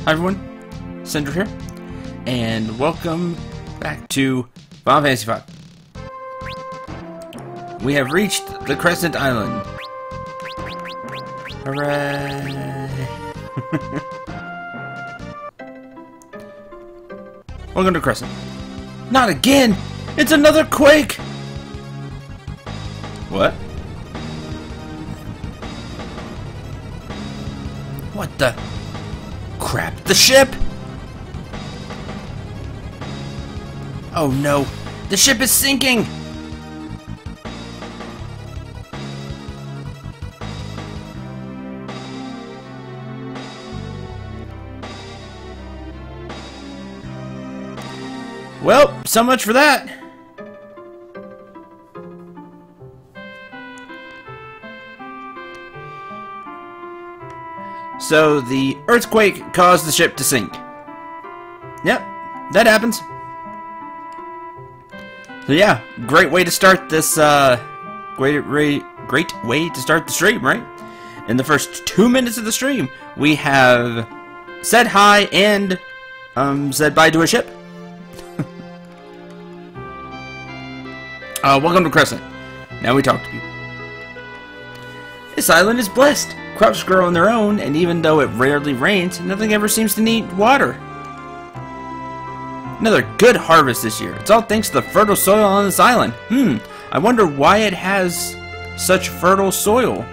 Hi everyone, Cendril here, and welcome back to Final Fantasy V. We have reached the Crescent Island. Hooray! Welcome to Crescent. Not again! It's another quake! What? What the crap? The ship? Oh no! The ship is sinking! Well, so much for that. So the earthquake caused the ship to sink. Yep, that happens. So yeah, great way to start this, great way to start the stream, right? In the first 2 minutes of the stream, we have said hi and, said bye to a ship. Welcome to Crescent. Now we talk to people. This island is blessed. Crops grow on their own, and even though it rarely rains, nothing ever seems to need water. Another good harvest this year. It's all thanks to the fertile soil on this island. I wonder why it has such fertile soil.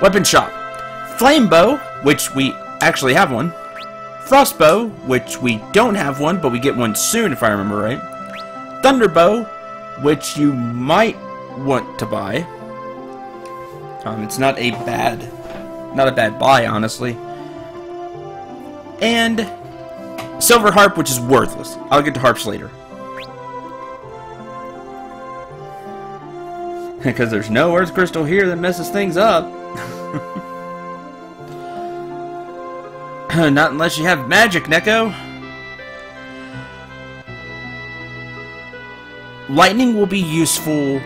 Weapon shop. Flame bow, which we actually have one. Frostbow, which we don't have one, but we get one soon if I remember right. Thunderbow, which you might want to buy. It's not a bad buy, honestly. And Silver Harp, which is worthless. I'll get to harps later. Because there's no earth crystal here that messes things up. Not unless you have magic, Neko. Lightning will be useful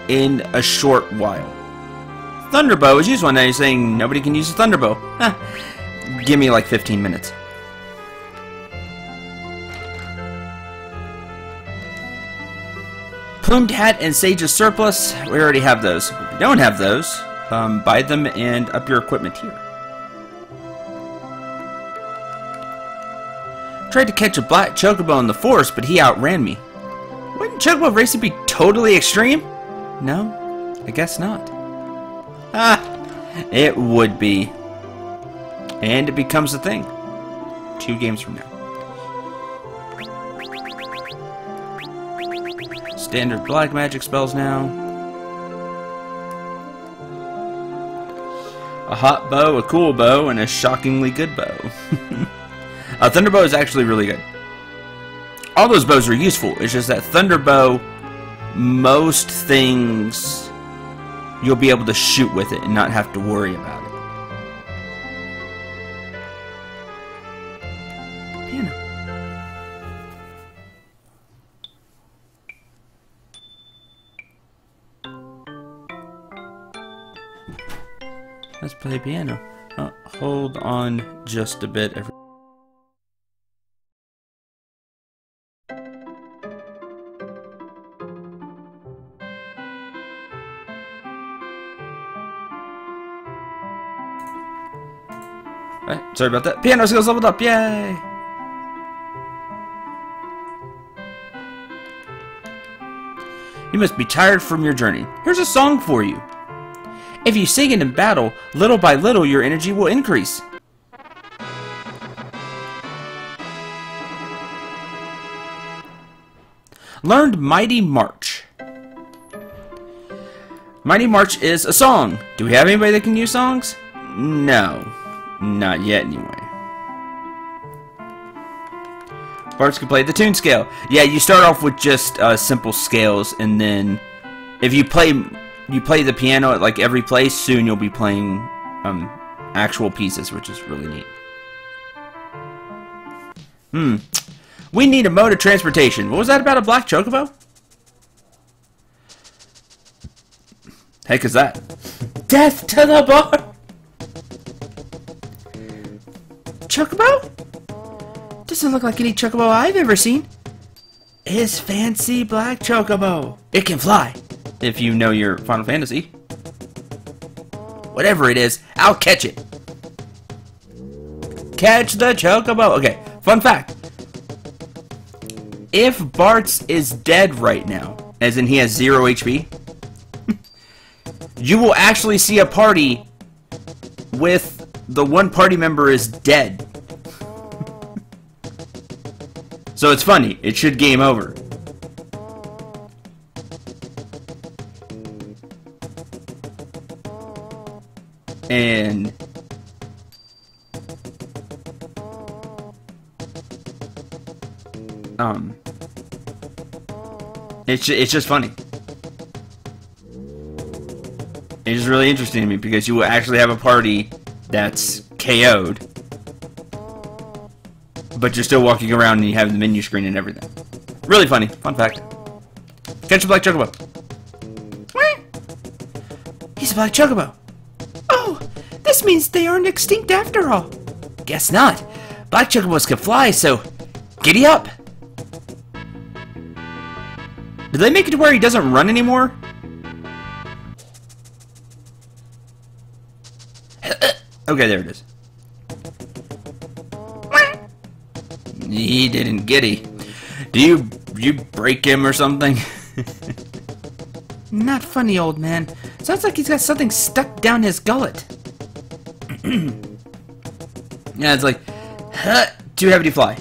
in a short while. Thunderbow is used one. Now you're saying nobody can use a Thunderbow. Give me like 15 minutes. Plumed Hat and Sage's Surplus. We already have those. If you don't have those, buy them and up your equipment here. Tried to catch a black chocobo in the forest, but he outran me. Wouldn't chocobo racing be totally extreme? No, I guess not. It would be. And it becomes a thing. 2 games from now. Standard black magic spells now. A hot bow, a cool bow, and a shockingly good bow. Thunderbow is actually really good. All those bows are useful. It's just that Thunderbow, most things you'll be able to shoot with it and not have to worry about it. Piano. Let's play piano. Hold on just a bit. Sorry about that. Piano skills leveled up. Yay! You must be tired from your journey. Here's a song for you. If you sing it in battle, little by little your energy will increase. Learned Mighty March. Mighty March is a song. Do we have anybody that can use songs? No. Not yet, anyway. Bards can play the tune scale. Yeah, you start off with just simple scales, and then if you play the piano at like every place, soon you'll be playing actual pieces, which is really neat. We need a mode of transportation. What was that about a black chocobo? Heck is that? Death to the bar! Chocobo? Doesn't look like any Chocobo I've ever seen. It's fancy black Chocobo. It can fly, if you know your Final Fantasy. Whatever it is, I'll catch it. Catch the Chocobo. Okay, fun fact. If Bartz is dead right now, as in he has 0 HP, you will actually see a party with the one party member is dead. So it's funny. It should game over. And it's just funny. It's just really interesting to me because you will actually have a party that's KO'd, but you're still walking around and you have the menu screen and everything. Really funny. Fun fact. Catch a black Chocobo. He's a black Chocobo. Oh, this means they aren't extinct after all. Guess not. Black Chocobos can fly, so giddy up. Did they make it to where he doesn't run anymore? Okay, there it is. He didn't giddy. Do you break him or something? Not funny, old man. Sounds like he's got something stuck down his gullet. Yeah, it's like, too heavy to fly.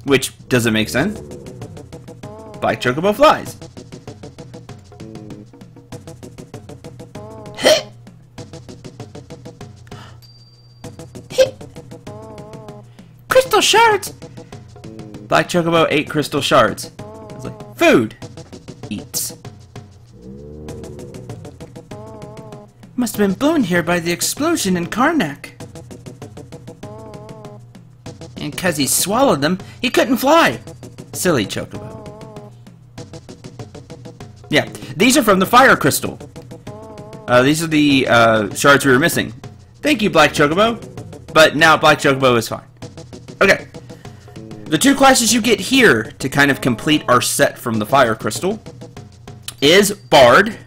Which doesn't make sense. Black Chocobo flies. Crystal shards! Black Chocobo ate crystal shards. I was like, food! Eats. Must have been blown here by the explosion in Karnak. And because he swallowed them, he couldn't fly. Silly Chocobo. Yeah, these are from the fire crystal. These are the shards we were missing. Thank you, Black Chocobo. But now Black Chocobo is fine. Okay. The two classes you get here to kind of complete our set from the fire crystal is Bard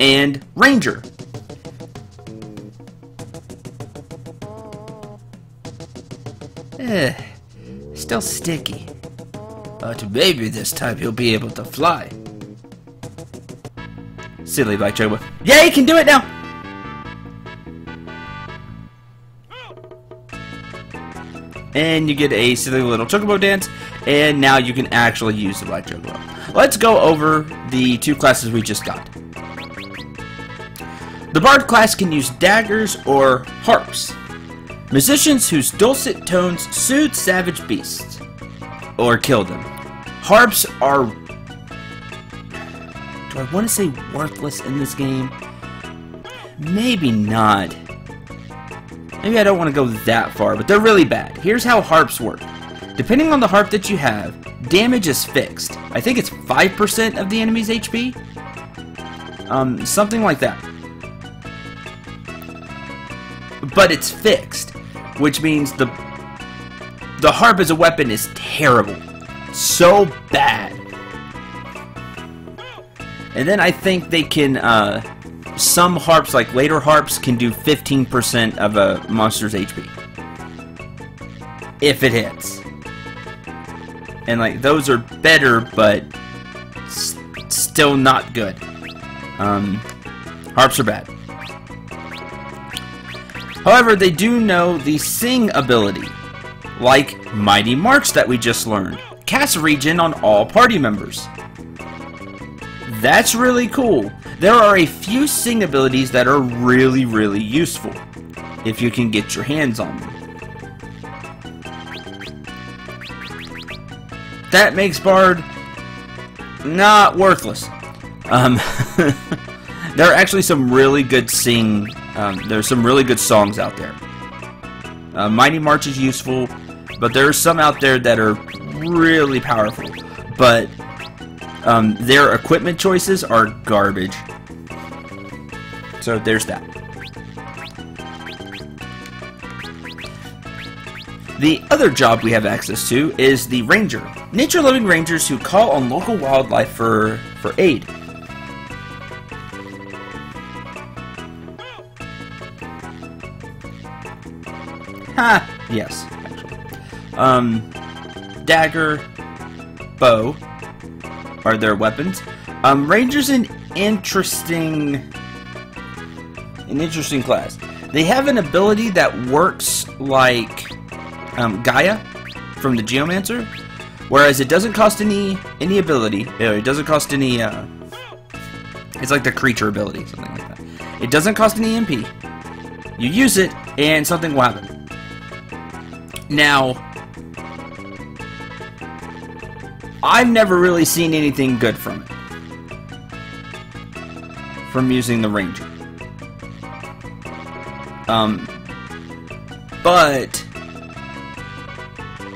and Ranger. Still sticky. But maybe this time he'll be able to fly. Silly Black Chocobo. Yeah, he can do it now! And you get a silly little Chocobo dance, and now you can actually use the Black Chocobo. Let's go over the two classes we just got. The Bard class can use daggers or harps. Musicians whose dulcet tones soothe savage beasts or kill them. Harps are, do I want to say worthless in this game? Maybe not. Maybe I don't want to go that far, but they're really bad. Here's how harps work. Depending on the harp that you have, damage is fixed. I think it's 5% of the enemy's HP? Something like that. But it's fixed, which means the harp as a weapon is terrible. So bad. And then I think they can, some harps, like later harps, can do 15% of a monster's HP. If it hits. And like, those are better, but still not good. Harps are bad. However, they do know the Sing ability, like Mighty March that we just learned. Cast regen on all party members. That's really cool. There are a few Sing abilities that are really, really useful, if you can get your hands on them. That makes Bard not worthless. There are actually some really good Sing. There's some really good songs out there. Mighty March is useful, but there are some out there that are really powerful. But their equipment choices are garbage. So there's that. The other job we have access to is the ranger. Nature-loving rangers who call on local wildlife for aid. Ha! Yes, actually. Dagger, bow are their weapons. Ranger's an interesting class. They have an ability that works like Gaia from the Geomancer, whereas it doesn't cost any ability. It doesn't cost any. It's like the creature ability, something like that. It doesn't cost any MP. You use it, and something will happen. Now, I've never really seen anything good from it. From using the ranger. But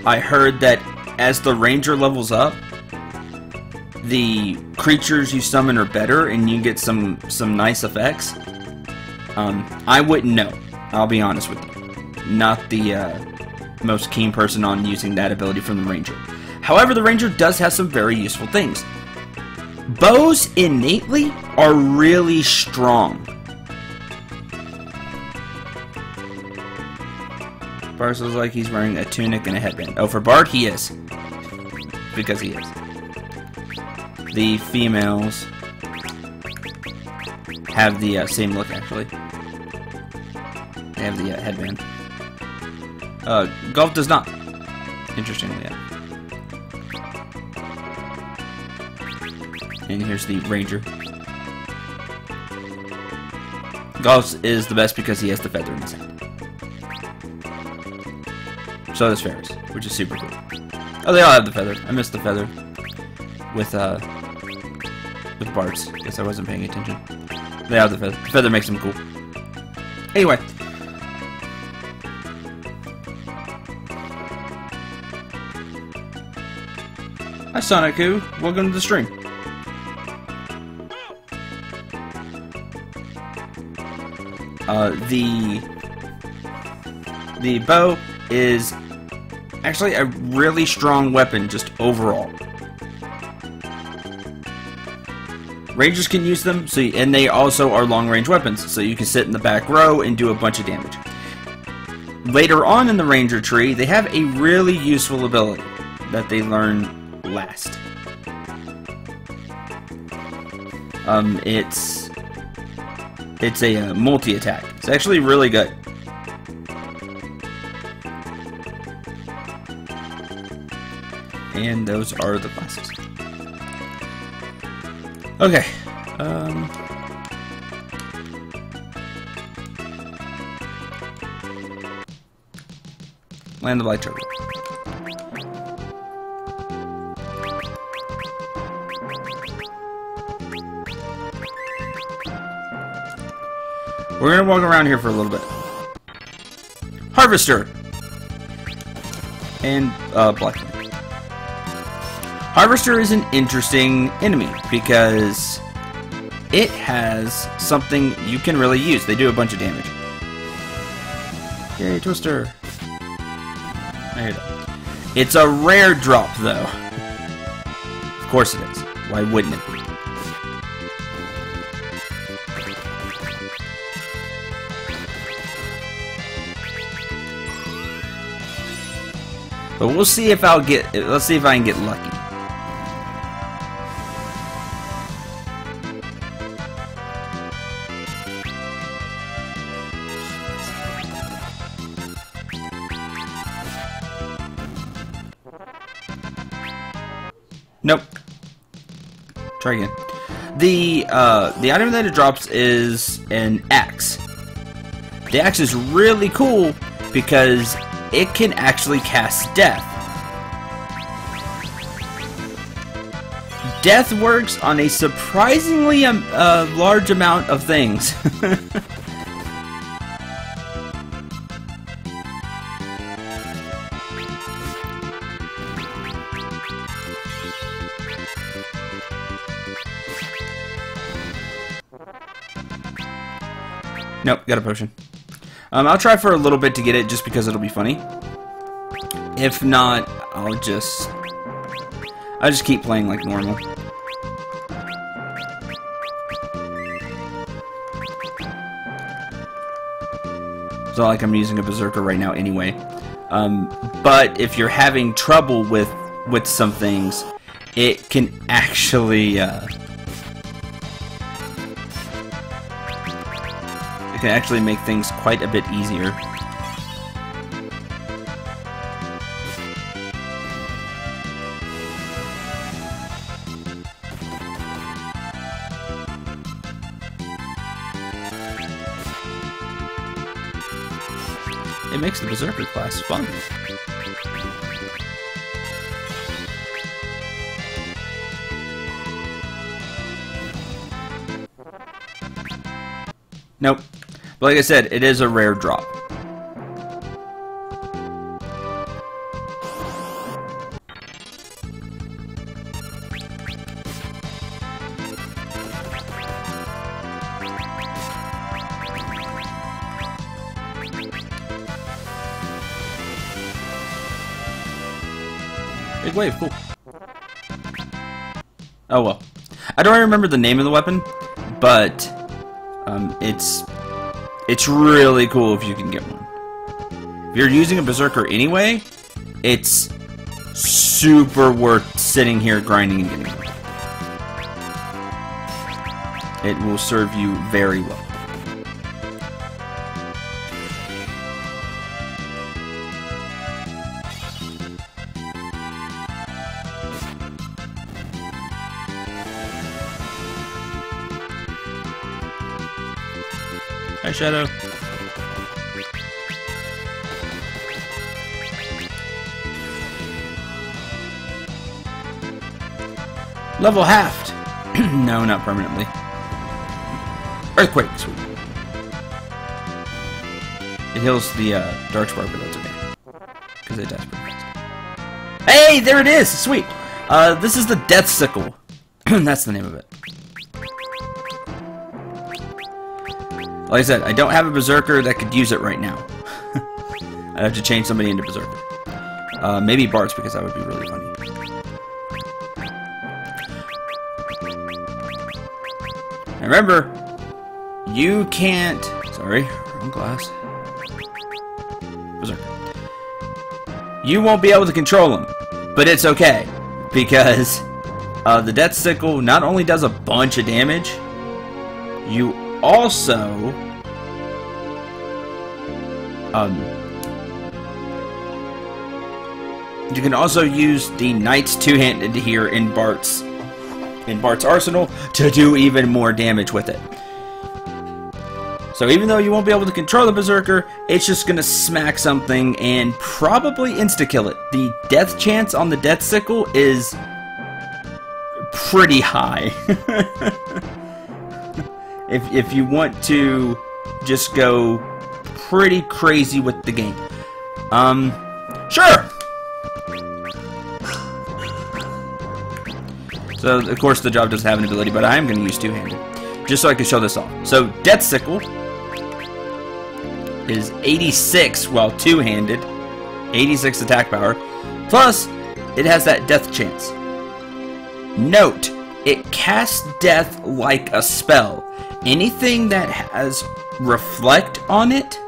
I heard that as the ranger levels up, the creatures you summon are better and you get some nice effects. I wouldn't know. I'll be honest with you. Not the most keen person on using that ability from the ranger. However, the ranger does have some very useful things. Bows innately are really strong. Bard looks like he's wearing a tunic and a headband. Oh, for Bard, he is. Because he is. The females have the same look, actually. They have the headband. Golf does not. Interestingly, yeah. And here's the ranger. Golf is the best because he has the feather in his head. So does Ferris, which is super cool. Oh, they all have the feather. I missed the feather with Bart's. Guess I wasn't paying attention. They have the feather. The feather makes them cool. Anyway. Hi, Sonic-Ku. Welcome to the stream. The bow is actually a really strong weapon, just overall. Rangers can use them, and they also are long-range weapons, so you can sit in the back row and do a bunch of damage. Later on in the Ranger tree, they have a really useful ability that they learn last. It's a multi-attack. It's actually really good. And those are the classes. Okay. Land of Light Turtle. We're gonna walk around here for a little bit. Harvester! And, Blackman. Harvester is an interesting enemy because it has something you can really use. They do a bunch of damage. Yay, Twister! I hear that. It's a rare drop, though. Of course it is. Why wouldn't it be? But we'll see if let's see if I can get lucky. Nope. Try again. The item that it drops is an axe. The axe is really cool because it can actually cast death. Death works on a surprisingly large amount of things. Nope, got a potion. I'll try for a little bit to get it just because it'll be funny. If not, I'll just keep playing like normal. It's not like I'm using a berserker right now anyway. But if you're having trouble with some things, it can actually make things quite a bit easier. It makes the berserker class fun. Nope. But like I said, it is a rare drop. Big wave, cool. Oh well. I don't remember the name of the weapon, but it's really cool if you can get one. If you're using a berserker anyway, it's super worth sitting here grinding and getting one. It will serve you very well. Hi, Shadow. Level halved. No, not permanently. Earthquake, sweet. It heals the dark spark, but that's okay. Because it dies pretty fast. Hey, there it is! Sweet! This is the Death Sickle. That's the name of it. Like I said, I don't have a berserker that could use it right now. I'd have to change somebody into berserker. Maybe Bart's, because that would be really funny. And remember, you can't... Sorry, wrong glass. Berserker. You won't be able to control them, but it's okay, because the Death Sickle not only does a bunch of damage, you also you can also use the Knight's two-handed here in Bart's arsenal to do even more damage with it. So even though you won't be able to control the berserker, it's just gonna smack something and probably insta-kill it. The death chance on the Death Sickle is pretty high. If you want to just go pretty crazy with the game. Sure! So, of course, the job doesn't have an ability, but I am going to use two-handed. Just so I can show this off. So, Death Sickle is 86 while two-handed. 86 attack power. Plus, it has that death chance. Note, it casts death like a spell. Anything that has reflect on it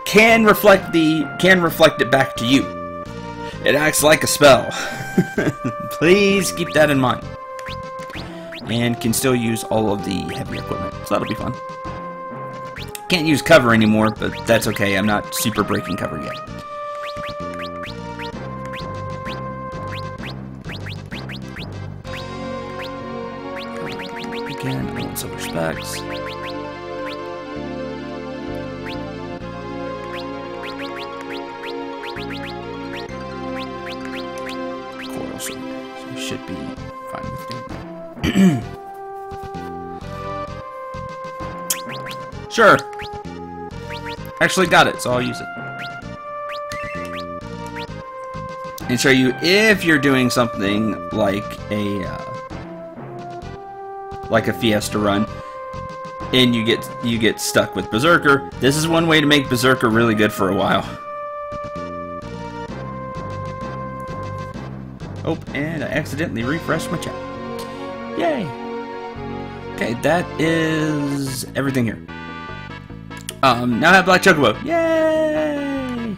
can reflect it back to you. It acts like a spell. Please keep that in mind. And can still use all of the heavy equipment, so that'll be fun. Can't use cover anymore, but that's okay. I'm not super breaking cover yet. Again, I want silver specs. Coral sword. So we should be fine with doing that. Sure. Actually got it, so I'll use it. And show you if you're doing something like a Fiesta run. and you get stuck with Berserker. This is one way to make Berserker really good for a while. Oh, and I accidentally refreshed my chat. Yay! Okay, that is everything here. Now I have Black Chocobo. Yay!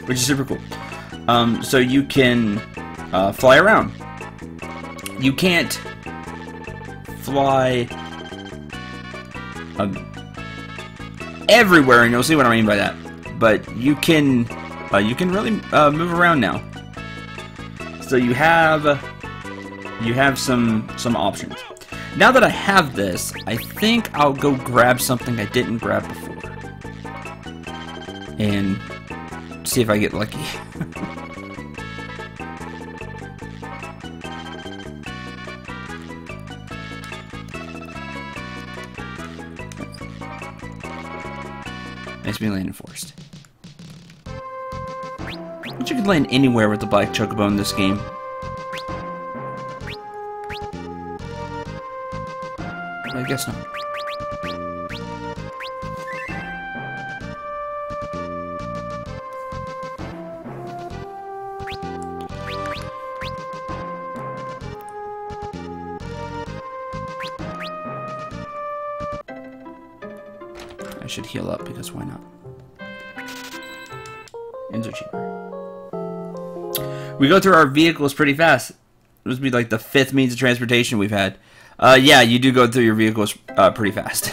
Which is super cool. So you can fly around. You can't fly everywhere, and you'll see what I mean by that. But you can really move around now. So you have some options. Now that I have this, I think I'll go grab something I didn't grab before, and see if I get lucky. Makes me land in forest. But you can land anywhere with the Black Chocobo in this game. I guess not. I should heal up because why not? Ends are cheaper. We go through our vehicles pretty fast. This would be like the 5th means of transportation we've had. Yeah, you do go through your vehicles pretty fast.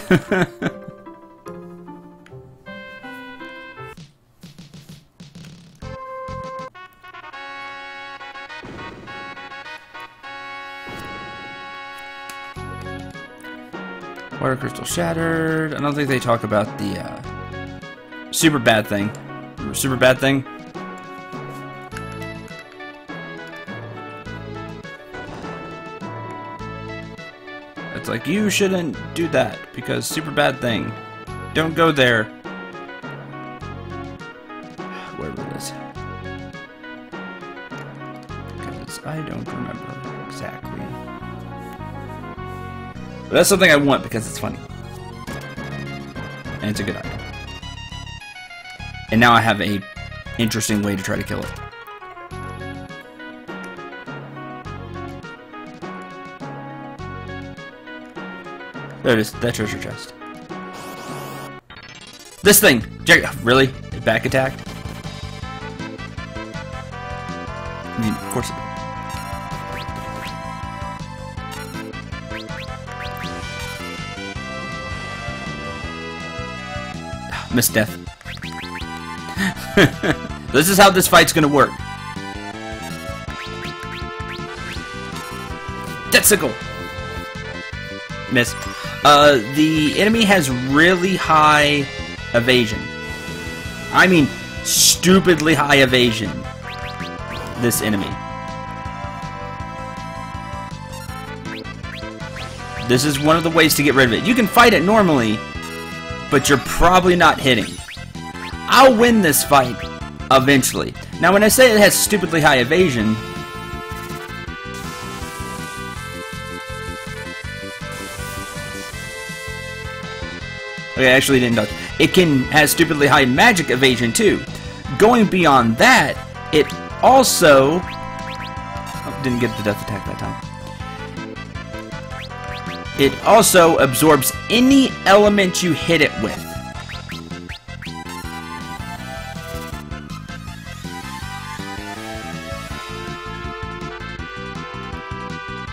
Water crystal shattered. I don't think they talk about the super bad thing. Remember super bad thing? It's like, you shouldn't do that because super bad thing. Don't go there. Wherever it is. Because I don't remember exactly. But that's something I want because it's funny. And it's a good item. And now I have a interesting way to try to kill it. There it is, that treasure chest. This thing! Really? It back attacked? I mean, of course it did. Miss death. This is how this fight's gonna work. Death sickle! Miss. The enemy has really high evasion. I mean, stupidly high evasion. This enemy. This is one of the ways to get rid of it. You can fight it normally, but you're probably not hitting. I'll win this fight eventually. Now, when I say it has stupidly high evasion, okay, actually it didn't dodge. It has stupidly high magic evasion too. Going beyond that, it also didn't get the death attack that time. It also absorbs any element you hit it with.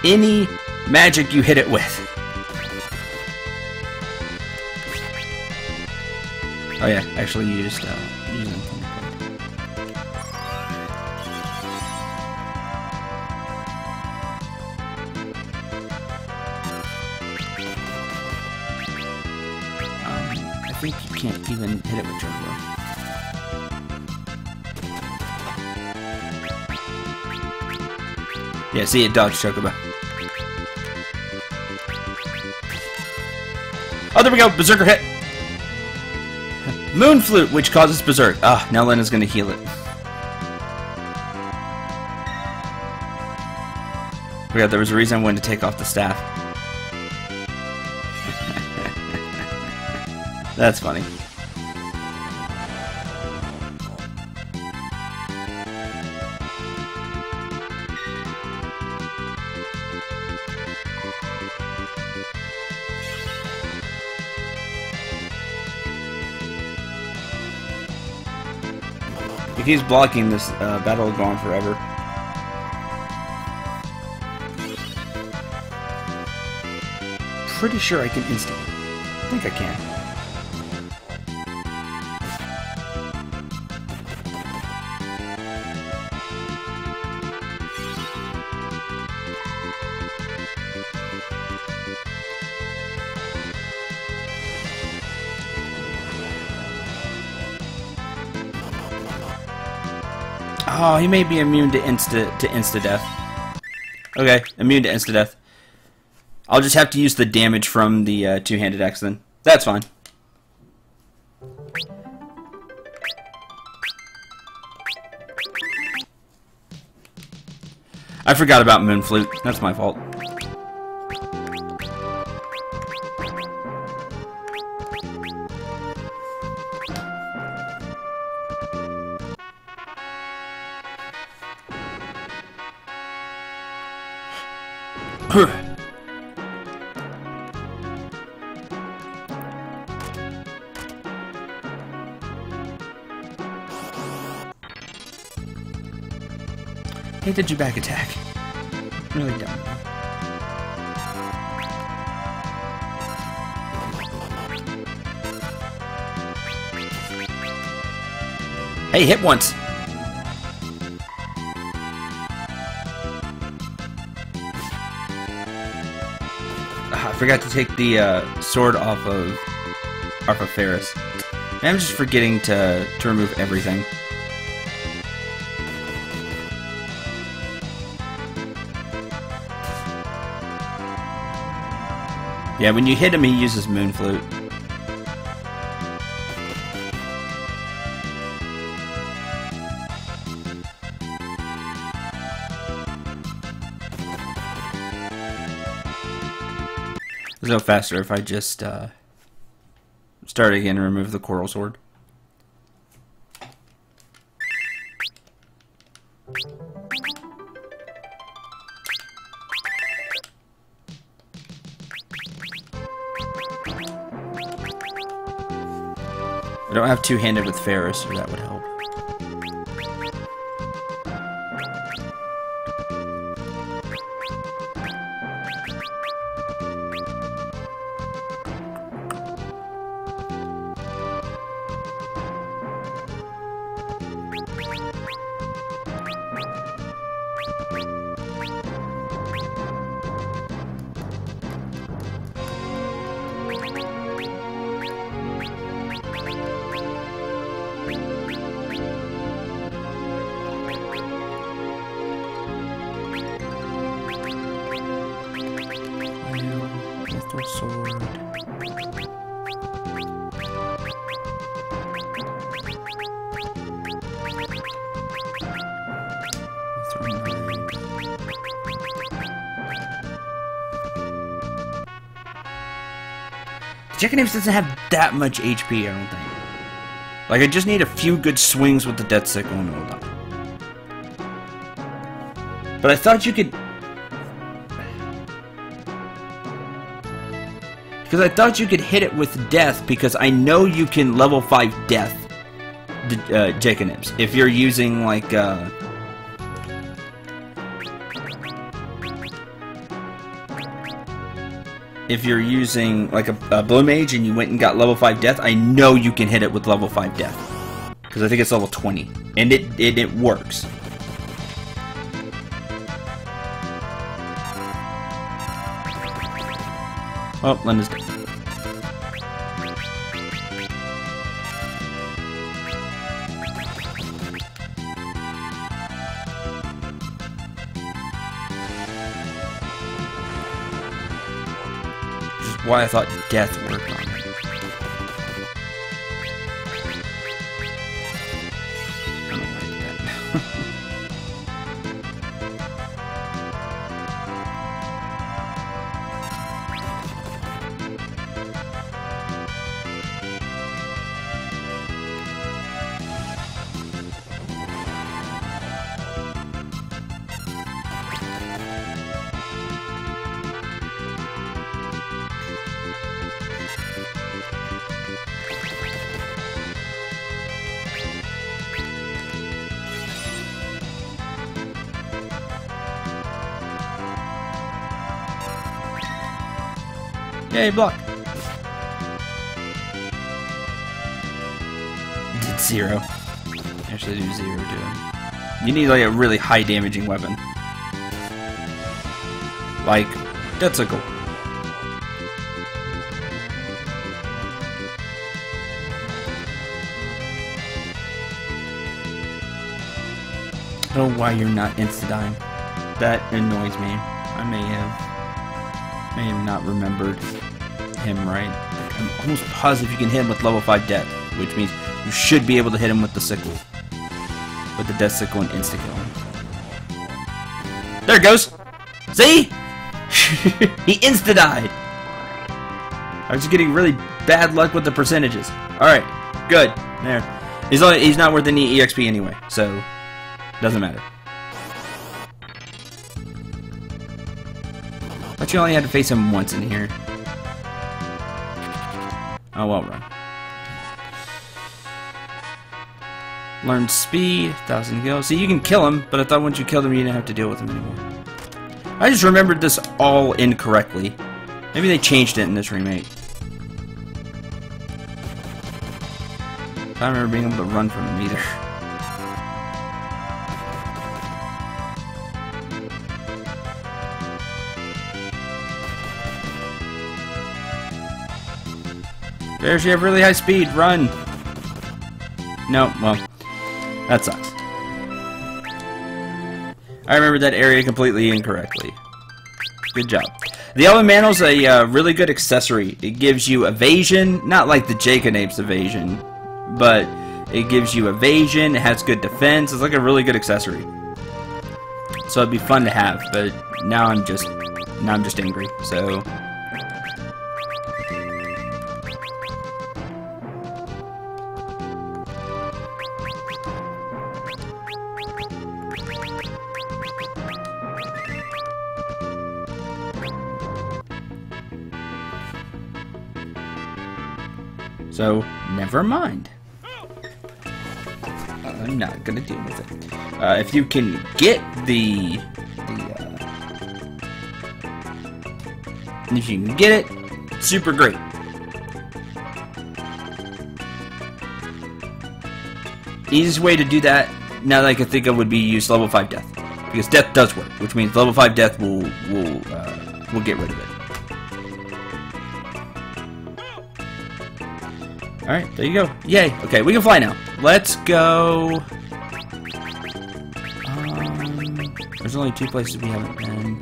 Any magic you hit it with. Oh yeah, actually used them. I think you can't even hit it with Cendril. Yeah, see, it dodged Chocobo. Oh, there we go! Berserker hit! Moon Flute, which causes Berserk. Ah, now Lena's gonna heal it. Forgot there was a reason I wanted to take off the staff. That's funny. If he's blocking, this battle will go on forever. Pretty sure I can instant. I think I can. Oh, he may be immune to insta death. Okay, immune to insta death. I'll just have to use the damage from the two-handed axe then. That's fine. I forgot about Moon Flute. That's my fault. Hate the Jubak attack. Really dumb. Hey, hit once. I forgot to take the sword off of Ferris. I'm just forgetting to remove everything. Yeah, when you hit him, he uses Moon Flute. It'll go faster if I just start again and remove the Coral Sword. I don't have two-handed with Ferris, so that would help. Sword. Chicken Apes doesn't have that much HP, I don't think. Like, I just need a few good swings with the Death Sickle and it'll die. But I thought you could... Because I thought you could hit it with Death, because I know you can level 5 Death Chicken Apes. If you're using, like, if you're using, like, a Blue Mage and you went and got level 5 Death, I know you can hit it with level 5 Death. Because I think it's level 20. And it works. Oh, Linda's dead. Which is why I thought Death worked on it. I don't like that. Yay, block. Did 0. Actually, do 0 to him. You need like a really high damaging weapon. Like, Deathsicle. I don't know why you're not insta-dying. That annoys me. I may have not remembered him right. I'm almost positive you can hit him with level 5 death, which means you should be able to hit him with the sickle. With the death sickle and insta-kill him. There it goes! See? He insta-died! I was getting really bad luck with the percentages. Alright, good. There. He's not worth any EXP anyway, so doesn't matter. But you only had to face him once in here. Oh, well, run. Learn speed, 1,000 kills. See, you can kill him, but I thought once you killed him, you didn't have to deal with him anymore. I just remembered this all incorrectly. Maybe they changed it in this remake. I don't remember being able to run from him either. There's you have really high speed, run! No, well, that sucks. I remember that area completely incorrectly. Good job. The Elven Mantl's a really good accessory. It gives you evasion, not like the Jaconape's evasion, but it gives you evasion, it has good defense, it's like a really good accessory. So it'd be fun to have, but now I'm just angry, so... So, never mind. I'm not gonna deal with it. If you can get if you can get it, super great. Easiest way to do that, now that I can think of, would be use level 5 death, because death does work, which means level 5 death will get rid of it. Alright, there you go. Yay. Okay, we can fly now. Let's go... there's only 2 places we haven't been.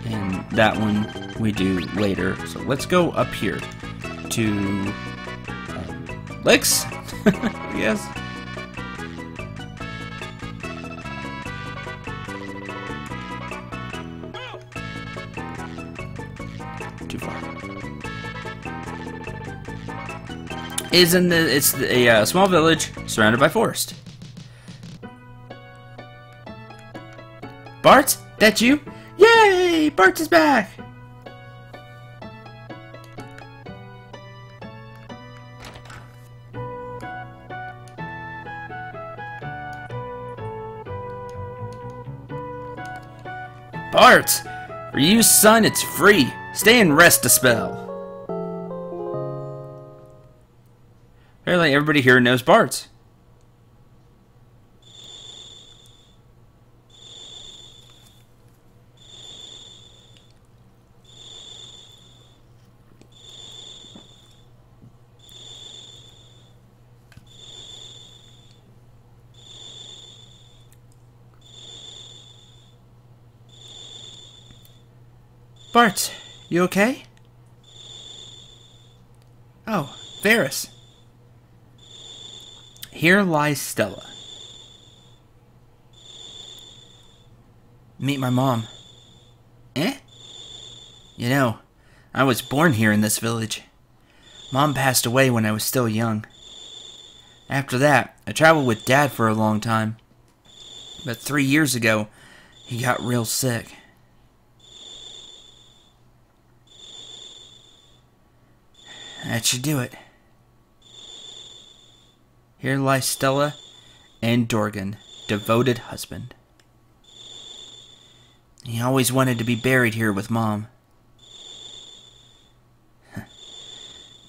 And that one we do later. So let's go up here to... Licks? I guess. Too far. It's a small village surrounded by forest. Bart, that you? Yay! Bart is back. Bart, for you, son, it's free. Stay and rest a spell. Apparently everybody here knows Bart. Bart, you okay? Oh, Varys. Here lies Stella. Meet my mom. Eh? You know, I was born here in this village. Mom passed away when I was still young. After that, I traveled with Dad for a long time. But 3 years ago, he got real sick. That should do it. Here lie Stella and Dorgan, devoted husband. He always wanted to be buried here with Mom.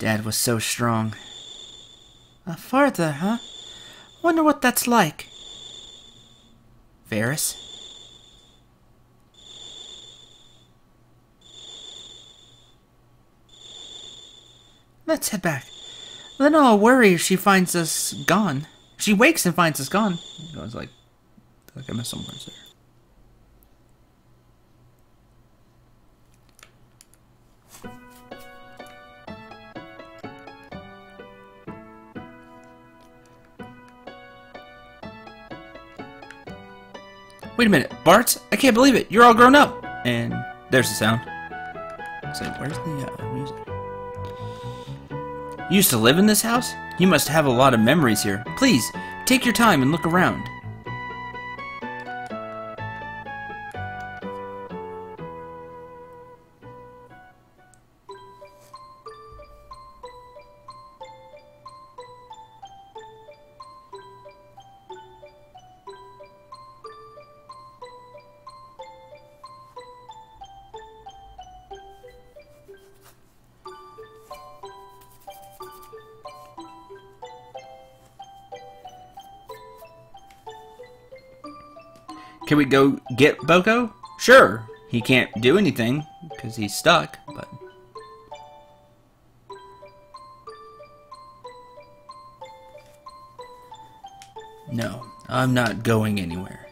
Dad was so strong. Farther, huh? Wonder what that's like. Varys? Let's head back. Then I'll worry if she finds us gone. If she wakes and finds us gone. I was like I missed some words there. Wait a minute, Bart? I can't believe it. You're all grown up. And there's the sound. So where's the music? You used to live in this house? You must have a lot of memories here. Please, take your time and look around. Can we go get Boko? Sure. He can't do anything because he's stuck, but... No, I'm not going anywhere.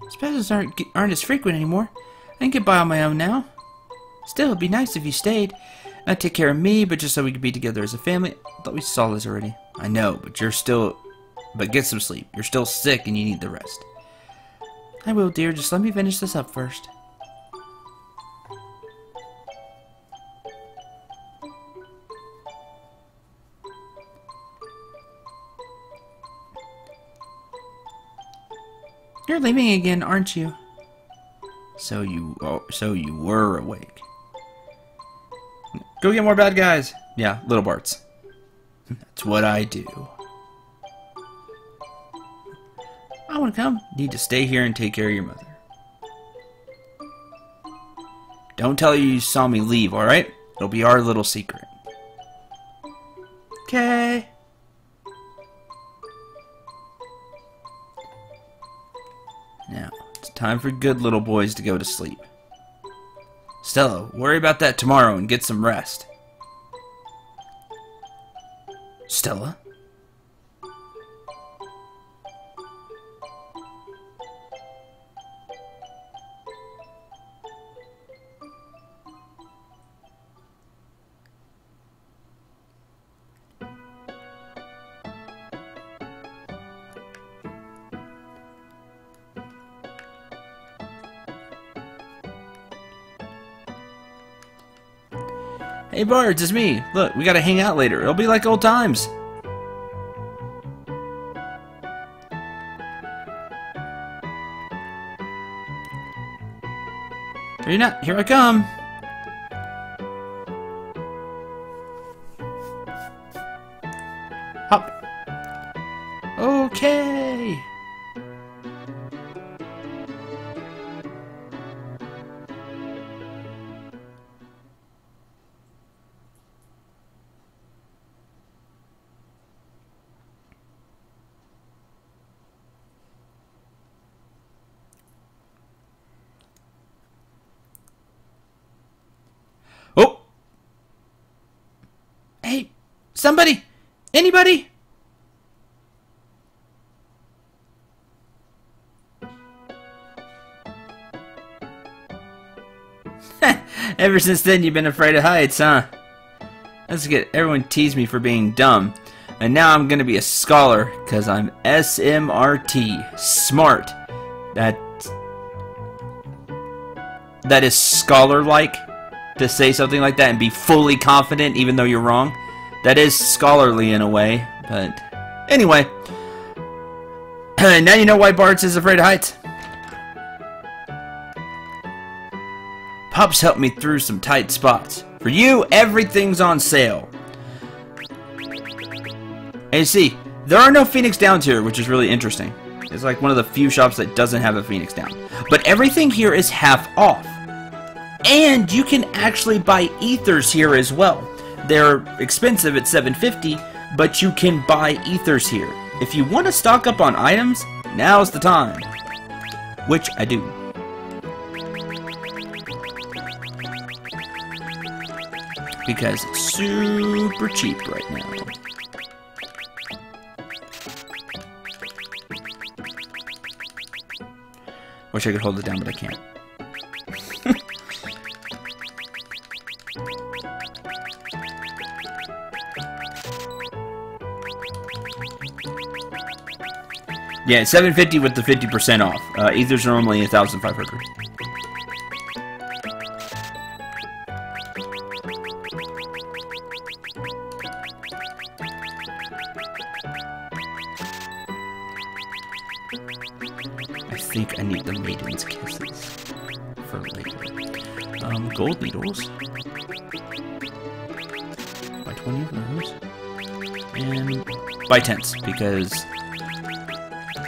Specials aren't as frequent anymore. I can get by on my own now. Still, it'd be nice if you stayed. Not take care of me, but just so we could be together as a family. I thought we saw this already. I know, but you're still... But get some sleep. You're still sick and you need the rest. I will, dear. Just let me finish this up first. You're leaving again, aren't you? So you were awake. Go get more bad guys. Yeah, little Barts. That's what I do. I want to come. Need to stay here and take care of your mother. Don't tell her you saw me leave, alright? It'll be our little secret. Okay. Now, it's time for good little boys to go to sleep. Stella, worry about that tomorrow and get some rest. Stella? Hey Bards, it's me. Look, we gotta hang out later. It'll be like old times. Are you not? Here I come. Hop. Okay. Oh! Hey, somebody! Anybody? Ever since then, you've been afraid of heights, huh? That's good. Everyone teased me for being dumb. And now I'm gonna be a scholar, because I'm SMRT. Smart. That is scholar-like. To say something like that and be fully confident even though you're wrong. That is scholarly in a way, but anyway. Now you know why Bart's is afraid of heights. Pops helped me through some tight spots. For you, everything's on sale. And you see, there are no Phoenix Downs here, which is really interesting. It's like one of the few shops that doesn't have a Phoenix Down. But everything here is half off. And you can actually buy ethers here as well. They're expensive at $7.50, but you can buy ethers here. If you want to stock up on items, now's the time. Which I do. Because it's super cheap right now. Wish I could hold it down, but I can't. Yeah, $7.50 with the 50% off. Ethers are normally 1,500. I think I need the Maiden's Kisses for later. Gold needles. Buy 20 of those. And buy 10s because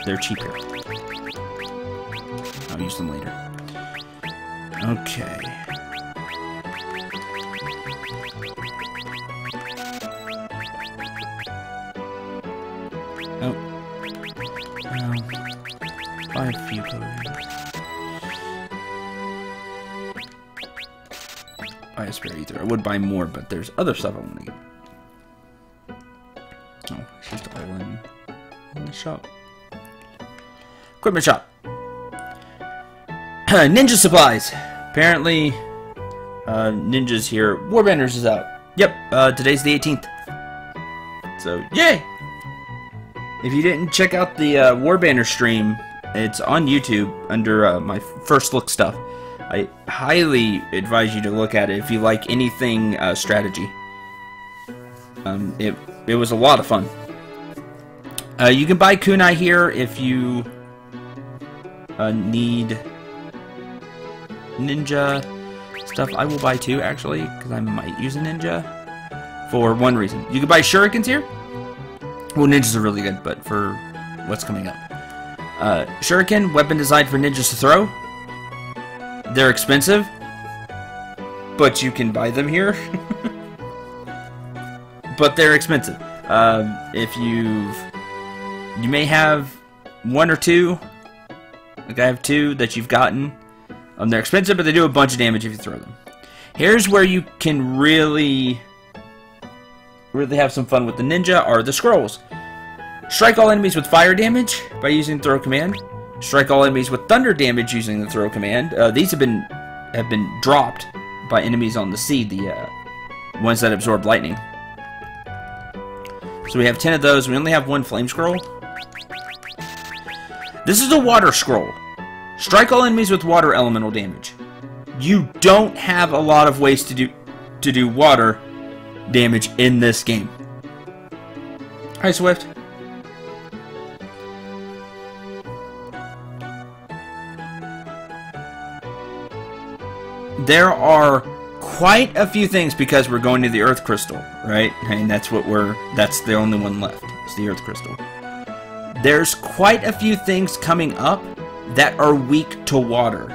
they're cheaper. I'll use them later. Okay. Oh. Buy a few potions. Buy a spare ether. I would buy more, but there's other stuff I want to get. Oh, it's just all in the shop. Equipment shop. Ninja supplies. Apparently, ninjas here. Warbanders is out. Yep, today's the 18th. So, yay! If you didn't check out the Warbanner stream, it's on YouTube under my first look stuff. I highly advise you to look at it if you like anything strategy. It was a lot of fun. You can buy kunai here if you need ninja stuff. I will buy 2 actually, because I might use a ninja for one reason. You can buy shurikens here. Well, ninjas are really good, but for what's coming up. Shuriken, weapon designed for ninjas to throw. They're expensive, but you can buy them here. But they're expensive. If you may have 1 or 2. Like I have 2 that you've gotten. They're expensive, but they do a bunch of damage if you throw them. Here's where you can really have some fun with the ninja are the scrolls. Strike all enemies with fire damage by using the throw command. Strike all enemies with thunder damage using the throw command. These have been dropped by enemies on the sea, the ones that absorb lightning. So we have 10 of those. We only have 1 flame scroll. This is a water scroll. Strike all enemies with water elemental damage. You don't have a lot of ways to do water damage in this game. Hi, Swift. There are quite a few things because we're going to the Earth Crystal, right? And that's the only one left. It's the Earth Crystal. There's quite a few things coming up that are weak to water.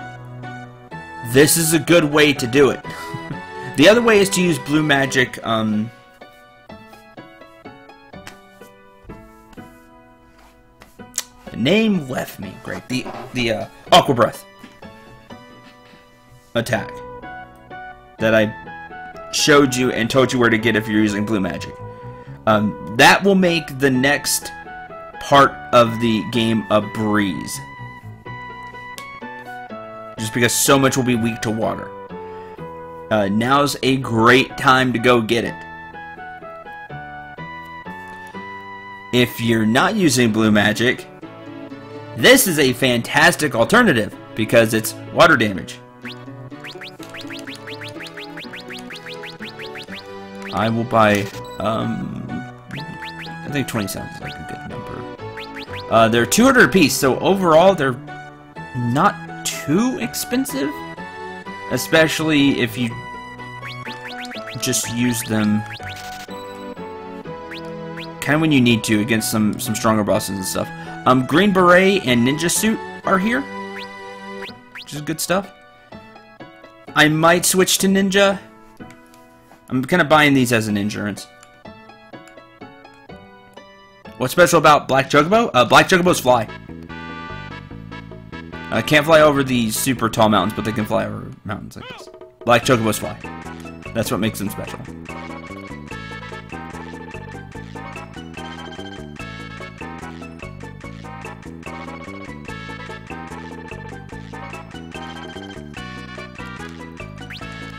This is a good way to do it. The other way is to use blue magic, the name left me. Great. The Aqua Breath attack that I showed you and told you where to get if you're using blue magic. That will make the next part of the game a breeze. Just because so much will be weak to water. Now's a great time to go get it. If you're not using blue magic, this is a fantastic alternative because it's water damage. I will buy, I think 20 sounds like a good number. They're 200 apiece, so overall they're not too expensive. Especially if you just use them kind of when you need to against some stronger bosses and stuff. Green Beret and Ninja Suit are here, which is good stuff. I might switch to Ninja. I'm kind of buying these as an insurance. What's special about Black Chocobo? Black Chocobos fly. Can't fly over these super tall mountains, but they can fly over mountains like this. Black Chocobos fly. That's what makes them special.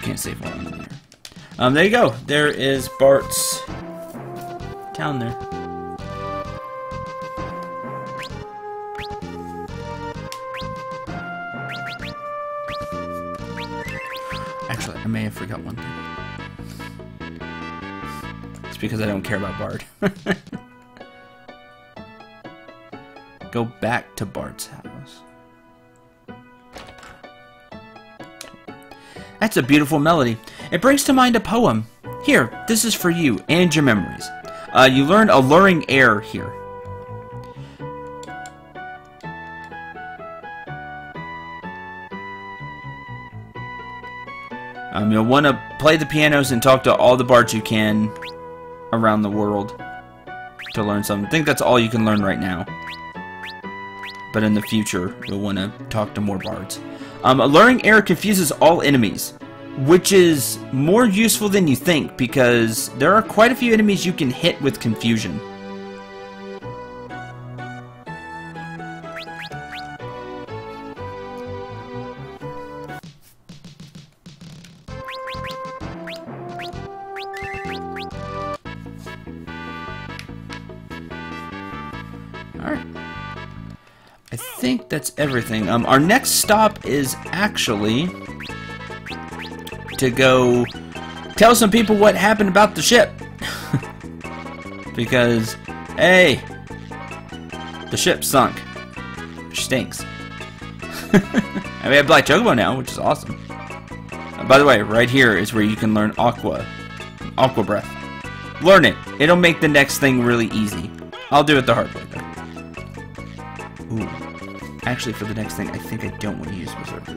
Can't save while I'm in there. There you go. There is Bart's town there. Actually, I may have forgot one thing. It's because I don't care about Bart. Go back to Bart's house. That's a beautiful melody. It brings to mind a poem. Here, this is for you and your memories. You learn alluring air here. You'll want to play the pianos and talk to all the bards you can around the world to learn something. I think that's all you can learn right now. But in the future, you'll want to talk to more bards. Alluring air confuses all enemies, which is more useful than you think because there are quite a few enemies you can hit with confusion. Alright. I think that's everything. Our next stop is actually to go tell some people what happened about the ship. Because, hey, the ship sunk. Which stinks. And we have Black Chocobo now, which is awesome. By the way, right here is where you can learn Aqua Breath. Learn it. It'll make the next thing really easy. I'll do it the hard way, though. Ooh. Actually, for the next thing, I think I don't want to use Berserker.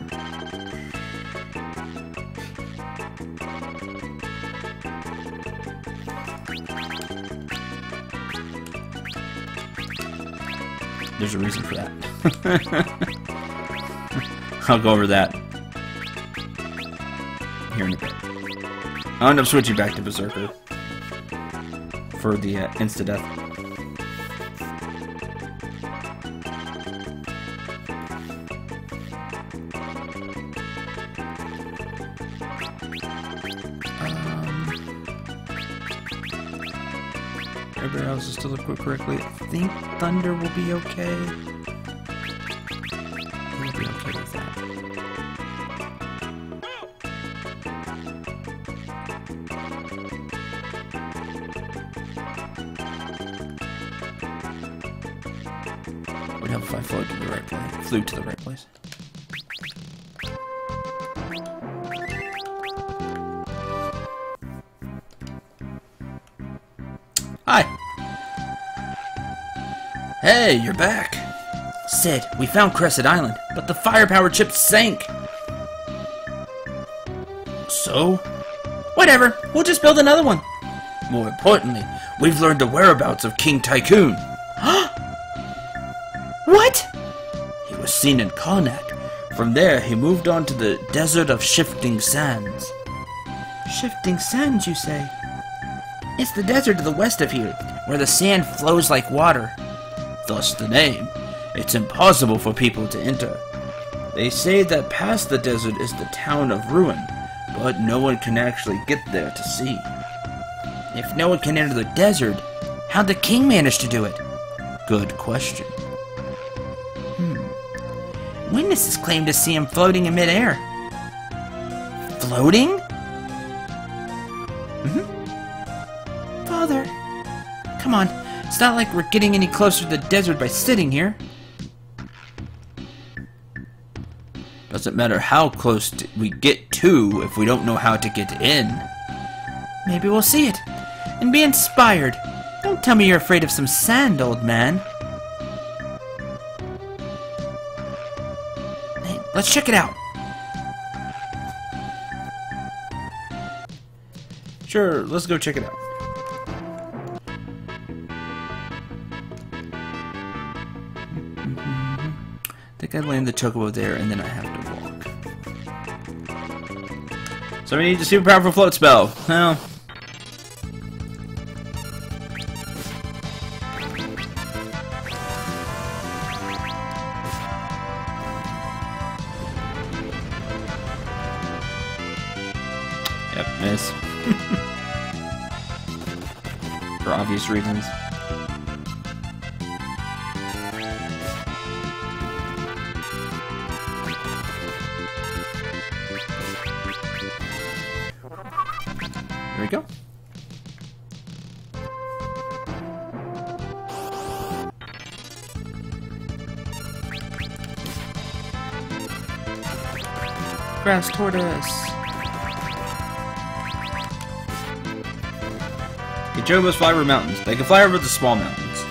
There's a reason for that. I'll go over that here in a bit. I'll end up switching back to Berserker for the insta-death. Everybody else is still equipped correctly. I think Thunder will be okay. We'll be okay with that. Would help if I flew to the right place. Flew to the right place. Hi! Hey, you're back! Sid, we found Crescent Island, but the fire-powered ship sank! So? Whatever, we'll just build another one! More importantly, we've learned the whereabouts of King Tycoon! What? He was seen in Karnak. From there, he moved on to the Desert of Shifting Sands. Shifting Sands, you say? It's the desert to the west of here, where the sand flows like water. Thus the name. It's impossible for people to enter. They say that past the desert is the town of Ruin, but no one can actually get there to see. If no one can enter the desert, how'd the king manage to do it? Good question. Witnesses claim to see him floating in midair. Floating? Father, come on. It's not like we're getting any closer to the desert by sitting here. Doesn't matter how close we get to if we don't know how to get in. Maybe we'll see it and be inspired. Don't tell me you're afraid of some sand, old man. Hey, let's check it out. Sure, let's go check it out. I think I land the chocobo there, and then I have to walk. So we need a super powerful float spell. Well... Yep, miss. For obvious reasons. There we go. Grass tortoise. The chocobos fly over mountains. They can fly over the small mountains.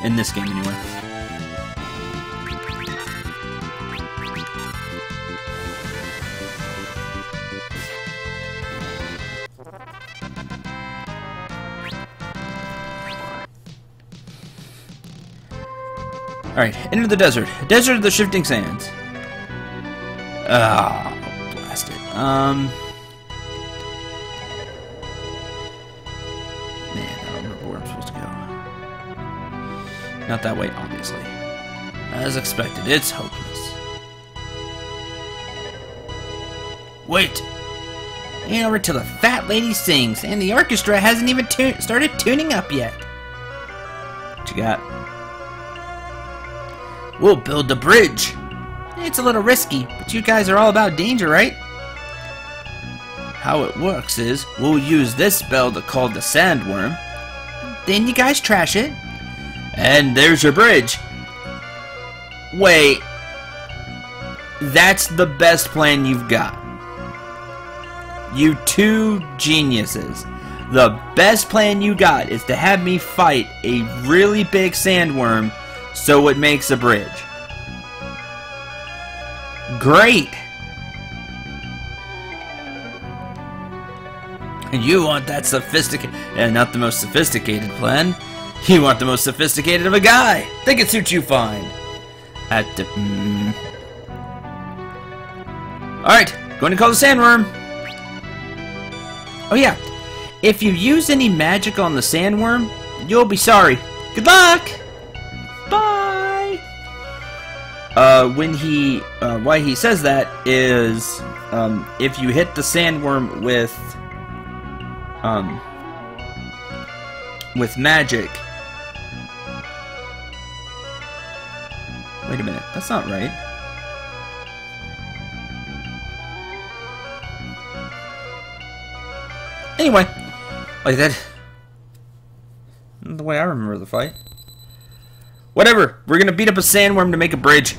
In this game, anyway. Alright, enter the desert. Desert of the shifting sands. Ah. Man, I don't remember where I'm supposed to go. Not that way, obviously. As expected, it's hopeless. Wait! Ain't over till the fat lady sings, and the orchestra hasn't even started tuning up yet. What you got? We'll build the bridge. It's a little risky, but you guys are all about danger, right? How it works is, we'll use this spell to call the sandworm. Then you guys trash it. And there's your bridge. Wait. That's the best plan you've got. You two geniuses. The best plan you got is to have me fight a really big sandworm so it makes a bridge. Great! And you want that sophisticated, and not the most sophisticated plan. You want the most sophisticated of a guy. Think it suits you fine. Alright, going to call the sandworm. Oh yeah, if you use any magic on the sandworm, you'll be sorry. Good luck! Bye! Why he says that is, if you hit the sandworm with magic. Wait a minute, that's not right. Anyway, like that. The way I remember the fight. Whatever, we're gonna beat up a sandworm to make a bridge.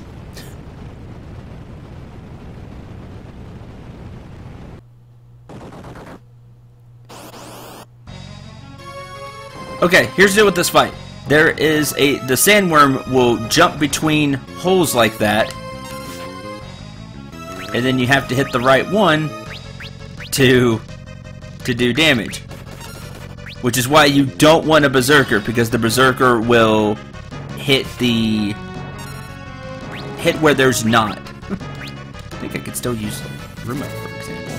Okay, here's the deal with this fight. The sandworm will jump between holes like that, and then you have to hit the right one to do damage. Which is why you don't want a berserker, because the berserker will hit where there's not. I think I could still use Ruma, for example.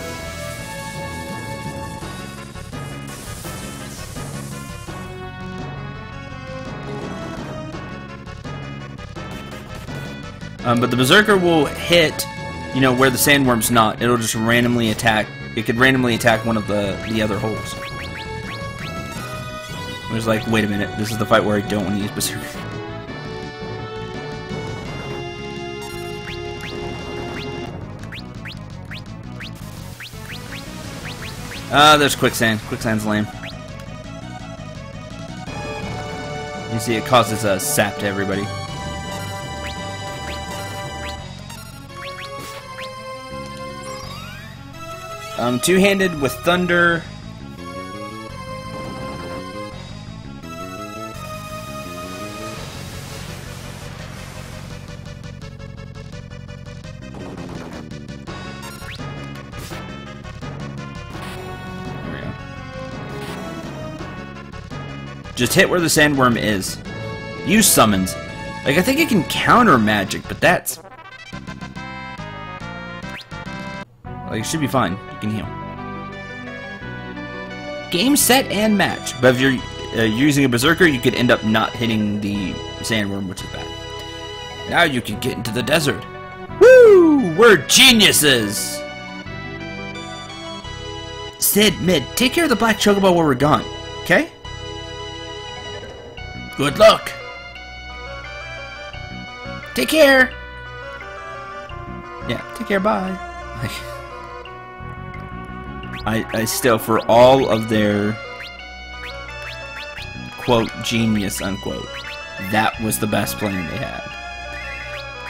But the berserker will hit, where the sandworm's not. It'll just randomly attack. It could randomly attack one of the other holes. It was like, wait a minute, this is the fight where I don't want to use berserker. There's quicksand. Quicksand's lame. You see, it causes a sap to everybody. Two-handed with thunder. Just hit where the sandworm is. Use summons. Like, I think it can counter magic, but that's... like, it should be fine. You can heal. Game, set, and match. But if you're using a berserker, you could end up not hitting the sandworm, which is bad. Now you can get into the desert. Woo! We're geniuses! Sid, Mid, take care of the black chocobo while we're gone. Okay? Good luck! Take care! Yeah, take care, bye. I still, for all of their quote, genius, unquote, that was the best plan they had.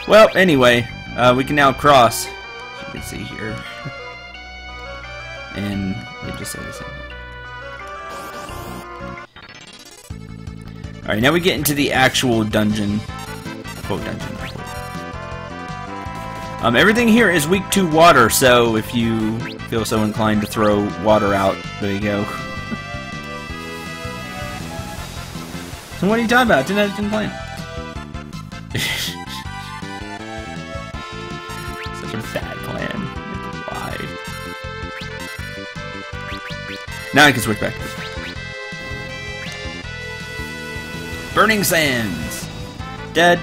Well, anyway, we can now cross, as you can see here. And it just said the same thing. Alright, now we get into the actual dungeon. Quote dungeon. Everything here is weak to water, so if you feel so inclined to throw water out, there you go. So what are you talking about? Didn't plan. Such a bad plan. Why? Now I can switch back. Burning Sands. Dead.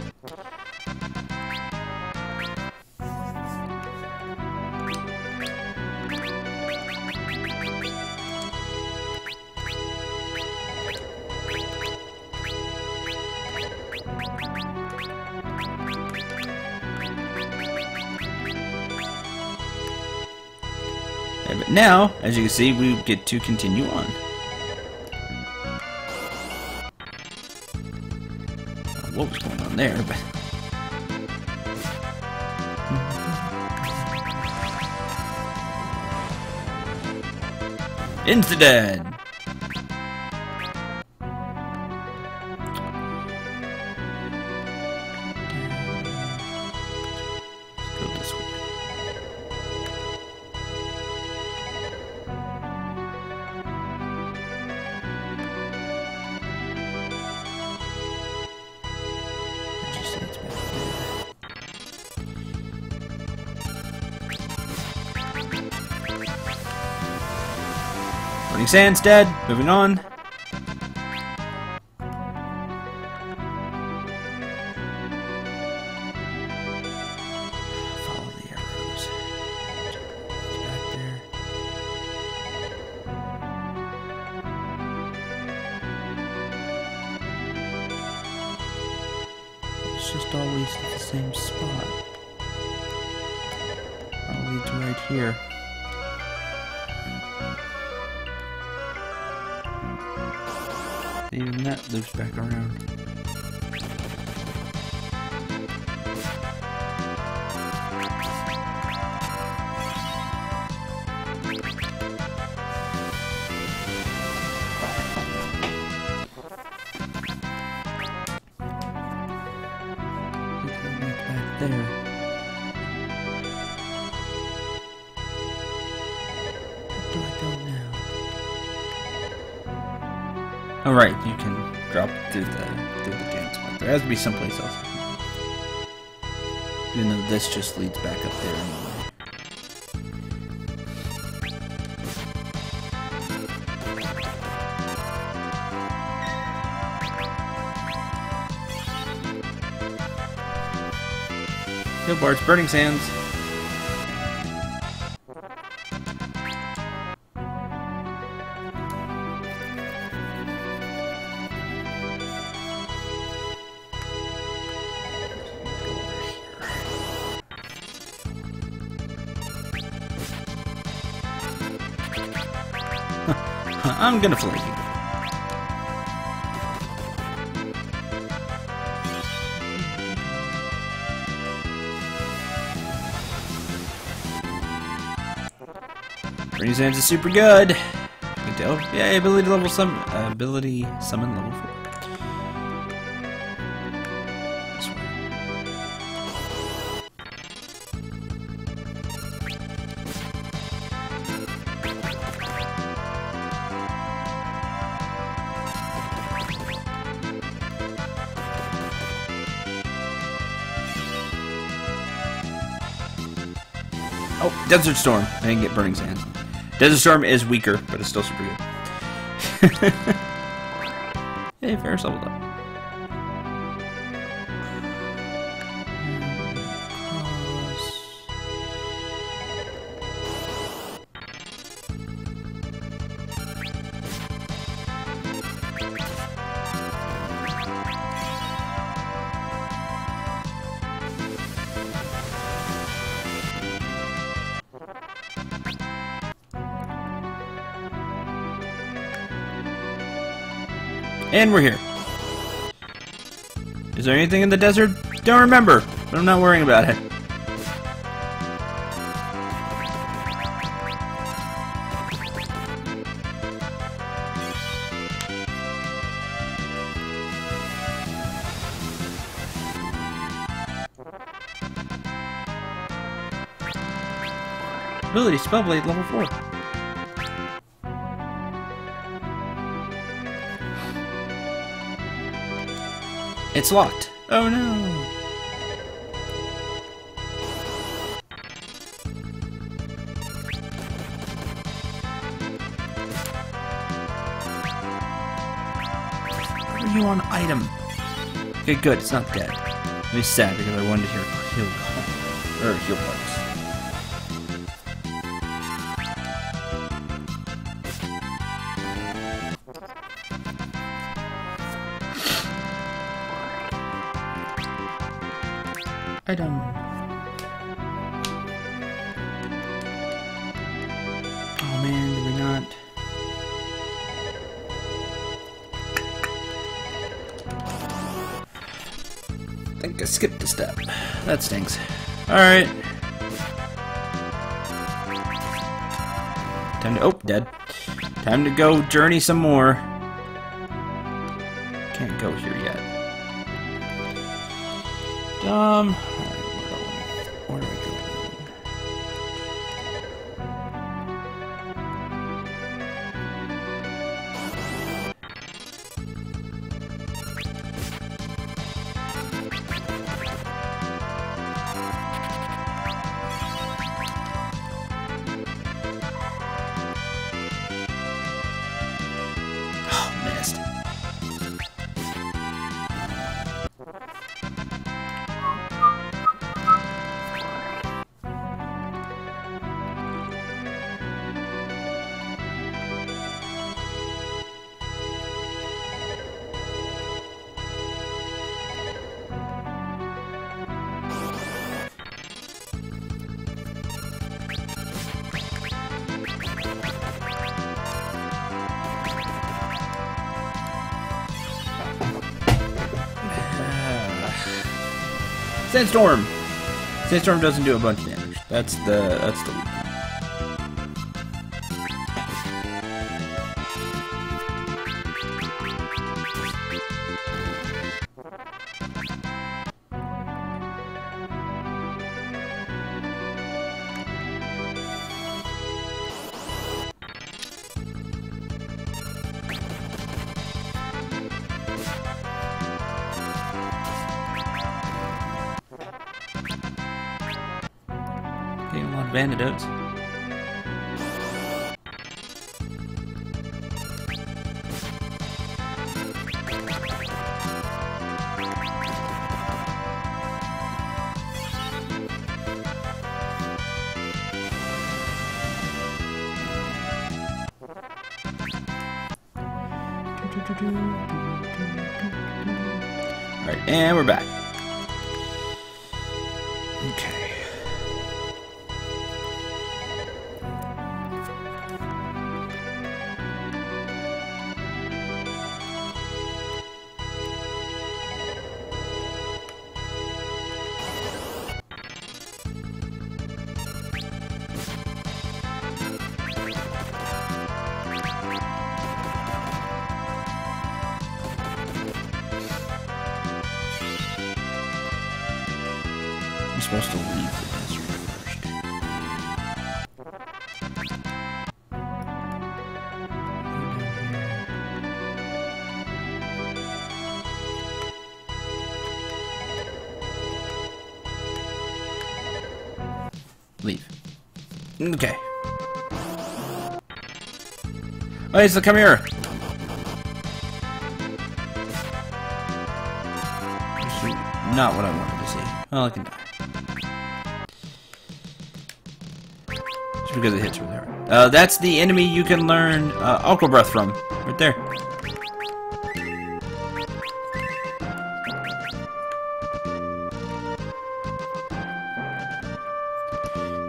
But now, as you can see, we get to continue on. What was going on there? But into the dead. Burning Sands dead. Moving on. Follow the arrows. Back there. It's just always at the same spot. I'll lead to right here. Even that loops back around. Back there. Where do I go now? Alright, you can drop through the dance point. There has to be someplace else. Even though this just leads back up there anyway. Go Bart's Burning Sands. I'm gonna flank you. Burning Sands is super good. You can tell. Yeah, ability summon level 4. This way. Desert Storm. I didn't get Burning Sands. Desert Storm is weaker, but it's still super good. Hey, Ferris leveled up. And we're here. Is there anything in the desert? Don't remember, but I'm not worrying about it. Ability Spellblade level 4. It's locked. Oh no. Are you on item? Okay, good. It's not dead. At least sad because I wanted to hear heal bugs. Item. Oh man, did we not? I think I skipped a step. That stinks. Alright. Time to... Oh, dead. Time to go journey some more. Can't go here yet. Alright, where do I go? Oh, missed. Sandstorm! Sandstorm doesn't do a bunch of damage. That's the weak one. Getting a lot of antidotes. Alright, and we're back. Okay. I'm supposed to leave the desert first. Leave. Okay. Wait, so come here. Actually, not what I wanted to see. Well, I can die. Just because it hits her there. That's the enemy you can learn Aqua Breath from. Right there.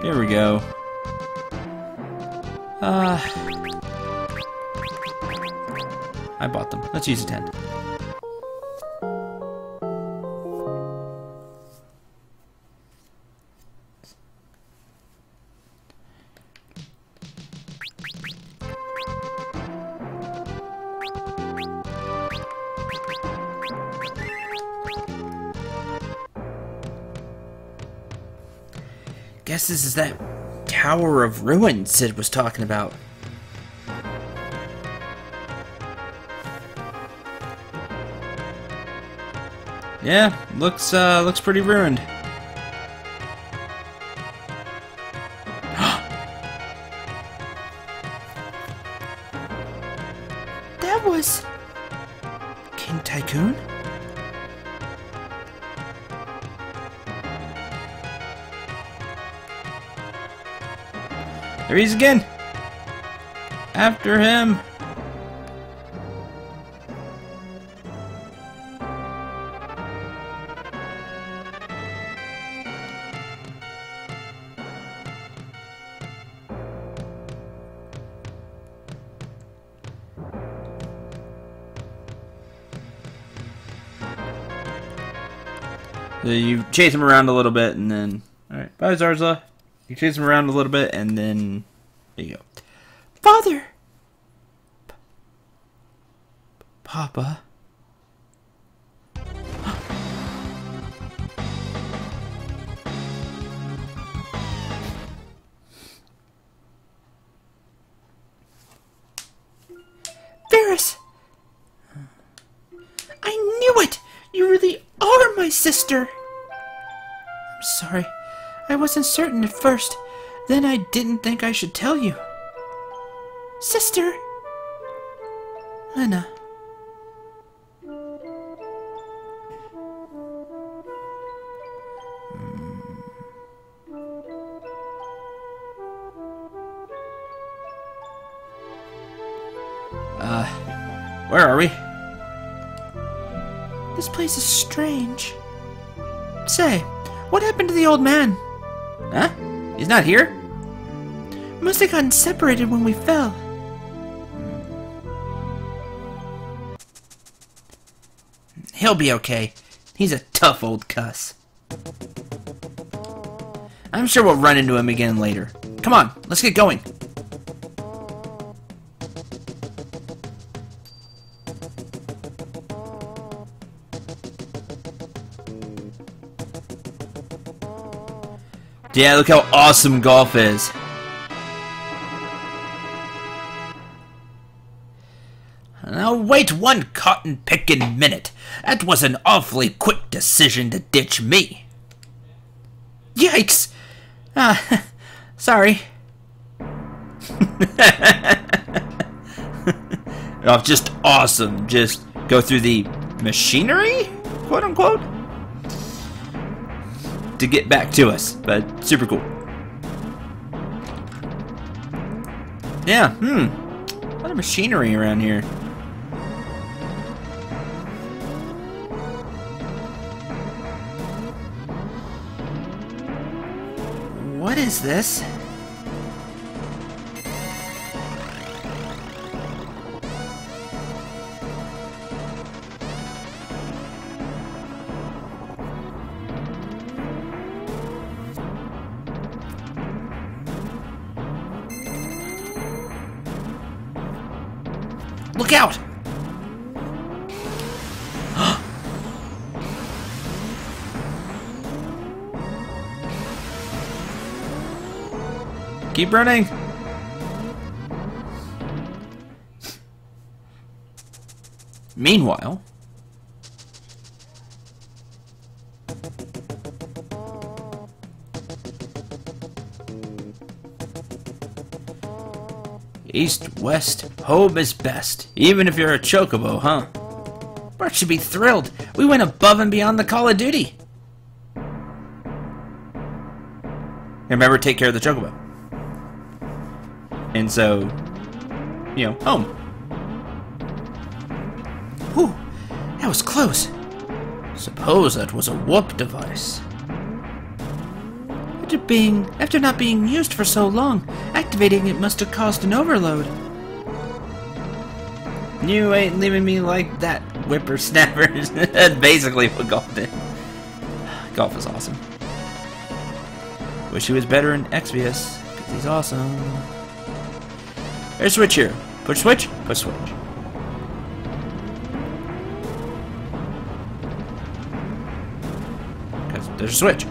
Here we go. I bought them. Let's use a 10. Guess this is that Tower of Ruin Sid was talking about. Yeah, looks pretty ruined. That was King Tycoon? There he is again! After him! So you chase him around a little bit, and then... Alright, bye Zarza. You chase him around a little bit, and then... There you go. Father! Papa? Varys! I knew it! You really are my sister! I'm sorry. I wasn't certain at first. Then I didn't think I should tell you. Sister! Lena. Where are we? This place is strange. Say, what happened to the old man? Huh? He's not here? Must have gotten separated when we fell. He'll be okay. He's a tough old cuss. I'm sure we'll run into him again later. Come on, let's get going. Yeah, look how awesome golf is. Now wait one cotton-picking minute. That was an awfully quick decision to ditch me. Yikes! Sorry. Oh, just awesome. Just go through the machinery, quote-unquote, to get back to us, but super cool. Yeah, a lot of machinery around here. What is this? Look out! Keep running! Meanwhile... East, west, home is best. Even if you're a chocobo, huh? Bart should be thrilled. We went above and beyond the call of duty. Remember, take care of the chocobo. And so, you know, home. Whew, that was close. Suppose that was a warp device. After not being used for so long, activating it must have caused an overload. You ain't leaving me like that, whippersnapper. That's basically what golf did. Golf is awesome. Wish he was better in XVS, because he's awesome. There's a switch here. Push switch, push switch. There's a switch.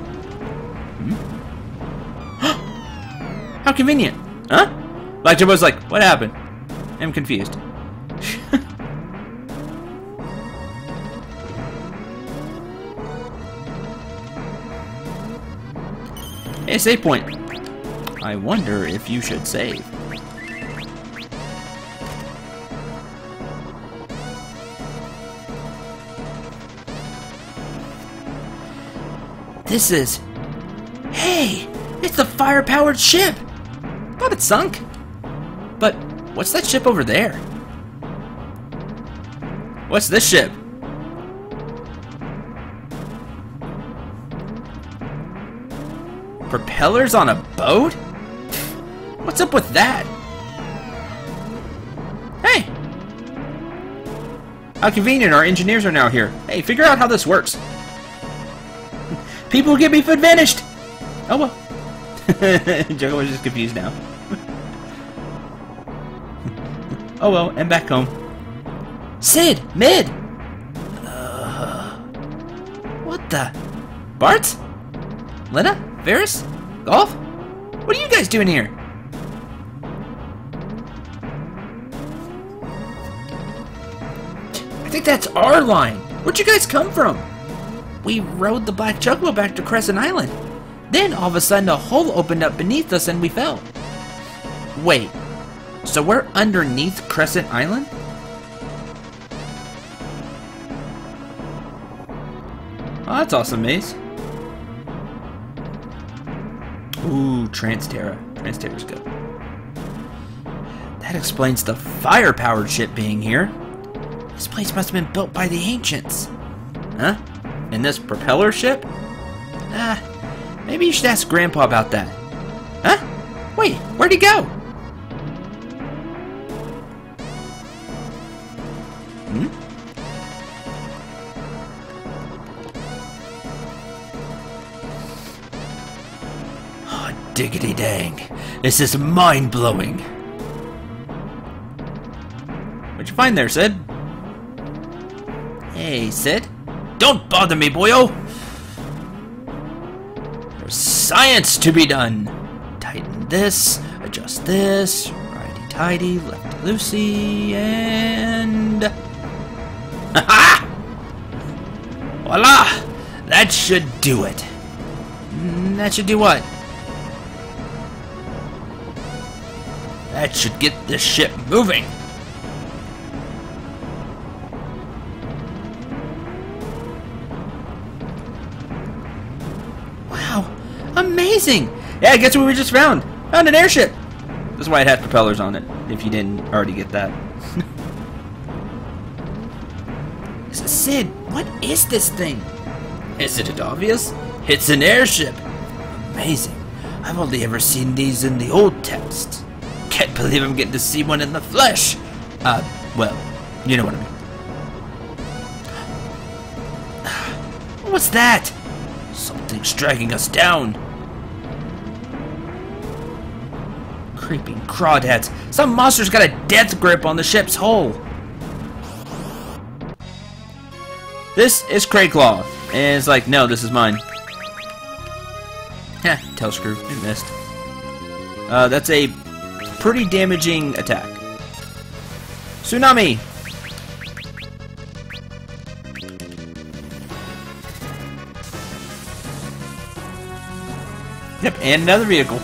How convenient. Huh? Like Jumbo's like, what happened? I'm confused. Hey, save point. I wonder if you should save. This is... Hey! It's the fire-powered ship! Thought it sunk. But what's that ship over there? What's this ship? Propellers on a boat? What's up with that? Hey! How convenient, our engineers are now here. Hey, figure out how this works. People get me food vanished! Oh well. Juggle was just confused now. Oh well, and back home. Sid! Mid! What the? Bart? Lena? Varys? Golf? What are you guys doing here? I think that's our line. Where'd you guys come from? We rode the Black Chocobo back to Crescent Island. Then, all of a sudden, a hole opened up beneath us and we fell. Wait, so we're underneath Crescent Island? Oh, that's awesome, Maze. Ooh, Transterra. Transterra's good. That explains the fire-powered ship being here. This place must have been built by the ancients. Huh? And this propeller ship? Maybe you should ask Grandpa about that. Huh? Wait, where'd he go? Hmm? Oh, diggity dang. This is mind-blowing. What'd you find there, Sid? Hey, Sid? Don't bother me, boyo! There's science to be done. Tighten this, adjust this, righty-tighty, lefty-loosey, and... Ha-ha! Voila! That should do it. That should do what? That should get this ship moving. Amazing! Yeah, guess what we just found? Found an airship! That's why it had propellers on it, if you didn't already get that. Sid, what is this thing? Isn't it obvious? It's an airship! Amazing. I've only ever seen these in the old texts. Can't believe I'm getting to see one in the flesh! Well, you know what I mean. What's that? Something's dragging us down. Creeping crawdads. Some monster's got a death grip on the ship's hull. This is Crayclaw. And it's like, no, this is mine. Heh, tail screw. It missed. That's a pretty damaging attack. Tsunami! Yep, and another vehicle.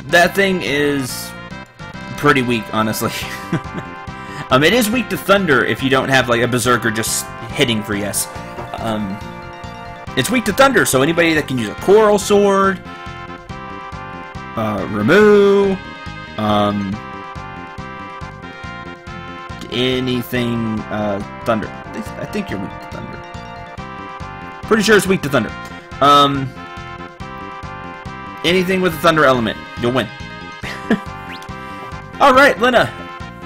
that thing is pretty weak, honestly. It is weak to thunder if you don't have like a berserker just hitting for yes. It's weak to thunder, so anybody that can use a coral sword, remove, anything, thunder. I think you're weak to thunder. Pretty sure it's weak to thunder. Anything with a thunder element, you'll win. Alright, Lena.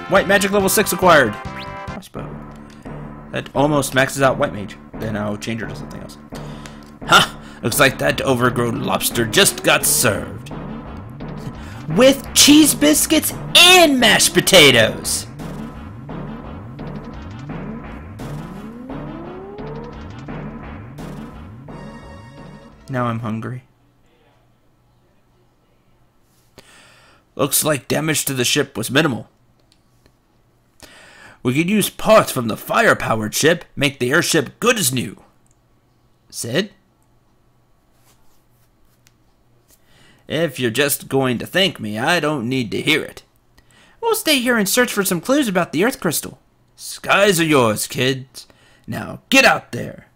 White magic level 6 acquired. Crossbow. That almost maxes out white mage. Then I'll change her to something else. Ha! Looks like that overgrown lobster just got served. With cheese biscuits and mashed potatoes! Now I'm hungry. Looks like damage to the ship was minimal. We could use parts from the fire-powered ship, make the airship good as new. Sid? If you're just going to thank me, I don't need to hear it. We'll stay here and search for some clues about the Earth Crystal. Skies are yours, kids. Now get out there.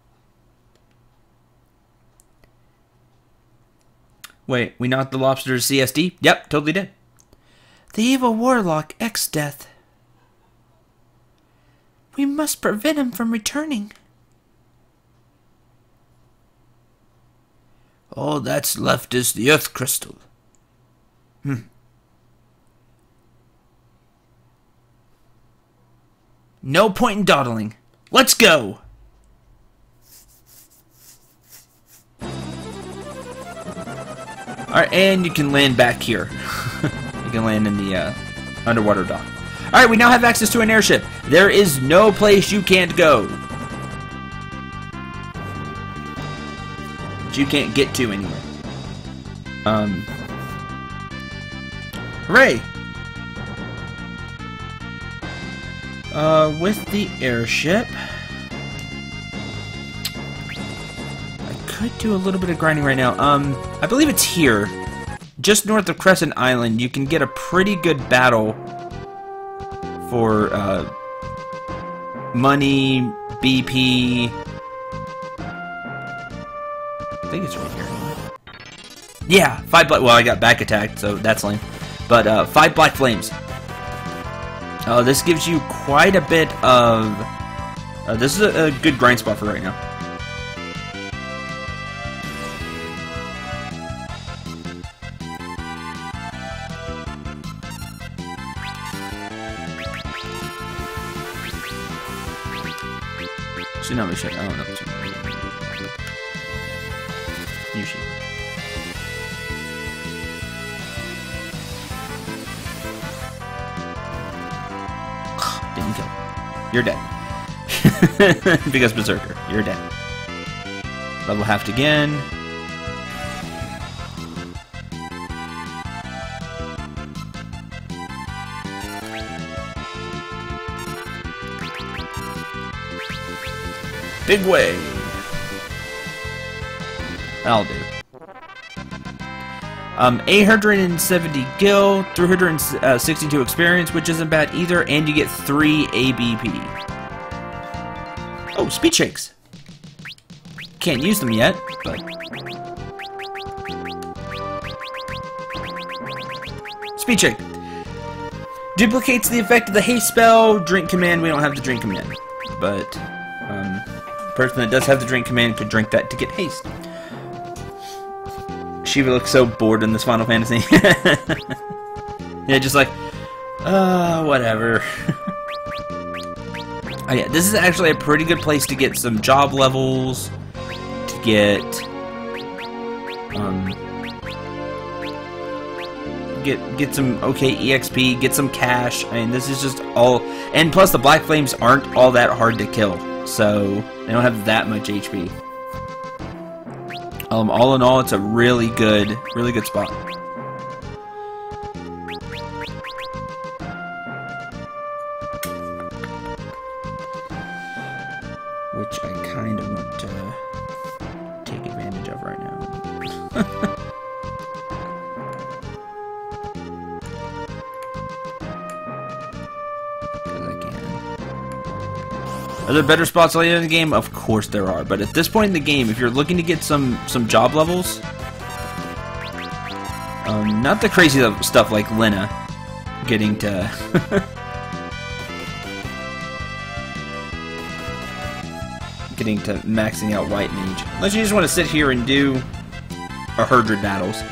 Wait, we knocked the lobster's CSD? Yep, totally did. The evil warlock, X-Death. We must prevent him from returning. All that's left is the Earth Crystal. No point in dawdling. Let's go! Alright, and you can land back here. You can land in the underwater dock. Alright, we now have access to an airship. There is no place you can't go. That you can't get to anywhere. Hooray! With the airship, I could do a little bit of grinding right now. I believe it's here, just north of Crescent Island. You can get a pretty good battle for money, BP. I think it's right here. Yeah, 5 black. Well, I got back attacked, so that's lame. But 5 black flames. This gives you quite a bit of... this is a good grind spot for right now. Tsunami shit. I don't know. Usually. Didn't kill. You're dead. Because Berserker. You're dead. Level halved again. Big wave. That'll do. 870 gil, 362 experience, which isn't bad either, and you get 3 ABP. Oh, speed shakes. Can't use them yet, but... Speed shake. Duplicates the effect of the haste spell. Drink command, we don't have the drink command. But, the person that does have the drink command could drink that to get haste. Shiva looks so bored in this Final Fantasy. Yeah, just like, whatever. Oh yeah, this is actually a pretty good place to get some job levels, to get some okay EXP, get some cash. I mean, this is just all, and plus the Black Flames aren't all that hard to kill, so they don't have that much HP. All in all, it's a really good spot. Which I kind of want to take advantage of right now. Are there better spots later in the game? Of course there are, but at this point in the game, if you're looking to get some job levels, not the crazy stuff like Lena getting to getting to maxing out White Mage. Unless you just want to sit here and do 100 battles,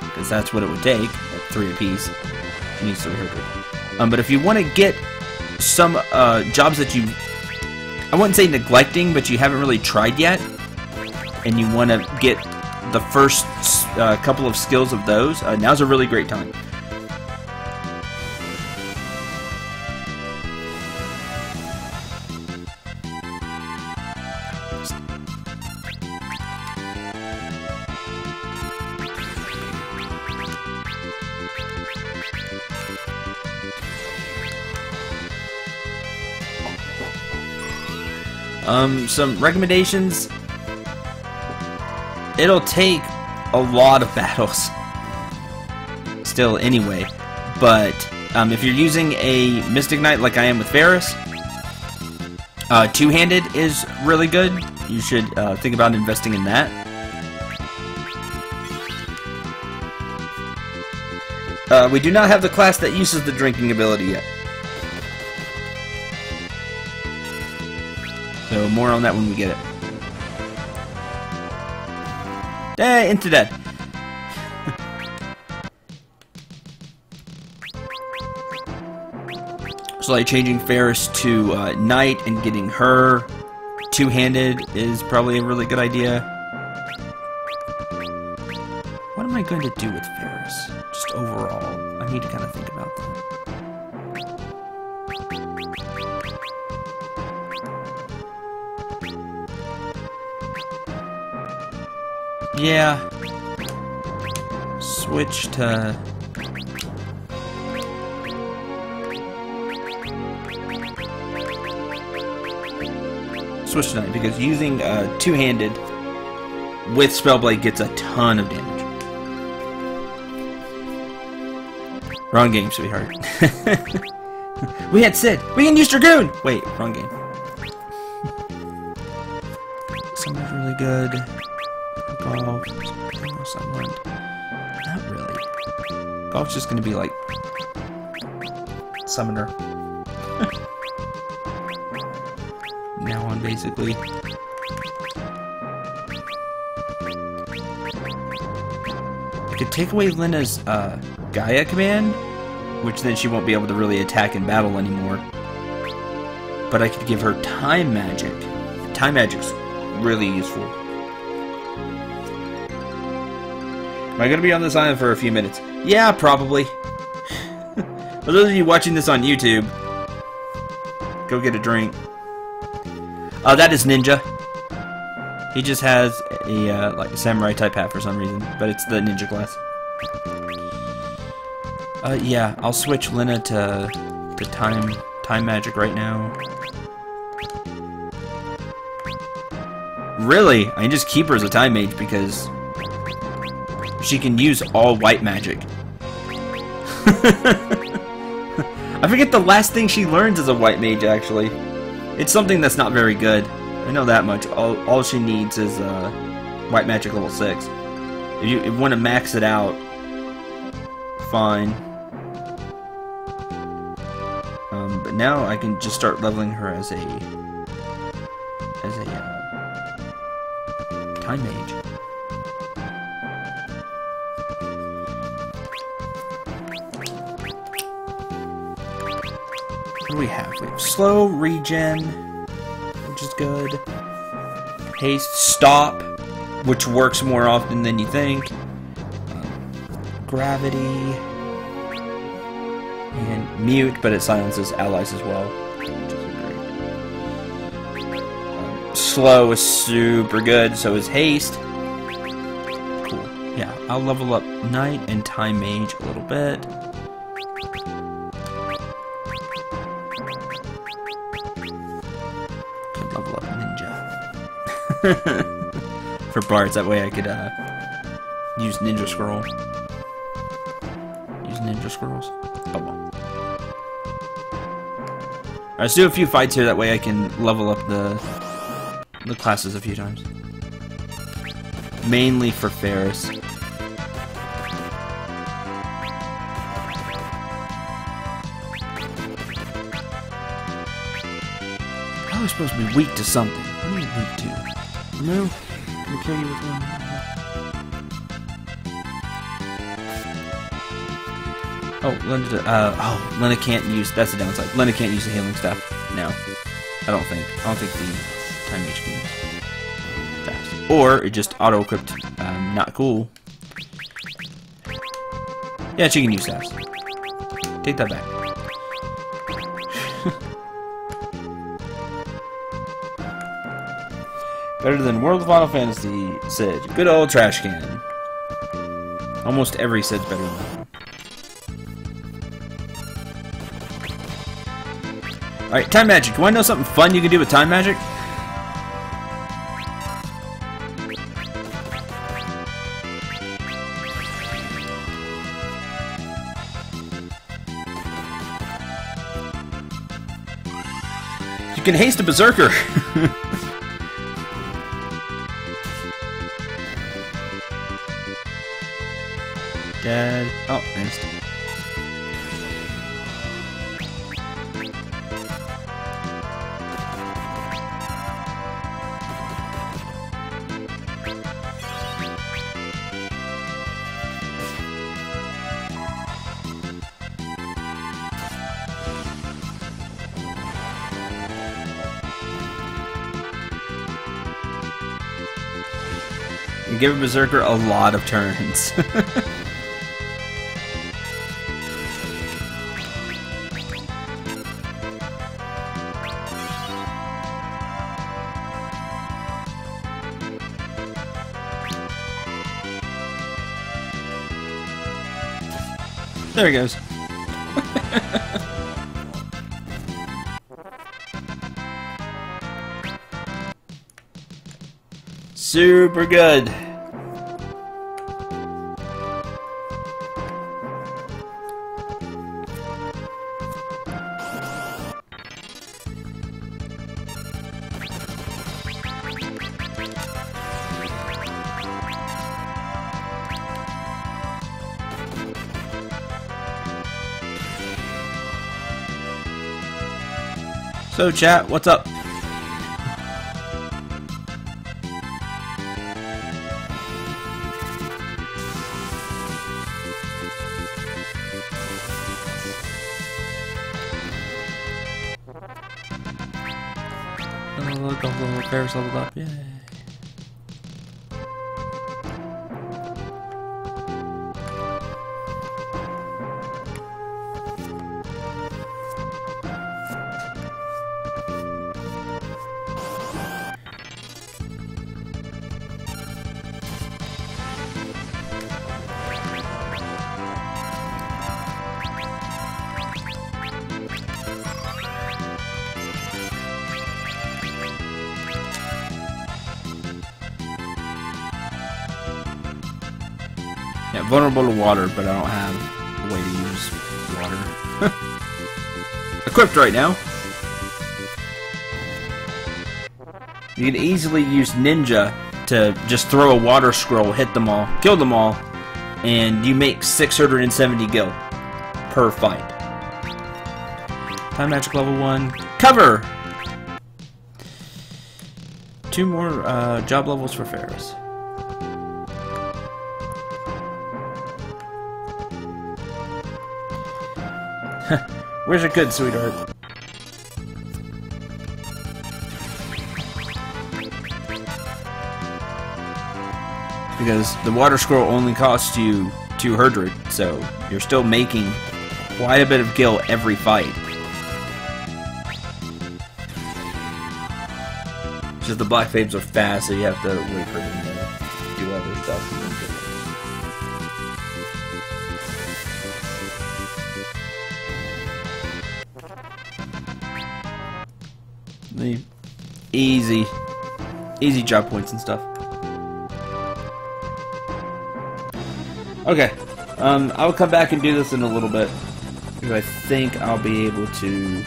because that's what it would take, like 3 apiece. It needs 300. But if you want to get some jobs that you, I wouldn't say neglecting, but you haven't really tried yet, and you want to get the first couple of skills of those, now's a really great time. Some recommendations. It'll take a lot of battles still anyway, but if you're using a Mystic Knight like I am with Varus, two-handed is really good. You should think about investing in that. We do not have the class that uses the drinking ability yet. So more on that when we get it. Into that. So like changing Ferris to Knight and getting her two-handed is probably a really good idea. What am I going to do with Ferris? Just overall, I need to kind of think about that. Yeah. Switch to... Switch to Knight, because using two-handed with Spellblade gets a ton of damage. Wrong game, sweetheart. We had Sid! We can use Dragoon! Wait, wrong game. Someone's really good. Golf. Anything else I want? Not really. Golf's just gonna be like Summoner. Now on, basically. I could take away Lena's Gaia command, which then she won't be able to really attack in battle anymore. But I could give her Time Magic. Time Magic's really useful. Am I going to be on this island for a few minutes? Yeah, probably. For those of you watching this on YouTube, go get a drink. That is Ninja. He just has a like a samurai type hat for some reason, but it's the ninja class. Yeah, I'll switch Lena to time magic right now. Really, I can just keep her as a time mage because she can use all white magic. I forget the last thing she learns as a white mage, actually. It's something that's not very good. I know that much. All she needs is white magic level 6. If you want to max it out, fine. But now I can just start leveling her as a time mage. What do we have? We have slow regen, which is good. Haste, stop, which works more often than you think. Gravity, and mute, but it silences allies as well, which is great. Slow is super good, so is haste. Cool. Yeah, I'll level up Knight and Time Mage a little bit. Level up Ninja. For bards, that way I could use Ninja Scroll. Use Ninja Scrolls. Oh well. Alright, let's do a few fights here, that way I can level up the classes a few times. Mainly for Ferris. How am I supposed to be weak to something? What are you weak to? No? Let me kill you with one. Oh, Lena can't use. That's the downside. Lena can't use the healing staff. No, I don't think the time mage can use staffs. Or it just auto equipped. Not cool. Yeah, she can use staffs. Take that back. Better than World of Final Fantasy, Sid. Good old trash can. Almost every Sid's better than that. Alright, time magic. You wanna know something fun you can do with time magic? You can haste a berserker! Dead. Oh, missed. You give a berserker a lot of turns. There he goes. Super good. So chat, what's up? Oh, look, the little Ferris leveled up, yay. Yeah, vulnerable to water, but I don't have a way to use water. Equipped right now. You can easily use Ninja to just throw a water scroll, hit them all, kill them all, and you make 670 gil per fight. Time magic level 1. Cover! 2 more job levels for Ferris. Where's your good, sweetheart? Because the water scroll only costs you 200, so you're still making quite a bit of gil every fight. Just the black fades are fast, so you have to wait for them to do other stuff. Easy job points and stuff. Okay, I'll come back and do this in a little bit because I think I'll be able to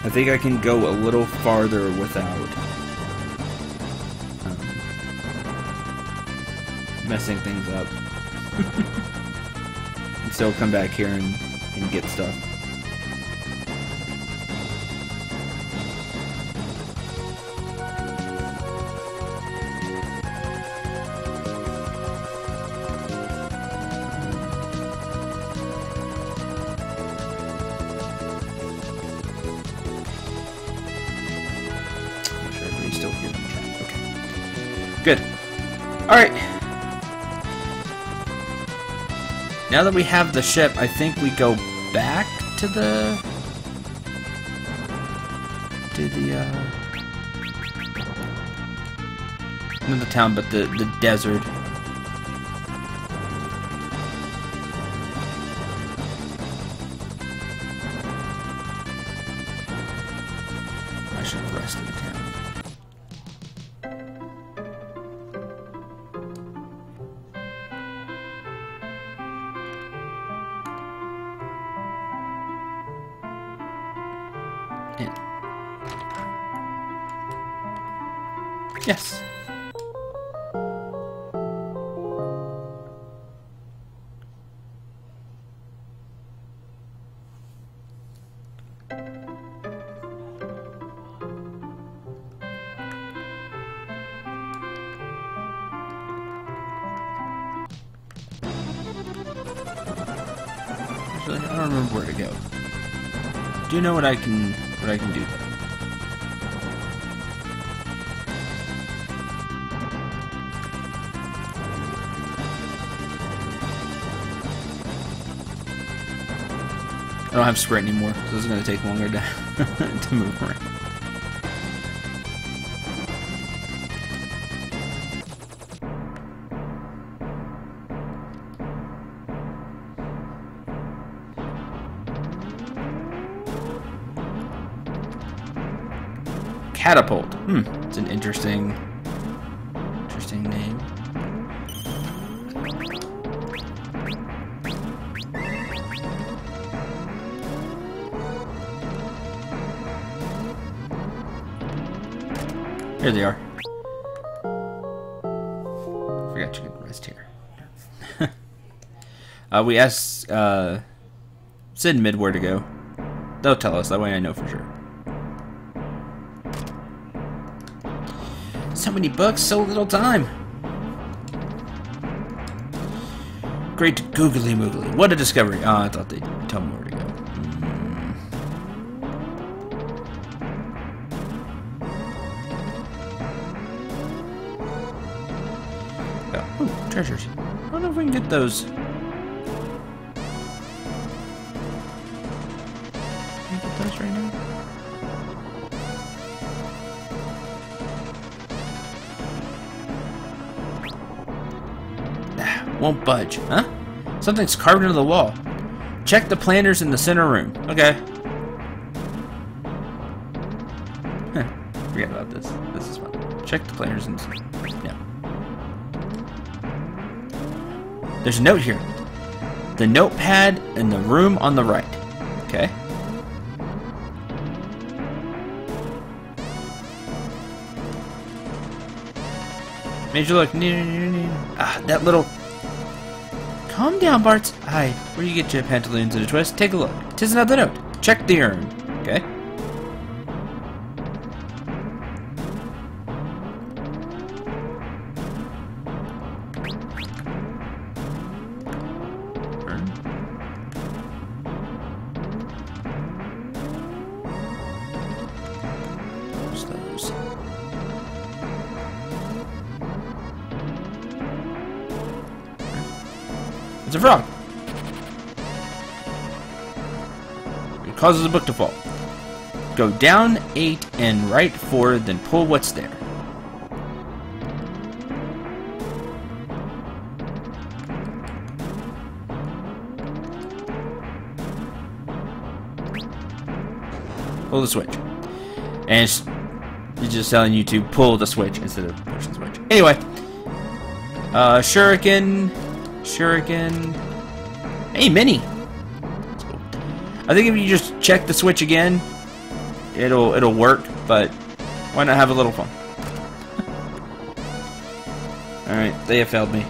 I think I can go a little farther without messing things up. And still come back here and get stuff. Still here. Okay. Good. Alright. Now that we have the ship, I think we go back to the not the town, but the desert. I should have rested the town. Yes. Actually, I don't remember where to go. Do you know what I can do? I don't have sprint anymore, so this is going to take longer to move around. Catapult. It's an interesting name. Here they are. Forgot you could rest here. We asked Sid and Mid where to go. They'll tell us, that way I know for sure. So many books, so little time. Great googly moogly. What a discovery. Oh, I thought they'd tell me where to go. Oh, treasures. I don't know if we can get those. Can we get those right now? Won't budge, huh? Something's carved into the wall. Check the planters in the center room. Okay. Forget about this. This is fun. Check the planters in the center. Yeah. There's a note here. The notepad in the room on the right. Okay. Major look. Ah, that little... Calm down, Bart. Hi, where you get your pantaloons in a twist? Take a look. 'Tis another note. Check the urn. Okay. Urn. Where's those? It's a frog. It causes a book to fall. Go down 8 and right 4, then pull what's there. Pull the switch. And it's just telling you to pull the switch instead of push the switch. Anyway. Shuriken. Hey, Minnie. That's cool. I think if you just check the switch again, it'll work. But why not have a little fun? All right, they have failed me.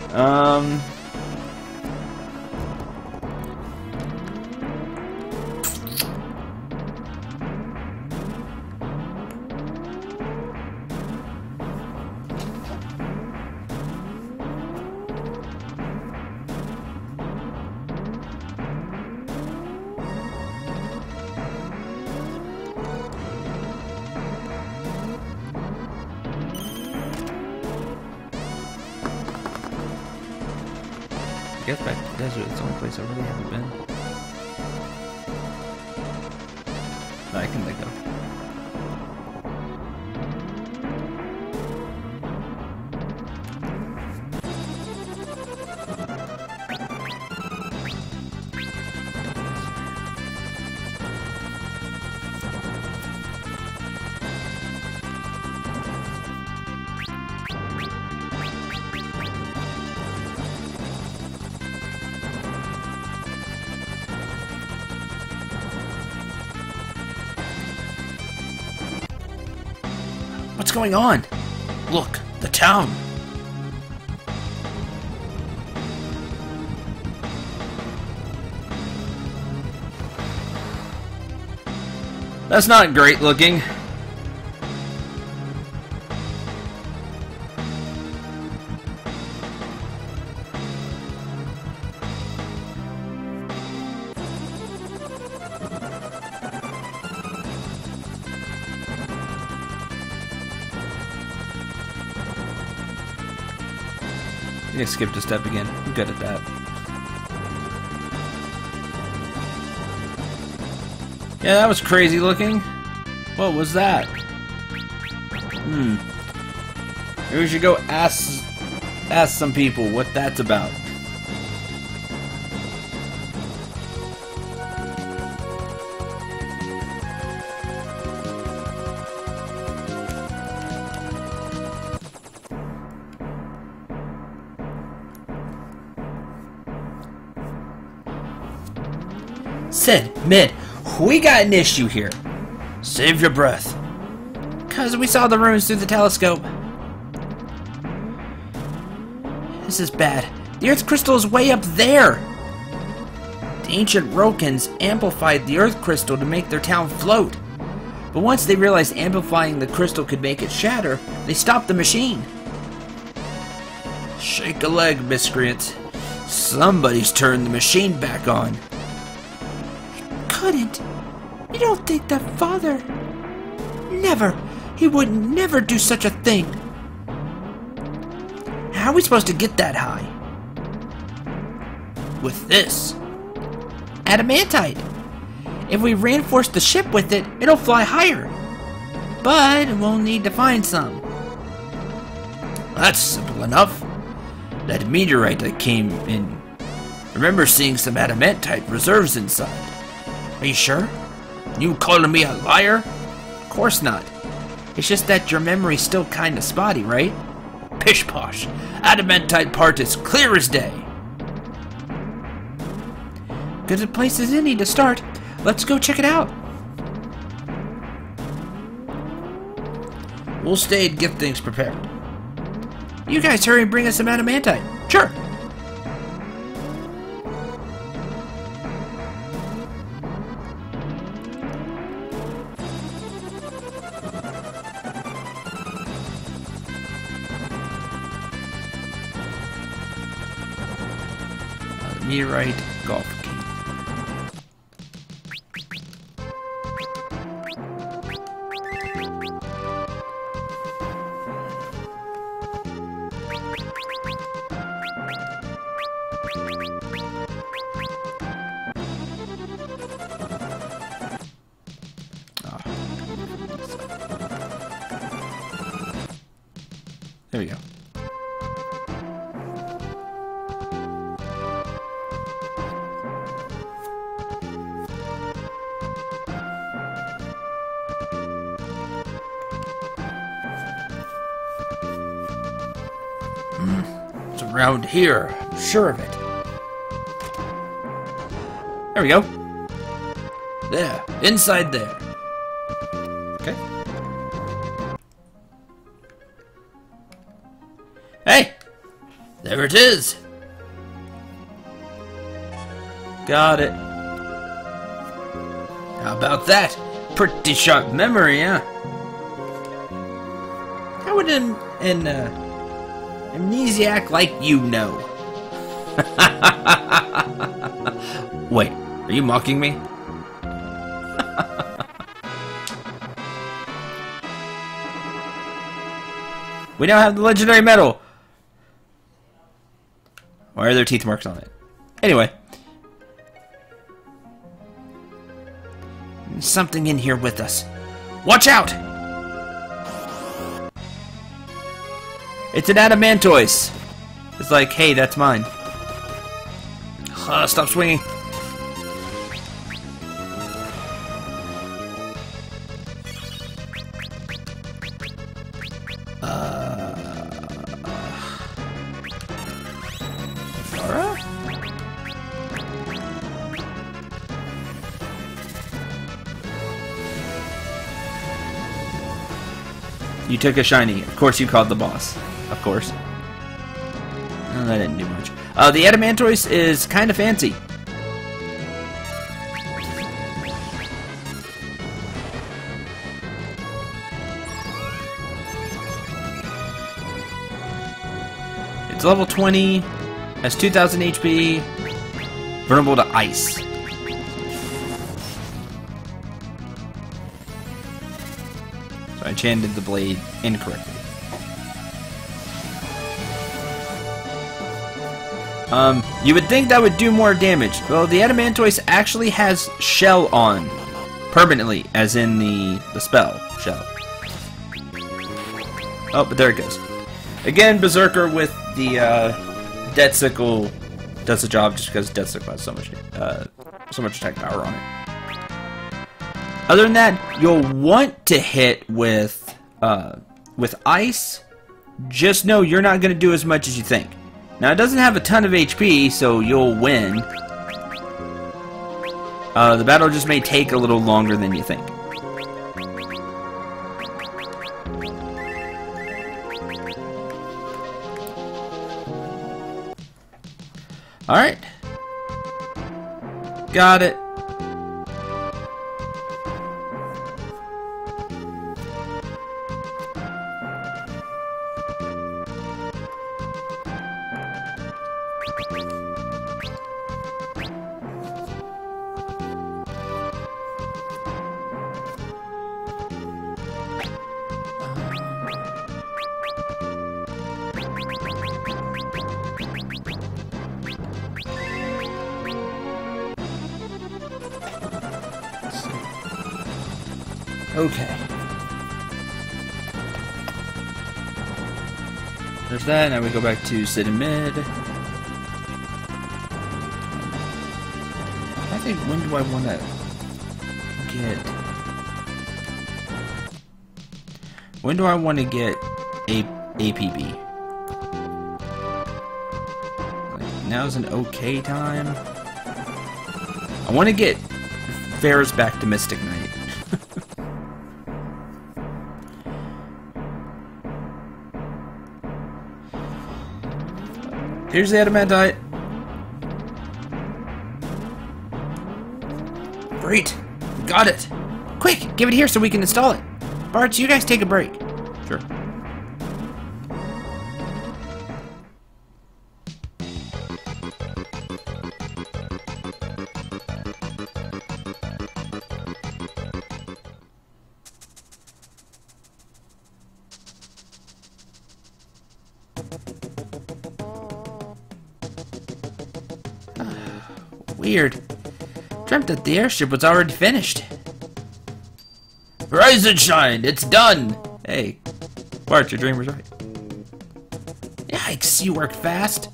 I guess back to the desert, it's the only place I really haven't been. That I can think of. What's going on? Look, the town. That's not great looking. I skipped a step again. I'm good at that. Yeah, that was crazy looking. What was that? Maybe we should go ask some people what that's about. Sid, Mid, we got an issue here. Save your breath. 'Cause we saw the ruins through the telescope. This is bad. The Earth crystal is way up there. The ancient Rokans amplified the Earth crystal to make their town float. But once they realized amplifying the crystal could make it shatter, they stopped the machine. Shake a leg, miscreants. Somebody's turned the machine back on. Couldn't. You don't think that father... Never. He would never do such a thing. How are we supposed to get that high? With this. Adamantite. If we reinforce the ship with it, it'll fly higher. But we'll need to find some. That's simple enough. That meteorite that came in. Remember seeing some adamantite reserves inside. Are you sure? You calling me a liar? Of course not. It's just that your memory's still kinda spotty, right? Pish posh. Adamantite part is clear as day. Good a place as any to start. Let's go check it out. We'll stay and get things prepared. You guys hurry and bring us some adamantite. Sure. Meteorite golf key. There we go. It's around here, I'm sure of it. There we go. There, inside there. Okay. Hey! There it is. Got it. How about that? Pretty sharp memory, huh? How would an amnesiac like you know? Wait, are you mocking me? We now have the legendary medal. Why are there teeth marks on it? Anyway. There's something in here with us. Watch out! It's an adamantoise. It's like, hey, that's mine. Stop swinging. Alright. You took a shiny. Of course you called the boss. Of course. Oh, that didn't do much. The adamantoise is kind of fancy. It's level 20, has 2,000 HP, vulnerable to ice. So I enchanted the blade incorrectly. You would think that would do more damage. Well, the adamantoise actually has shell on permanently, as in the spell shell. Oh, but there it goes. Again, Berserker with the Death Sickle does the job just because Death Sickle has so much attack power on it. Other than that, you'll want to hit with ice. Just know you're not going to do as much as you think. Now, it doesn't have a ton of HP, so you'll win. The battle just may take a little longer than you think. Alright. Got it. Okay. There's that. Now we go back to sit in mid. I think, when do I want to get... When do I want to get a APB? Like, now's an okay time. I want to get Fair's back to Mystic Knight. Here's the adamantite. Great. Got it. Quick, give it here so we can install it. Bart, you guys take a break. Sure. Weird. Dreamt that the airship was already finished. Rise and shine, it's done! Hey, Bart, your dream was right. Yikes, you worked fast.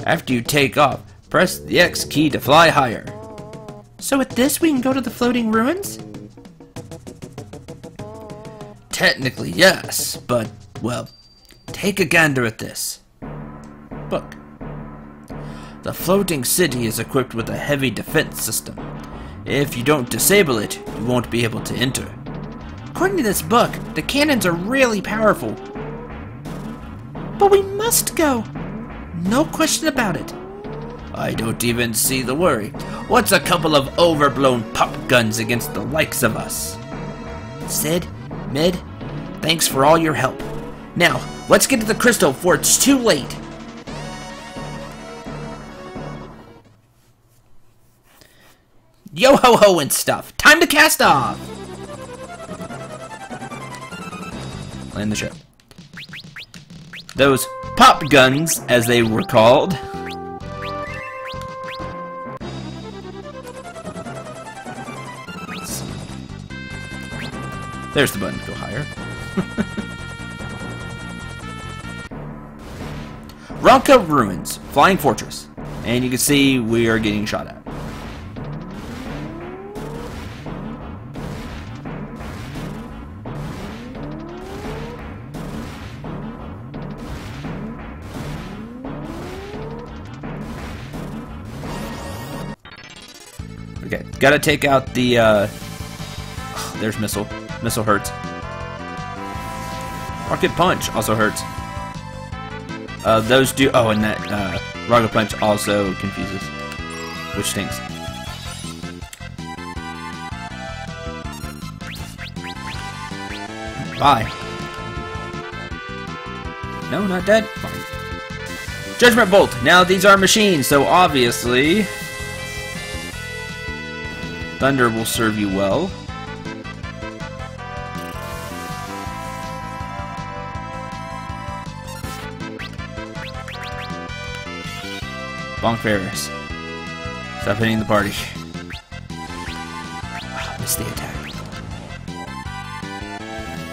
After you take off, press the X key to fly higher. So with this we can go to the floating ruins? Technically, yes, but, well, take a gander at this. Book. The floating city is equipped with a heavy defense system. If you don't disable it, you won't be able to enter. According to this book, the cannons are really powerful. But we must go. No question about it. I don't even see the worry. What's a couple of overblown pop guns against the likes of us? Sid, Mid, thanks for all your help. Now, let's get to the crystal before it's too late. Yo-ho-ho and stuff. Time to cast off. Land the ship. Those pop guns, as they were called. There's the button to go higher. Ronka Ruins, Flying Fortress. And you can see we are getting shot at. Okay, gotta take out the, there's Missile. Missile hurts. Rocket Punch also hurts. Those do, oh, and that, Rocket Punch also confuses, which stinks. Bye. No, not dead? Fine. Judgment Bolt! Now these are machines, so obviously Thunder will serve you well. Bonk Ferris. Stop hitting the party. Oh, missed the attack.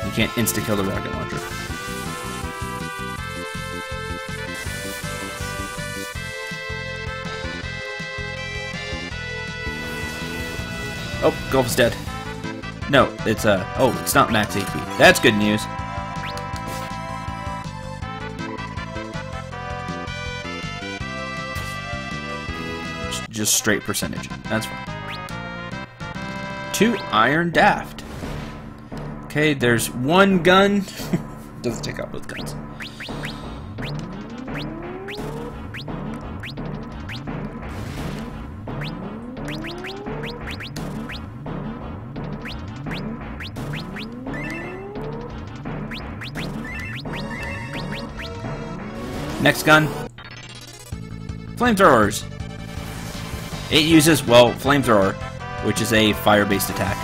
You can't insta-kill the rocket launcher. Oh, Gulf's dead. No, it's oh, it's not max HP. That's good news. Just straight percentage. That's fine. 2 Iron Daft. Okay, there's one gun. Doesn't take out both guns. Next gun. Flamethrowers. It uses, well, Flamethrower, which is a fire-based attack.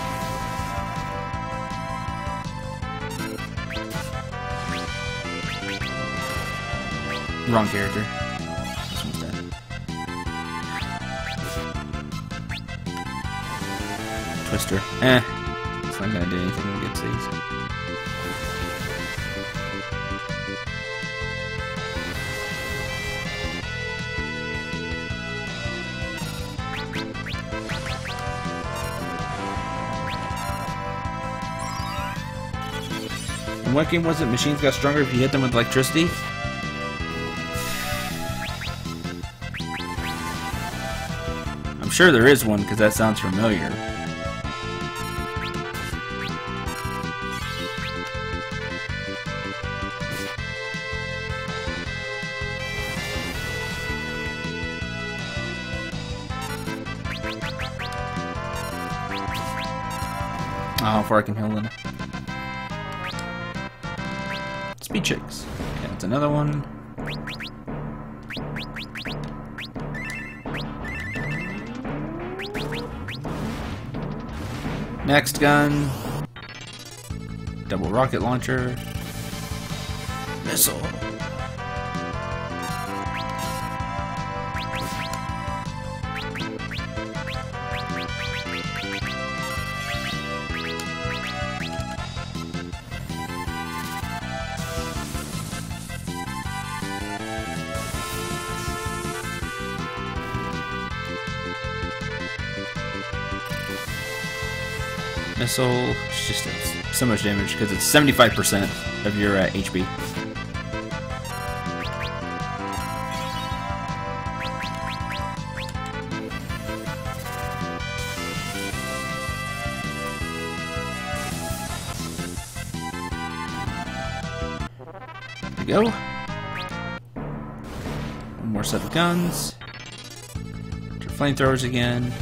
Wrong character. This one's dead. Twister. It's not gonna do anything against these. In what game was it? Machines got stronger if you hit them with electricity? I'm sure there is one, because that sounds familiar. Oh, how far I can heal Lena. Speed Chicks. Okay, that's another one. Next gun. Double rocket launcher. Missile. Missile, it's just so much damage because it's 75% of your HP. we go. One more set of guns. Flamethrowers again.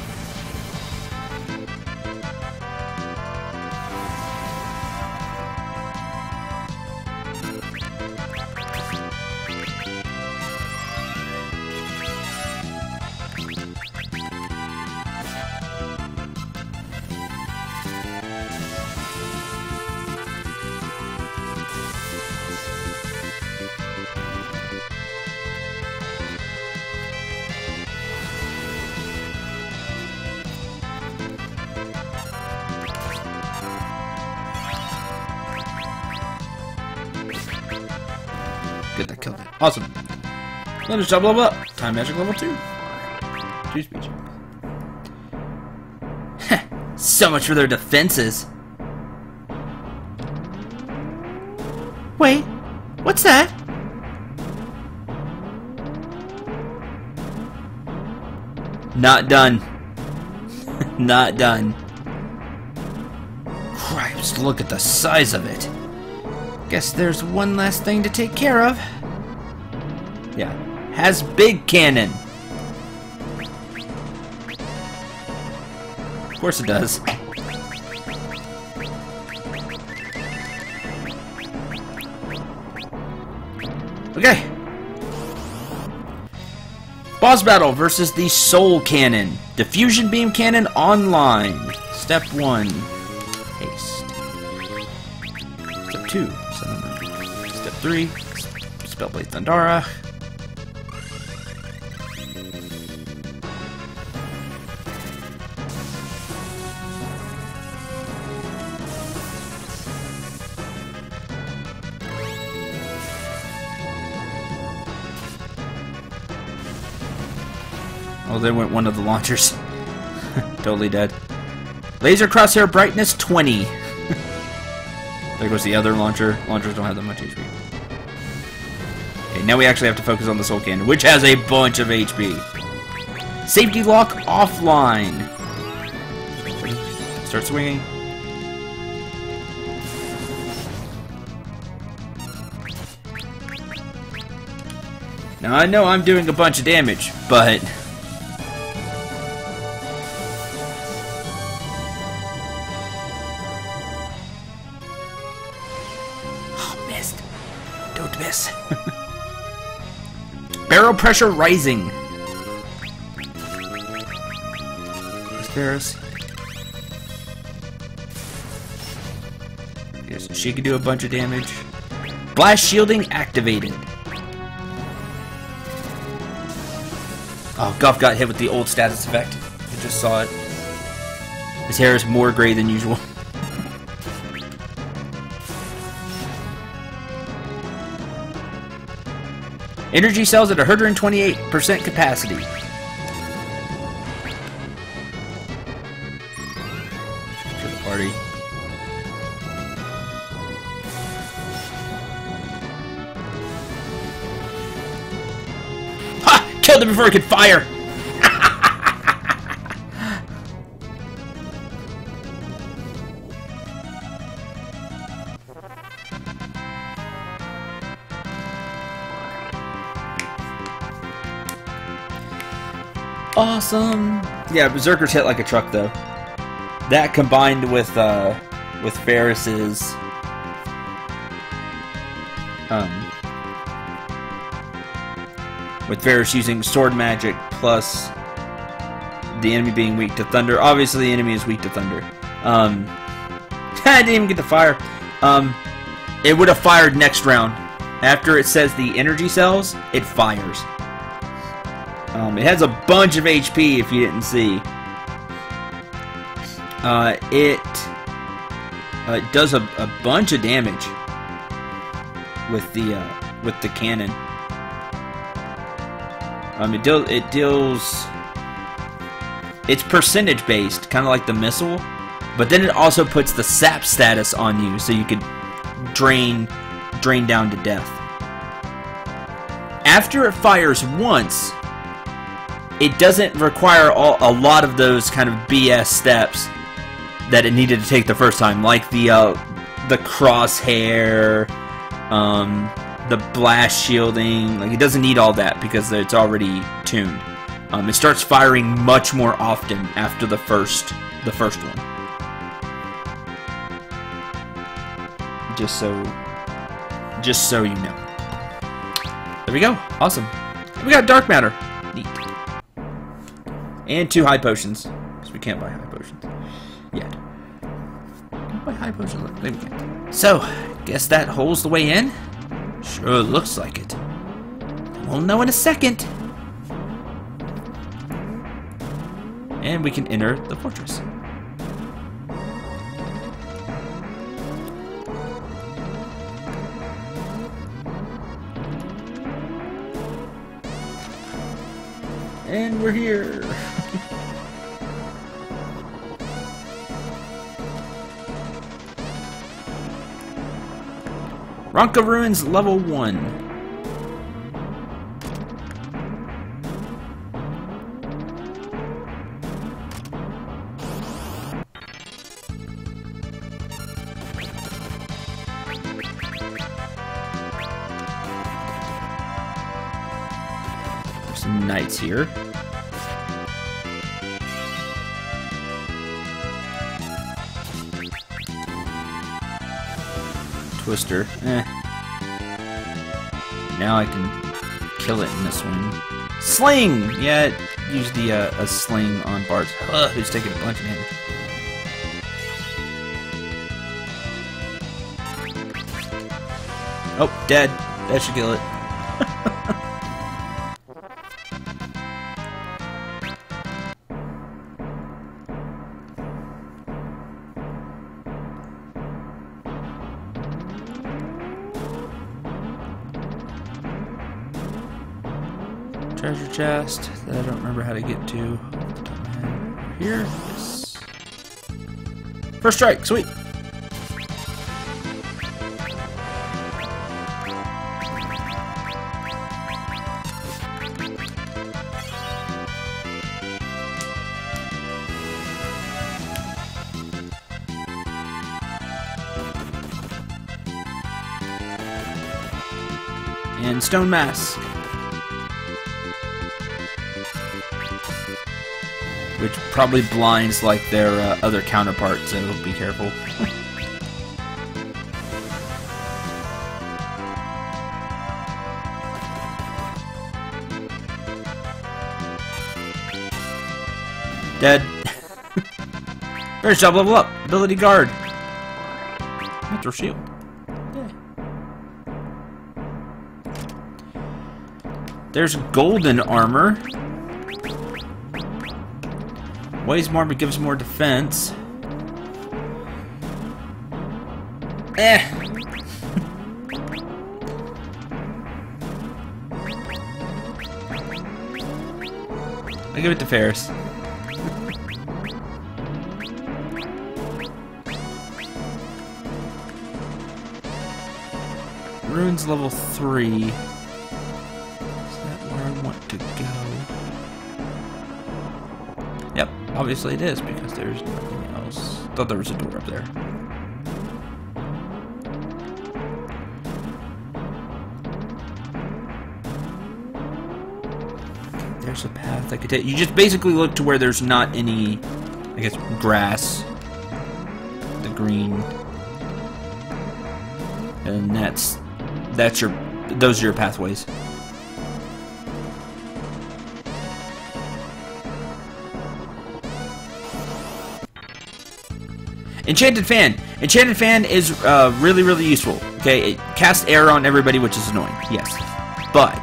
Good, that killed it. Awesome. Let us double level up. Time magic level 2. 2 speech. So much for their defenses. Wait, what's that? Not done. Not done. Cripes, look at the size of it. Guess there's one last thing to take care of. Yeah. Has big cannon. Of course it does. Okay. Boss battle versus the Soul Cannon. Diffusion Beam Cannon online. Step 1. Haste. Step 2. Summon. Step 3. Spellblade Thundara. Oh, there went one of the launchers. Totally dead. Laser crosshair brightness 20. There goes the other launcher. Launchers don't have that much HP. Okay, now we actually have to focus on the Soul Cannon, which has a bunch of HP. Safety lock offline. Start swinging. Now I know I'm doing a bunch of damage, but Don't miss. barrel pressure rising. Ferris. Yes, she can do a bunch of damage. Blast shielding activated. Oh, Guff got hit with the old status effect. I just saw it. His hair is more gray than usual. Energy cells at 128% capacity. To the party. Ha! Killed him before he could fire! Awesome. Yeah, Berserkers hit like a truck though. That combined with Ferris's with Ferris using sword magic plus the enemy being weak to thunder. Obviously the enemy is weak to thunder. I didn't even get to fire. It would have fired next round. After it says the energy cells, it fires. It has a bunch of HP if you didn't see. It does a bunch of damage with the cannon. It deals. It's percentage based, kind of like the missile, but then it also puts the sap status on you, so you could drain down to death. After it fires once, it doesn't require a lot of those kind of BS steps that it needed to take the first time, like the crosshair, the blast shielding. Like, it doesn't need all that because it's already tuned. It starts firing much more often after the first one. Just so you know. There we go. Awesome. We got dark matter. Neat. And 2 high potions. Because we can't buy high potions yet. Can we buy high potions? Maybe we can't. So, guess that hole's the way in? Sure looks like it. We'll know in a second. And we can enter the fortress. And we're here. Ronka Ruins level 1. Some knights here. Twister. Now I can kill it in this one. Sling! Yeah, use the a sling on Bart. Who's taking a bunch of damage. Oh, dead. That should kill it. Treasure chest that I don't remember how to get to off the top of my head. Here, yes. First strike, sweet. And stone mask. Which probably blinds like their other counterparts, so be careful. Dead. First job, level up. Ability guard. Metro shield. Yeah. There's golden armor. Weighs more but gives more defense. I give it to Ferris. Runes level 3. Is that where I want to go? Yep, obviously it is because there's nothing else. Thought there was a door up there. There's a path I could take. You just basically look to where there's not any, I guess, grass. The green. And those are your pathways. Enchanted Fan. Enchanted Fan is really, really useful. Okay, it casts air on everybody, which is annoying. Yes, but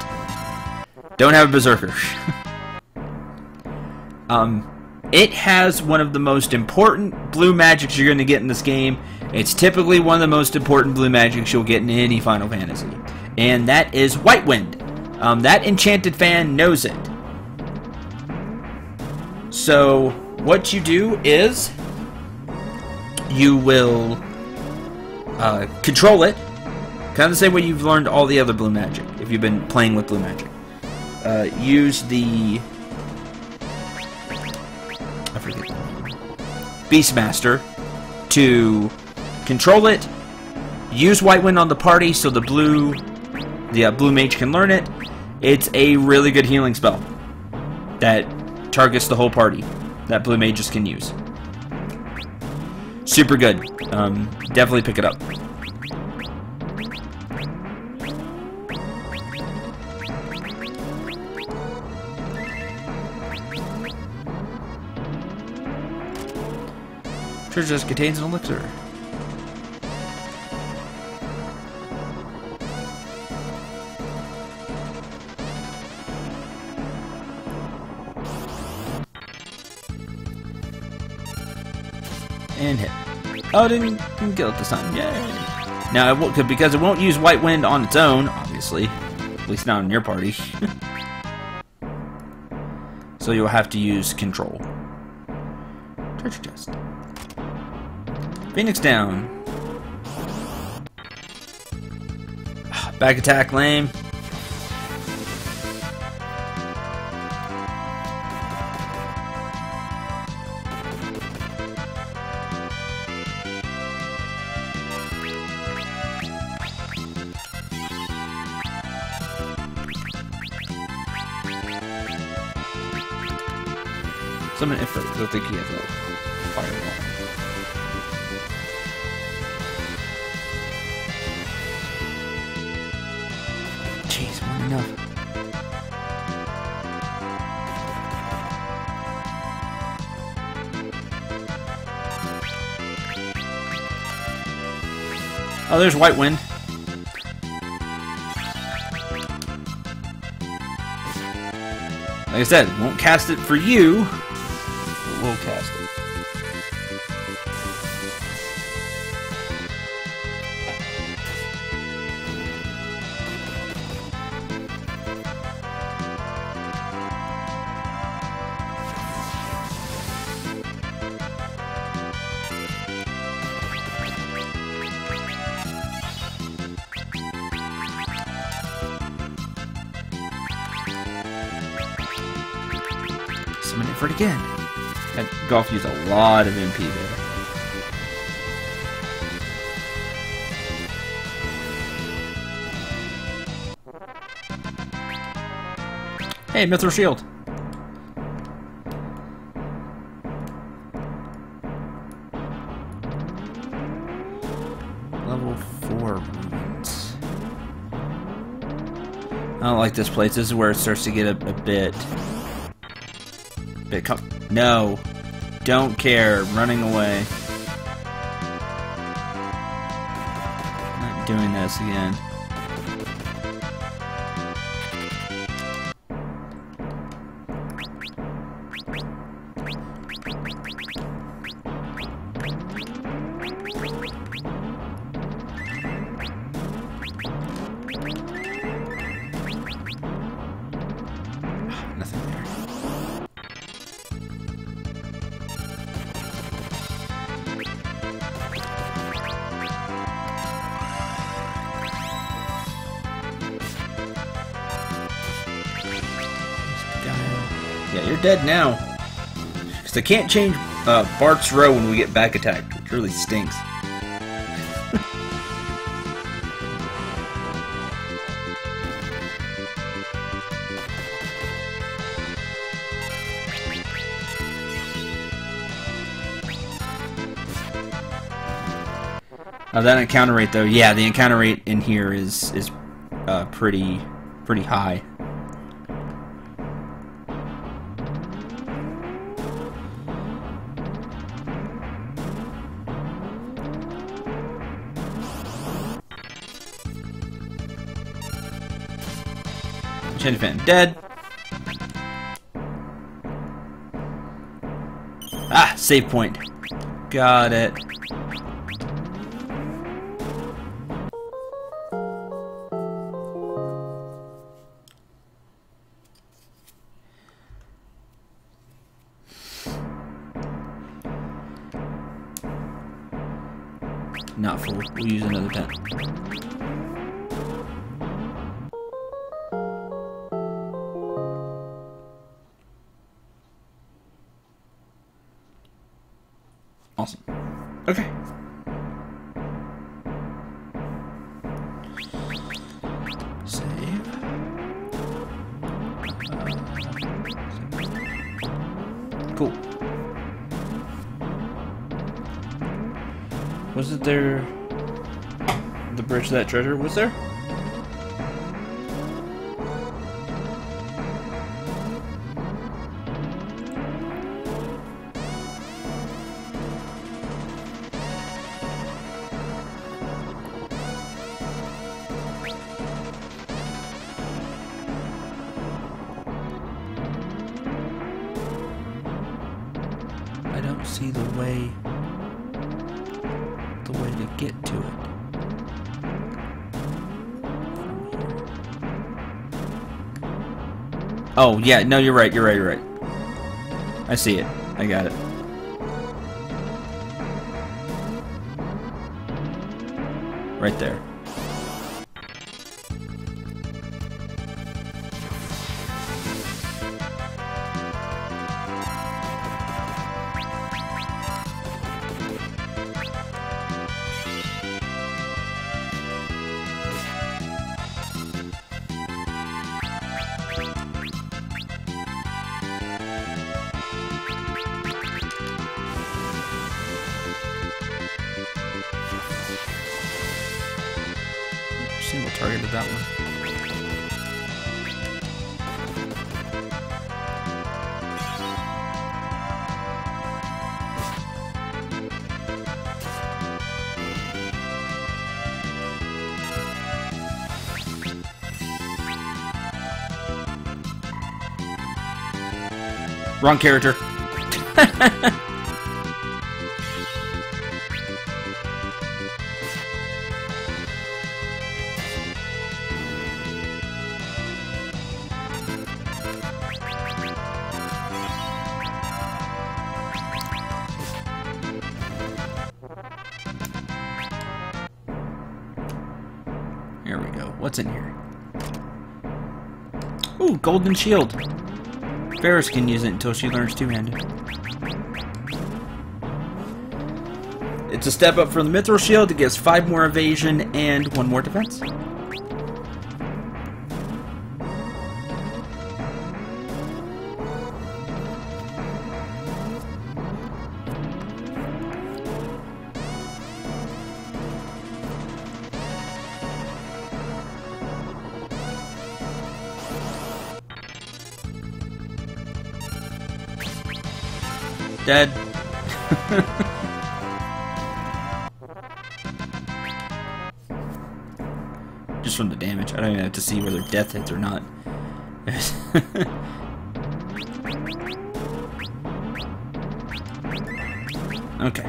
don't have a Berserker. It has one of the most important blue magics you're going to get in this game. It's typically one of the most important blue magics you'll get in any Final Fantasy, and that is White Wind. That Enchanted Fan knows it. So what you do is you will control it, kind of the same way you've learned all the other blue magic, if you've been playing with blue magic. Use the... I forget the name. Beastmaster to control it. Use White Wind on the party so the blue the blue mage can learn it. It's a really good healing spell that targets the whole party that blue mages can use. Super good. Definitely pick it up. Treasure chest contains an elixir. And hit. Oh, didn't kill it this time. Yay! Now, it won't, because it won't use White Wind on its own, obviously. At least not in your party. So you'll have to use Control. Treasure chest. Phoenix down. Back attack, lame. Summon Ifrit. I don't think he has a fireball. Jeez, more than enough. Oh, there's White Wind. Like I said, won't cast it for you. We'll cast it. Summon it for it again. That golf used a lot of MP there. Hey, Mithril Shield. Level 4 runes. I don't like this place. This is where it starts to get a bit... No. Don't care. Running away. Not doing this again. Nothing there. Yeah, you're dead now. Because I can't change Bart's row when we get back attacked, which really stinks. That encounter rate, though, yeah, the encounter rate in here is pretty high. Enchanted Fan dead. Ah, save point. Got it. Not full. We'll use another pen. Awesome. Okay. Save. Wasn't there the bridge to that treasure? Was there? I don't see the way to get to it. Oh, yeah, no, you're right. I see it. I got it. Right there. Single targeted that one. Wrong character. Here we go. What's in here? Ooh, golden shield. Ferris can use it until she learns two-handed. It's a step up from the mithril shield. It gives 5 more evasion and 1 more defense. Dead. Just from the damage. I don't even have to see whether death hits or not. Okay.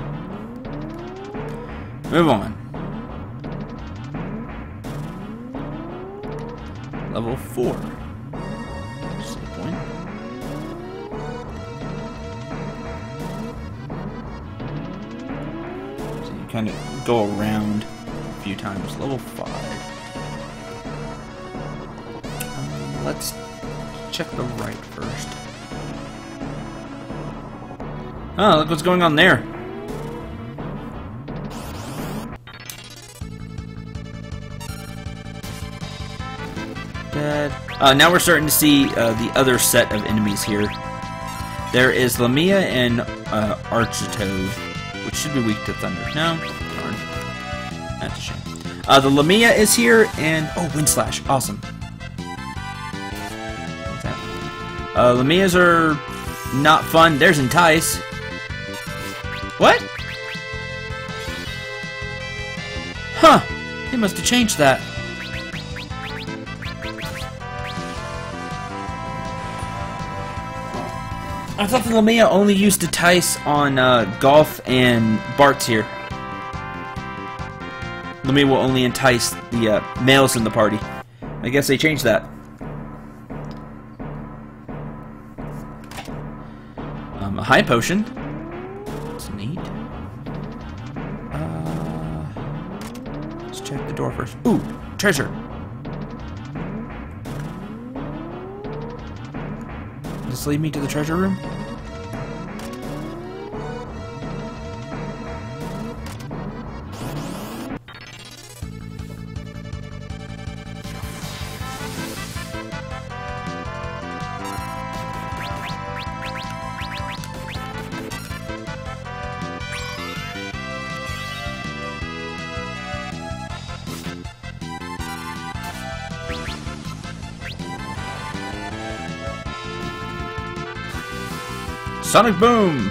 Move on. Level 4. Save point. So you kind of go around a few times. Level 5. Let's check the right first. Oh, look what's going on there. Dead. Now we're starting to see the other set of enemies here. There is Lamia and Architoad, which should be weak to thunder. No? Darn. That's a shame. The Lamia is here, and... oh, Wind Slash. Awesome. What's that? Lamias are not fun. There's Entice. What? Huh. They must have changed that. I thought the Lamia only used Entice on Golf and Bart's here. Lamia will only entice the males in the party. I guess they changed that. A high potion. That's neat. Let's check the door first. Ooh, treasure. Does this lead me to the treasure room? Sonic Boom!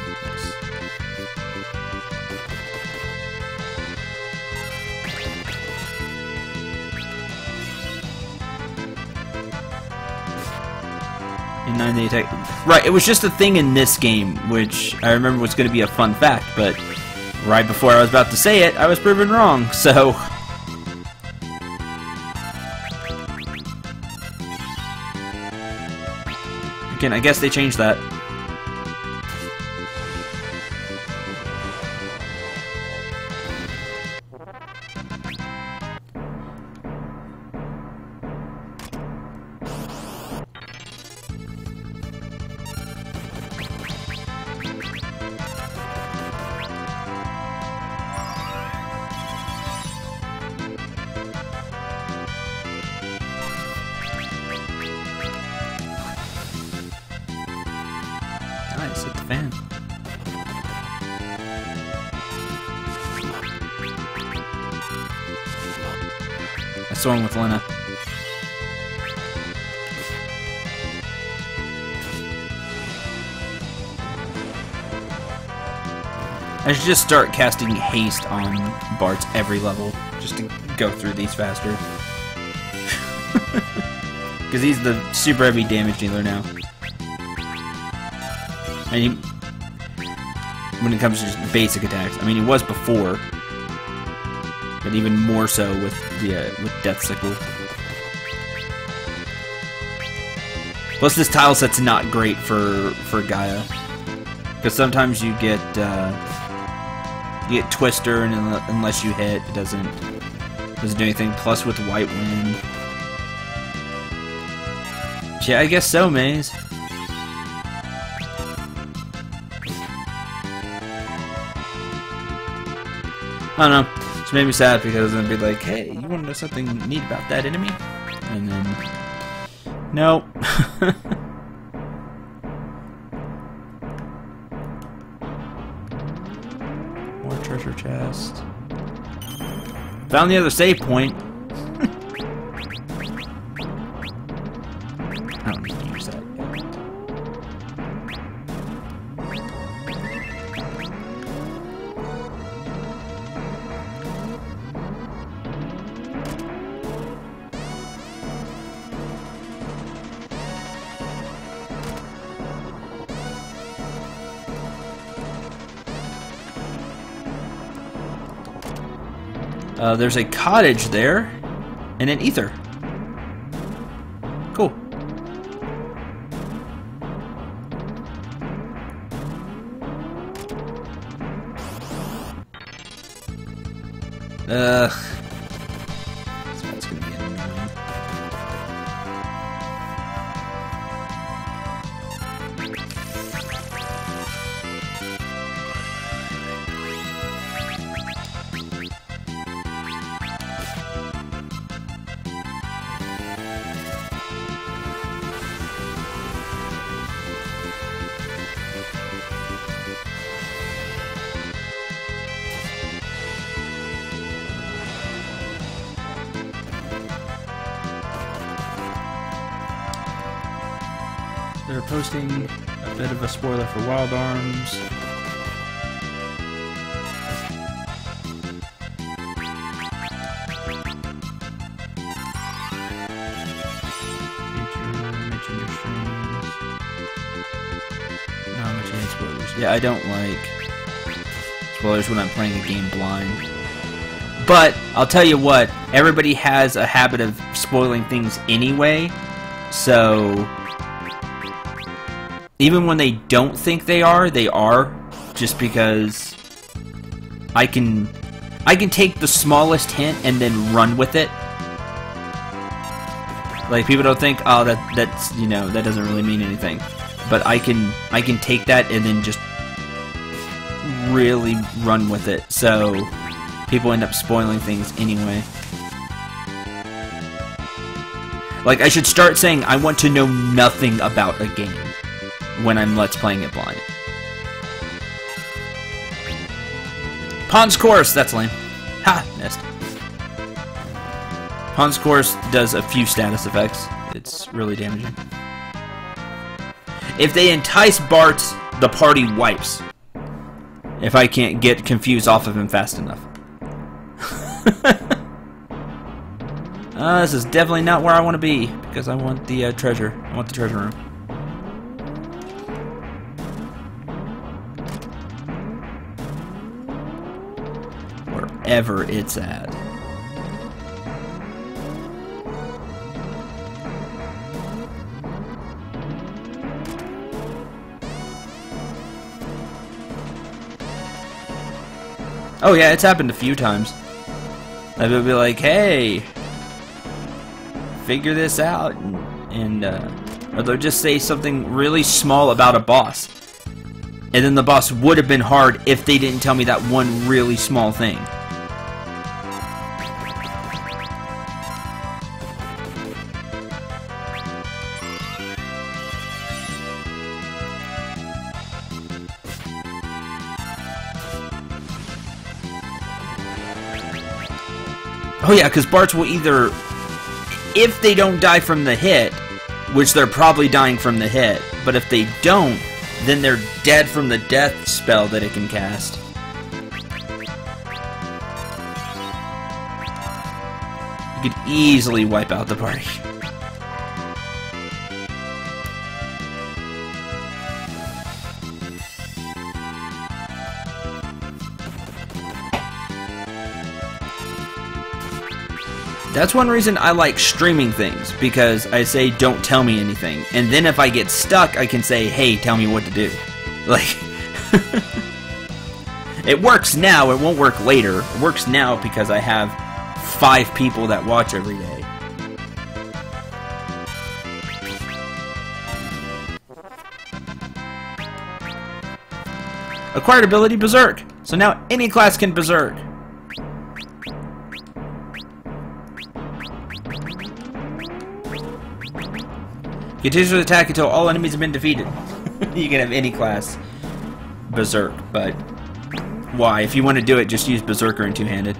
In 9 they attack. Right, it was just a thing in this game, which I remember was going to be a fun fact, but right before I was about to say it, I was proven wrong, so... Again, I guess they changed that. Nice, hit the fan. I swung with Lena. I should just start casting haste on Bart's every level, just to go through these faster. Because he's the super heavy damage dealer now. And he, when it comes to just basic attacks, I mean, he was before, but even more so with the with Death Sickle. Plus, this tile set's not great for Gaia, because sometimes you get Twister, and unless you hit, it doesn't do anything. Plus, with White Wind, yeah, I guess so, Maze. I don't know. It's made me sad because then be like, hey, you want to know something neat about that enemy? And then, nope. More treasure chest. Found the other save point. I don't need to use that yet. There's a cottage there, and an ether. Cool. That's gonna be annoying. They're posting a bit of a spoiler for Wild Arms. Mention your streams. No, I'm mentioning spoilers. Yeah, I don't like spoilers when I'm playing a game blind. But, I'll tell you what, everybody has a habit of spoiling things anyway, so... Even when they don't think they are, just because I can take the smallest hint and then run with it. Like, people don't think, oh, that's you know, that doesn't really mean anything. But I can take that and then just really run with it. So people end up spoiling things anyway. Like, I should start saying I want to know nothing about a game when I'm Let's Playing it blind. Pawn's Course! That's lame. Ha! Missed. Pawn's Course does a few status effects. It's really damaging. If they entice Bart the party wipes. If I can't get confused off of him fast enough. This is definitely not where I want to be, because I want the treasure. I want the treasure room. Wherever it's at. Oh yeah, it's happened a few times. I would be like, hey, figure this out, and or they'll just say something really small about a boss, and then the boss would have been hard if they didn't tell me that one really small thing. Oh yeah, because Barts will either, if they don't die from the hit, which they're probably dying from the hit, but if they don't, then they're dead from the death spell that it can cast. You could easily wipe out the party. That's one reason I like streaming things, because I say, don't tell me anything. And then if I get stuck, I can say, hey, tell me what to do. Like, it works now, it won't work later. It works now because I have 5 people that watch every day. Acquired ability, Berserk. So now any class can Berserk. Continues to attack until all enemies have been defeated. You can have any class Berserk, but why? If you want to do it, just use Berserker and two-handed.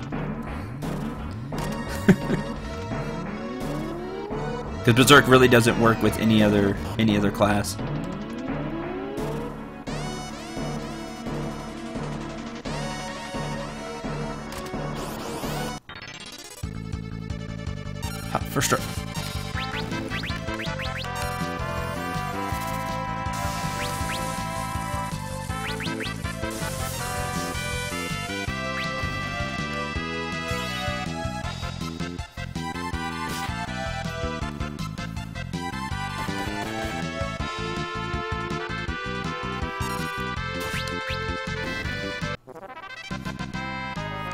Because Berserk really doesn't work with any other class. First try.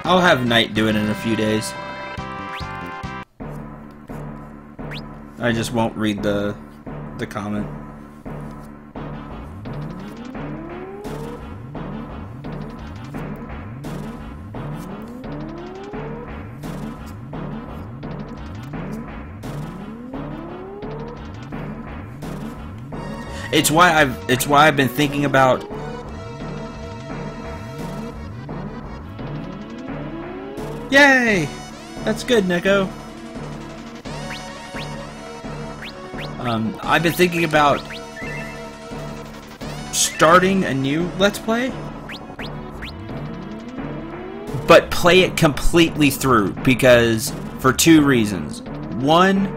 I'll have Knight do it in a few days. I just won't read the comment. It's why I've been thinking about Yay! That's good, Nico. I've been thinking about starting a new Let's Play, but play it completely through, because for 2 reasons. One,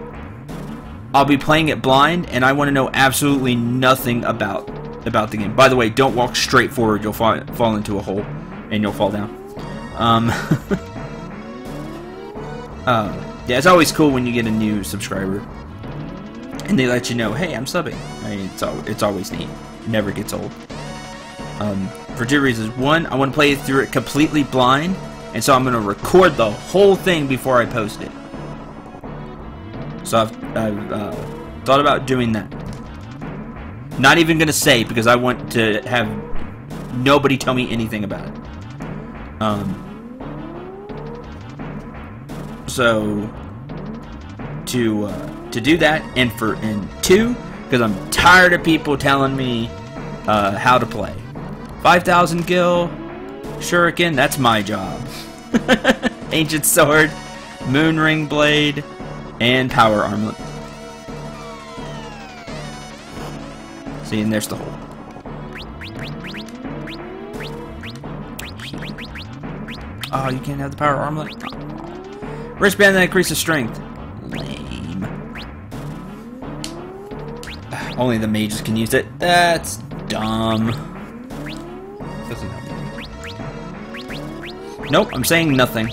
I'll be playing it blind, and I want to know absolutely nothing about the game. By the way, don't walk straight forward. You'll fall into a hole, and you'll fall down. Yeah, it's always cool when you get a new subscriber, and they let you know, hey, I'm subbing. I mean, it's always neat. It never gets old. For 2 reasons. One, I want to play through it completely blind, and so I'm going to record the whole thing before I post it. So I've thought about doing that. Not even going to say, because I want to have nobody tell me anything about it. So to do that, and 2, because I'm tired of people telling me how to play. 5,000 gil, shuriken, that's my job. Ancient sword, moonring blade, and power armlet. See, and there's the hole. Oh, you can't have the power armlet? Wristband that increases strength. Lame. Only the mages can use it. That's dumb. Doesn't help me. Nope, I'm saying nothing.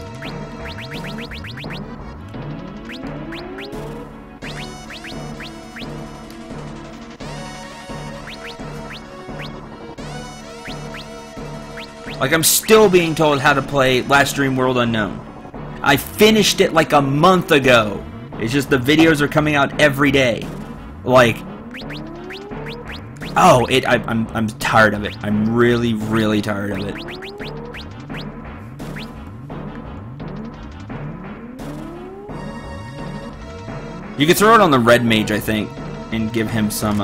Like, I'm still being told how to play Last Dream World Unknown. I finished it like a month ago. It's just the videos are coming out every day. Like, oh, I'm tired of it. I'm really, really tired of it. You could throw it on the red mage, I think, and give him some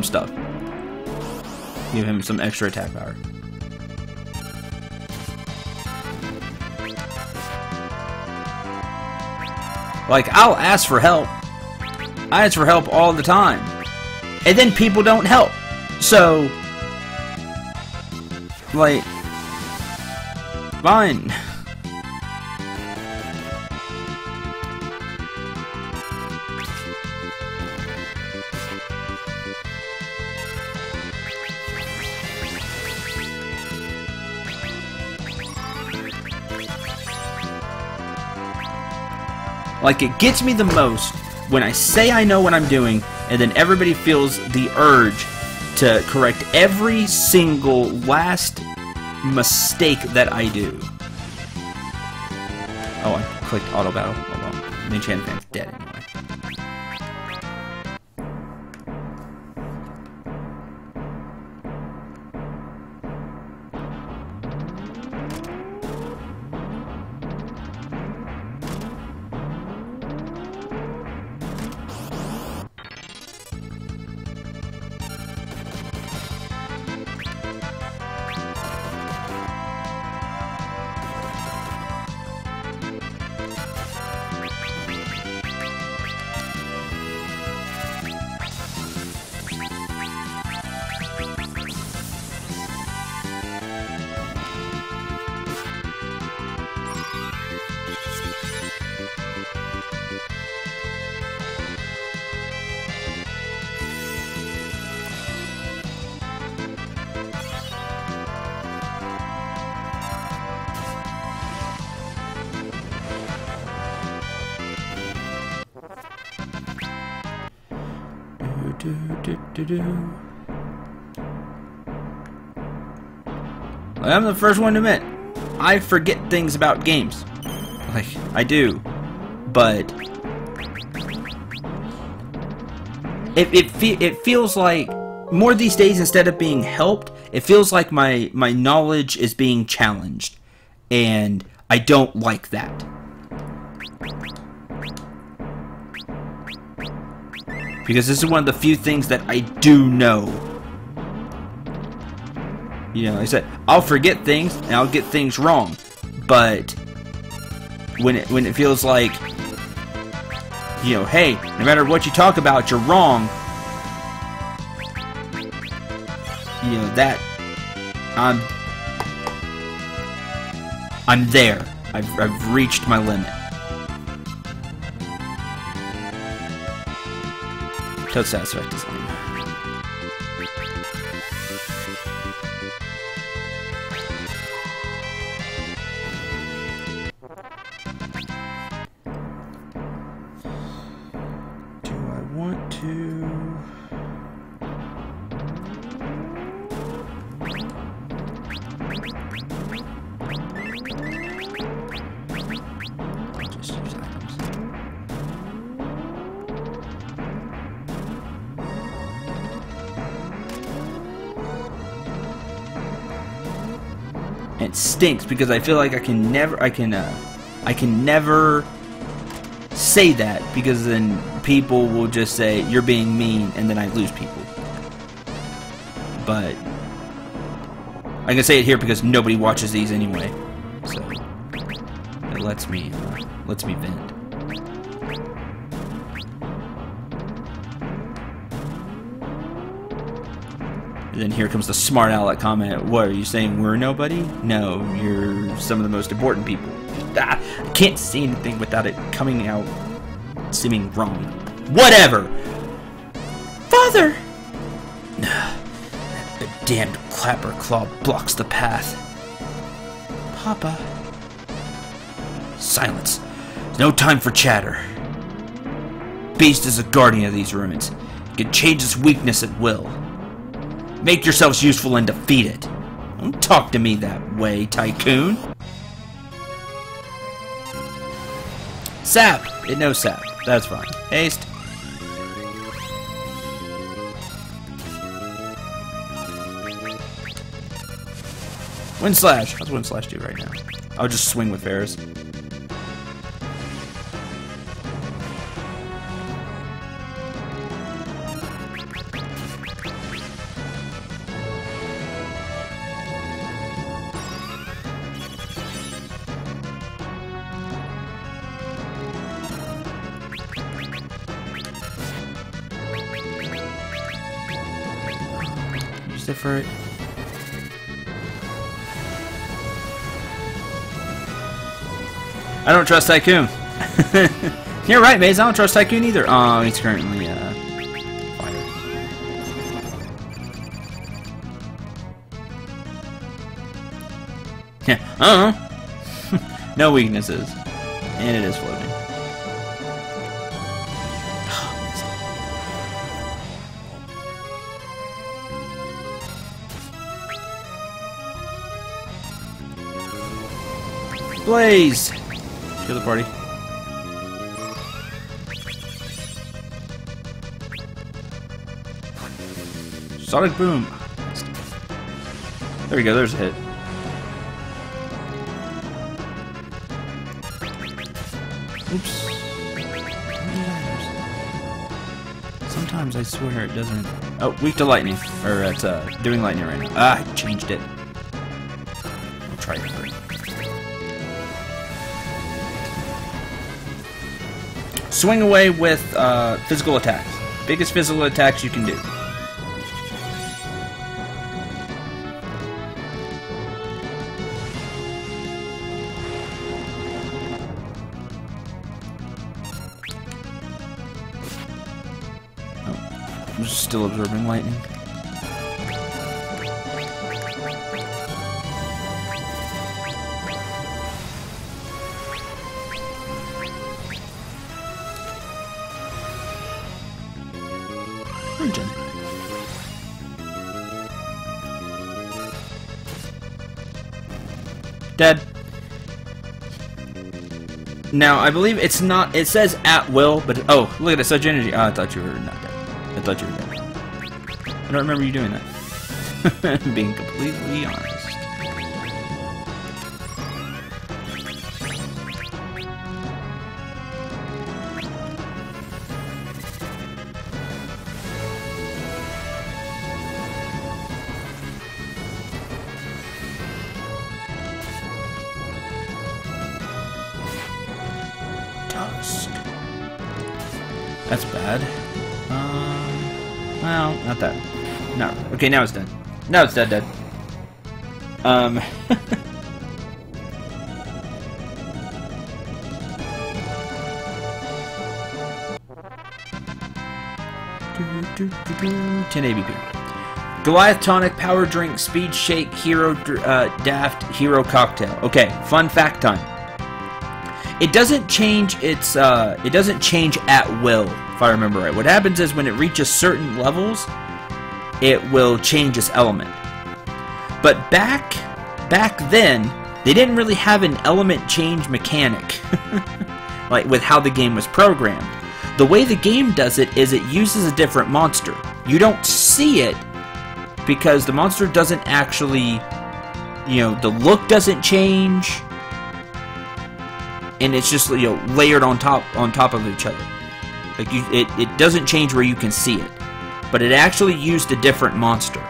stuff. Give him some extra attack power. Like, I'll ask for help. I ask for help all the time. And then people don't help. So, like, fine. Like, it gets me the most when I say I know what I'm doing, and then everybody feels the urge to correct every single last mistake that I do. Oh, I clicked auto battle. Oh well, the enchantment fan's dead anyway. I'm the first one to admit, I forget things about games. Like, I do. But it feels like, more these days, instead of being helped, it feels like my knowledge is being challenged. And I don't like that. Because this is one of the few things that I do know. You know, like I said, I'll forget things and I'll get things wrong. But when it feels like, you know, hey, no matter what you talk about, you're wrong. You know, that I'm there. I've reached my limit. Toad Satisfact is lame. Do I want to? I'll just use items. It stinks because I feel like I can never say that, because then people will just say you're being mean, and then I lose people. But I can say it here because nobody watches these anyway, so it lets me vent. And then here comes the smart aleck comment. What, are you saying we're nobody? No, you're some of the most important people. Ah, I can't say anything without it coming out seeming wrong. Whatever! Father! The damned clapper claw blocks the path. Papa. Silence. There's no time for chatter. Beast is a guardian of these ruins. He can change its weakness at will. Make yourselves useful and defeat it. Don't talk to me that way, Tycoon. Sap! It knows sap. That's fine. Haste. Wind Slash. How's Wind Slash do right now? I'll just swing with Ferris. Use it for it. I don't trust Tycoon. You're right, Maze. I don't trust Tycoon either. Oh, he's currently fired. Yeah. No weaknesses, and it is floating. Blaze. Kill the party. Sonic Boom. There we go, there's a hit. Oops. Sometimes I swear it doesn't. Oh, weak to lightning. Or it's doing lightning right now. Ah, I changed it. I'll try it first. Swing away with physical attacks. Biggest physical attacks you can do. Oh, I'm just still absorbing lightning. Dead. Now, I believe it's not. It says at will, but oh, look at it, such energy. Oh, I thought you were not dead. I thought you were dead. I don't remember you doing that. Being completely honest. That's bad. Well, not that. No. Okay, now it's dead. Now it's dead. $10 ABP. Goliath Tonic, Power Drink, Speed Shake, Hero Daft, Hero Cocktail. Okay, fun fact time. It doesn't change its, it doesn't change at will, if I remember right. What happens is when it reaches certain levels, it will change its element. But back then, they didn't really have an element change mechanic, like with how the game was programmed. The way the game does it is it uses a different monster. You don't see it because the monster doesn't actually, you know, the look doesn't change. And it's just, you know, layered on top of each other. Like it doesn't change where you can see it, but it actually used a different monster,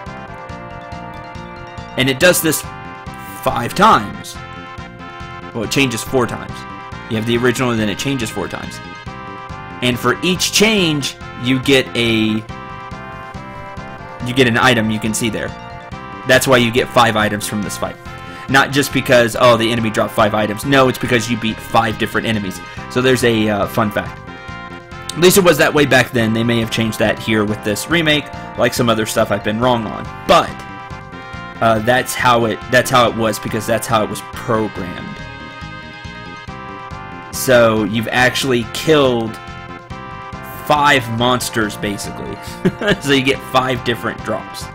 and it does this 5 times. Well, it changes 4 times. You have the original, and then it changes 4 times. And for each change, you get a you get an item you can see there. That's why you get 5 items from this fight. Not just because, oh, the enemy dropped 5 items. No, it's because you beat 5 different enemies. So there's a fun fact. At least it was that way back then. They may have changed that here with this remake, like some other stuff I've been wrong on. But that's how it was, because that's how it was programmed. So you've actually killed 5 monsters, basically. So you get 5 different drops.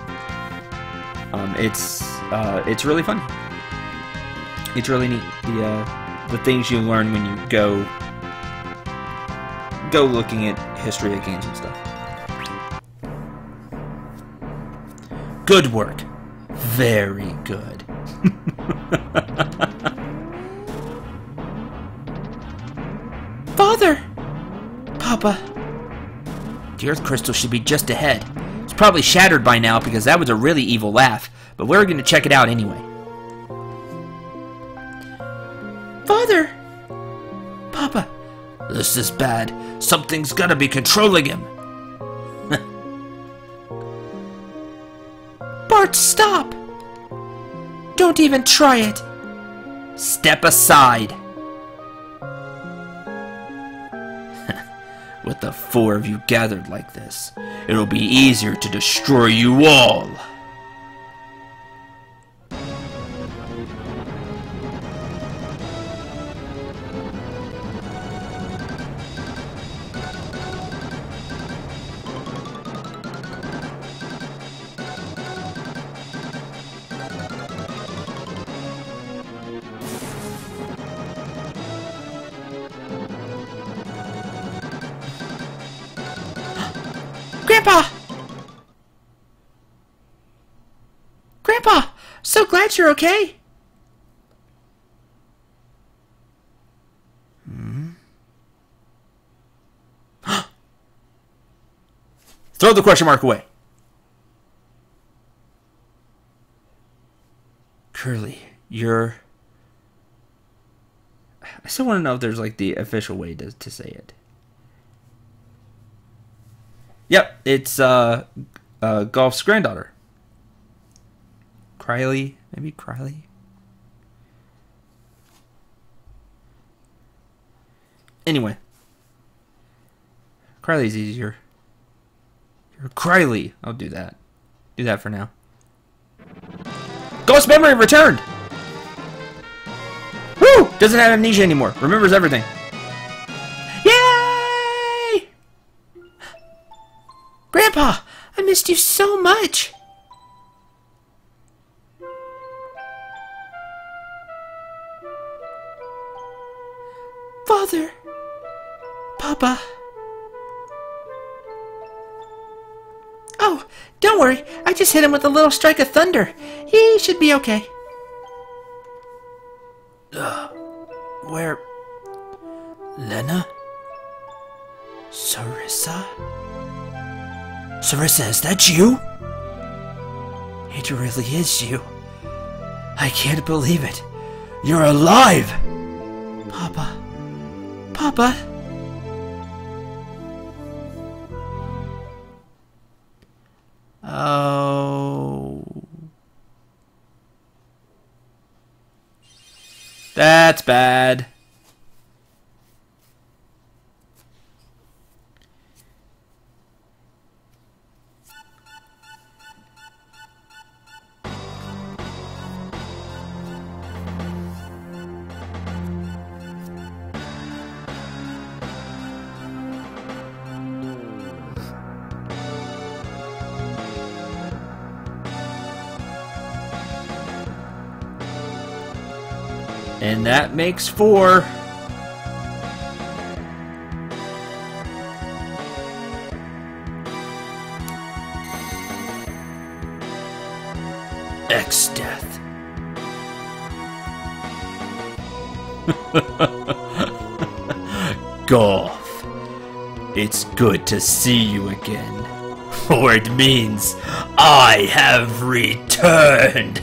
It's really fun. It's really neat. The things you learn when you go looking at history of games and stuff. Good work. Very good. Father! Papa. The Earth Crystal should be just ahead. It's probably shattered by now because that was a really evil laugh, but we're going to check it out anyway. Father! Papa. This is bad. Something's gotta be controlling him. Bart, stop! Don't even try it. Step aside. With the 4 of you gathered like this, it'll be easier to destroy you all. Grandpa! Grandpa! So glad you're okay. Throw the question mark away. Curly, you're... I still want to know if there's like the official way to say it. Yep, it's Golf's granddaughter. Criley, maybe Criley. Anyway, Criley's easier. You're Criley. I'll do that. Do that for now. Ghost memory returned. Woo! Doesn't have amnesia anymore. Remembers everything. Yay! Grandpa, I missed you so much. Father. Papa. Oh, don't worry. I just hit him with a little strike of thunder. He should be okay. Where? Lena? Sarissa? Sarissa, is that you? It really is you. I can't believe it. You're alive! Papa. Papa. Oh. That's bad. And that makes 4. X-Death. Golf. It's good to see you again. For it means I have returned.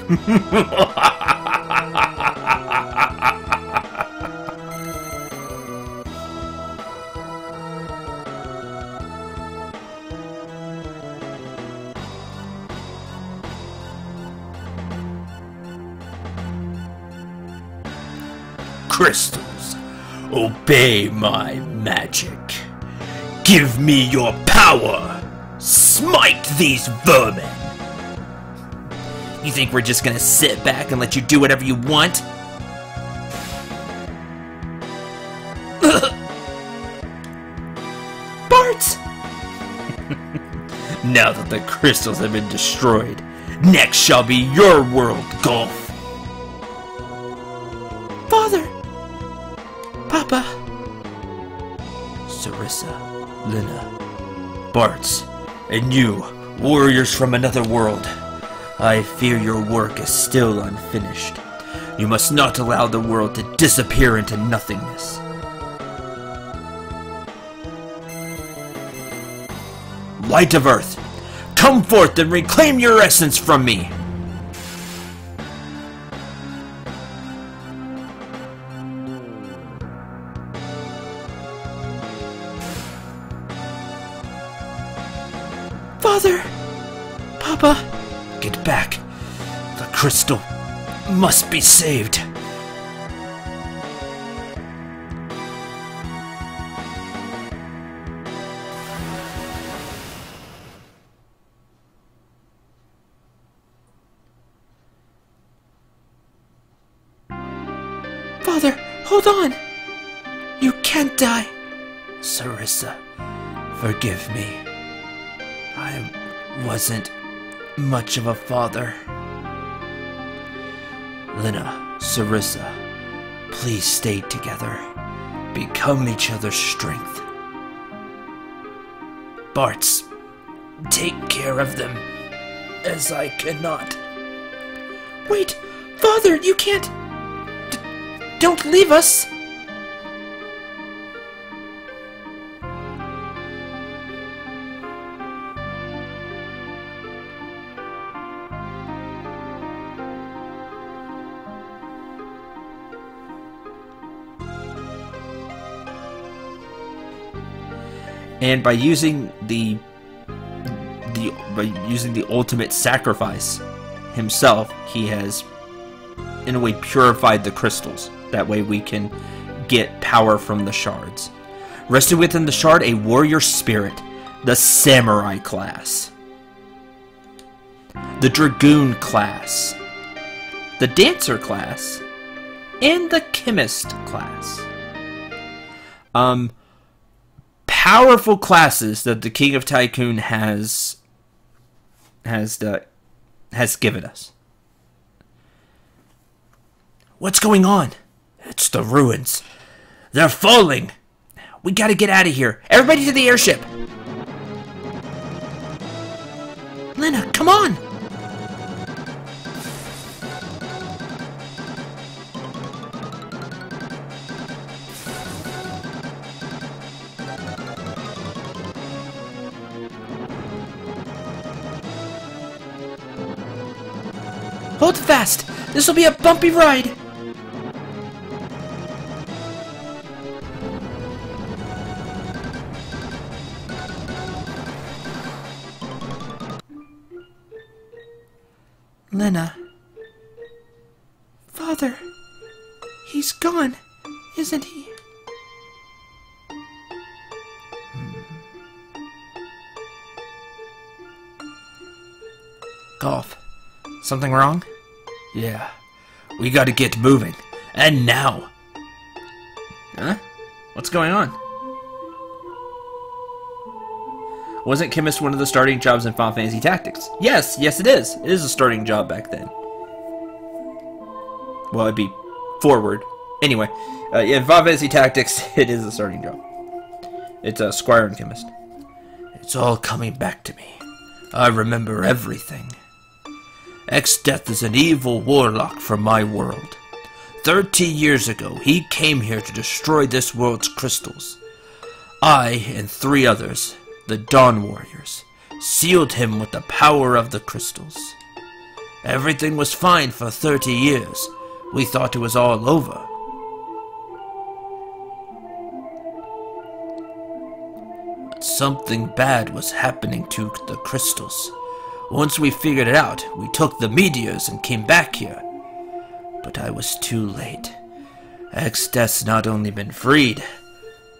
crystals. Obey my magic. Give me your power. Smite these vermin. You think we're just gonna sit back and let you do whatever you want? Bart! Now that the crystals have been destroyed, next shall be your world, Golf. Father! Papa! Sarissa, Lina, Bartz, and you, warriors from another world. I fear your work is still unfinished. You must not allow the world to disappear into nothingness. Light of Earth, come forth and reclaim your essence from me! Father! Papa! Get back! The crystal must be saved! Father, hold on! You can't die! Sarissa, forgive me. I wasn't much of a father. Lina, Sarissa, please stay together. Become each other's strength. Bartz, take care of them, as I cannot. Wait! Father, you can't... Don't leave us! And by using the ultimate sacrifice himself, he has in a way purified the crystals. That way we can get power from the shards. Rested within the shard, a warrior spirit, the samurai class, the dragoon class, the dancer class, and the chemist class. Powerful classes that the King of Tycoon has given us. What's going on? It's the ruins. They're falling. We gotta get out of here. Everybody to the airship. Lina, come on! Hold fast! This'll be a bumpy ride! Lina. Father. He's gone, isn't he? Golf. Something wrong? Yeah. We gotta get moving. And now. Huh? What's going on? Wasn't chemist one of the starting jobs in Final Fantasy Tactics? Yes, it is. It is a starting job back then. Well, it'd be forward. Anyway, in Final Fantasy Tactics, it is a starting job. It's a squire and chemist. It's all coming back to me. I remember everything. X-Death is an evil warlock from my world. 30 years ago, he came here to destroy this world's crystals. I and 3 others, the Dawn Warriors, sealed him with the power of the crystals. Everything was fine for 30 years. We thought it was all over. But something bad was happening to the crystals. Once we figured it out, we took the meteors and came back here. But I was too late. X-Death's not only been freed,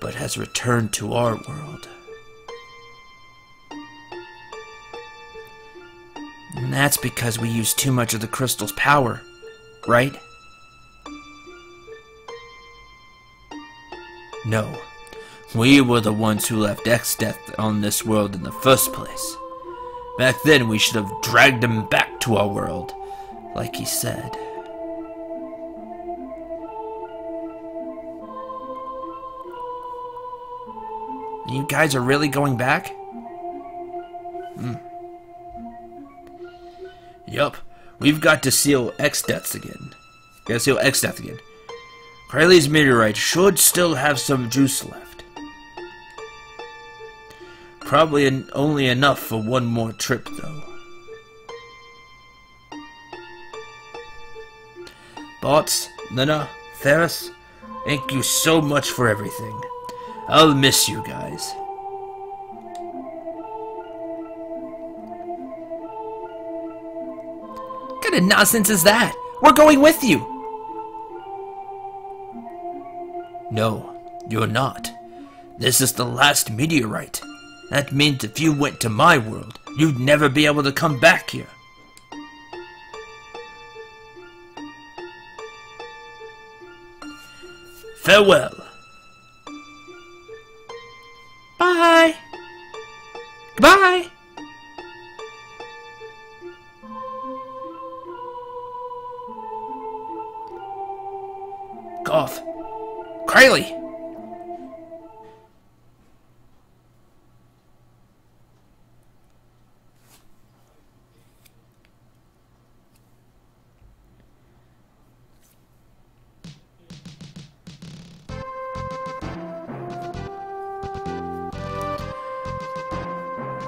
but has returned to our world. And that's because we used too much of the crystal's power, right? No. We were the ones who left X-Death on this world in the first place. Back then, we should have dragged him back to our world, like he said. You guys are really going back? Yup. We've got to seal X-Death again. Gotta seal X-Death again. Kryle's meteorite should still have some juice left. Probably only enough for one more trip, though. Bots, Lena, Theris, thank you so much for everything. I'll miss you guys. What kind of nonsense is that? We're going with you! No, you're not. This is the last meteorite. That means if you went to my world, you'd never be able to come back here. Farewell. Bye. Goodbye. Golf. Kryle.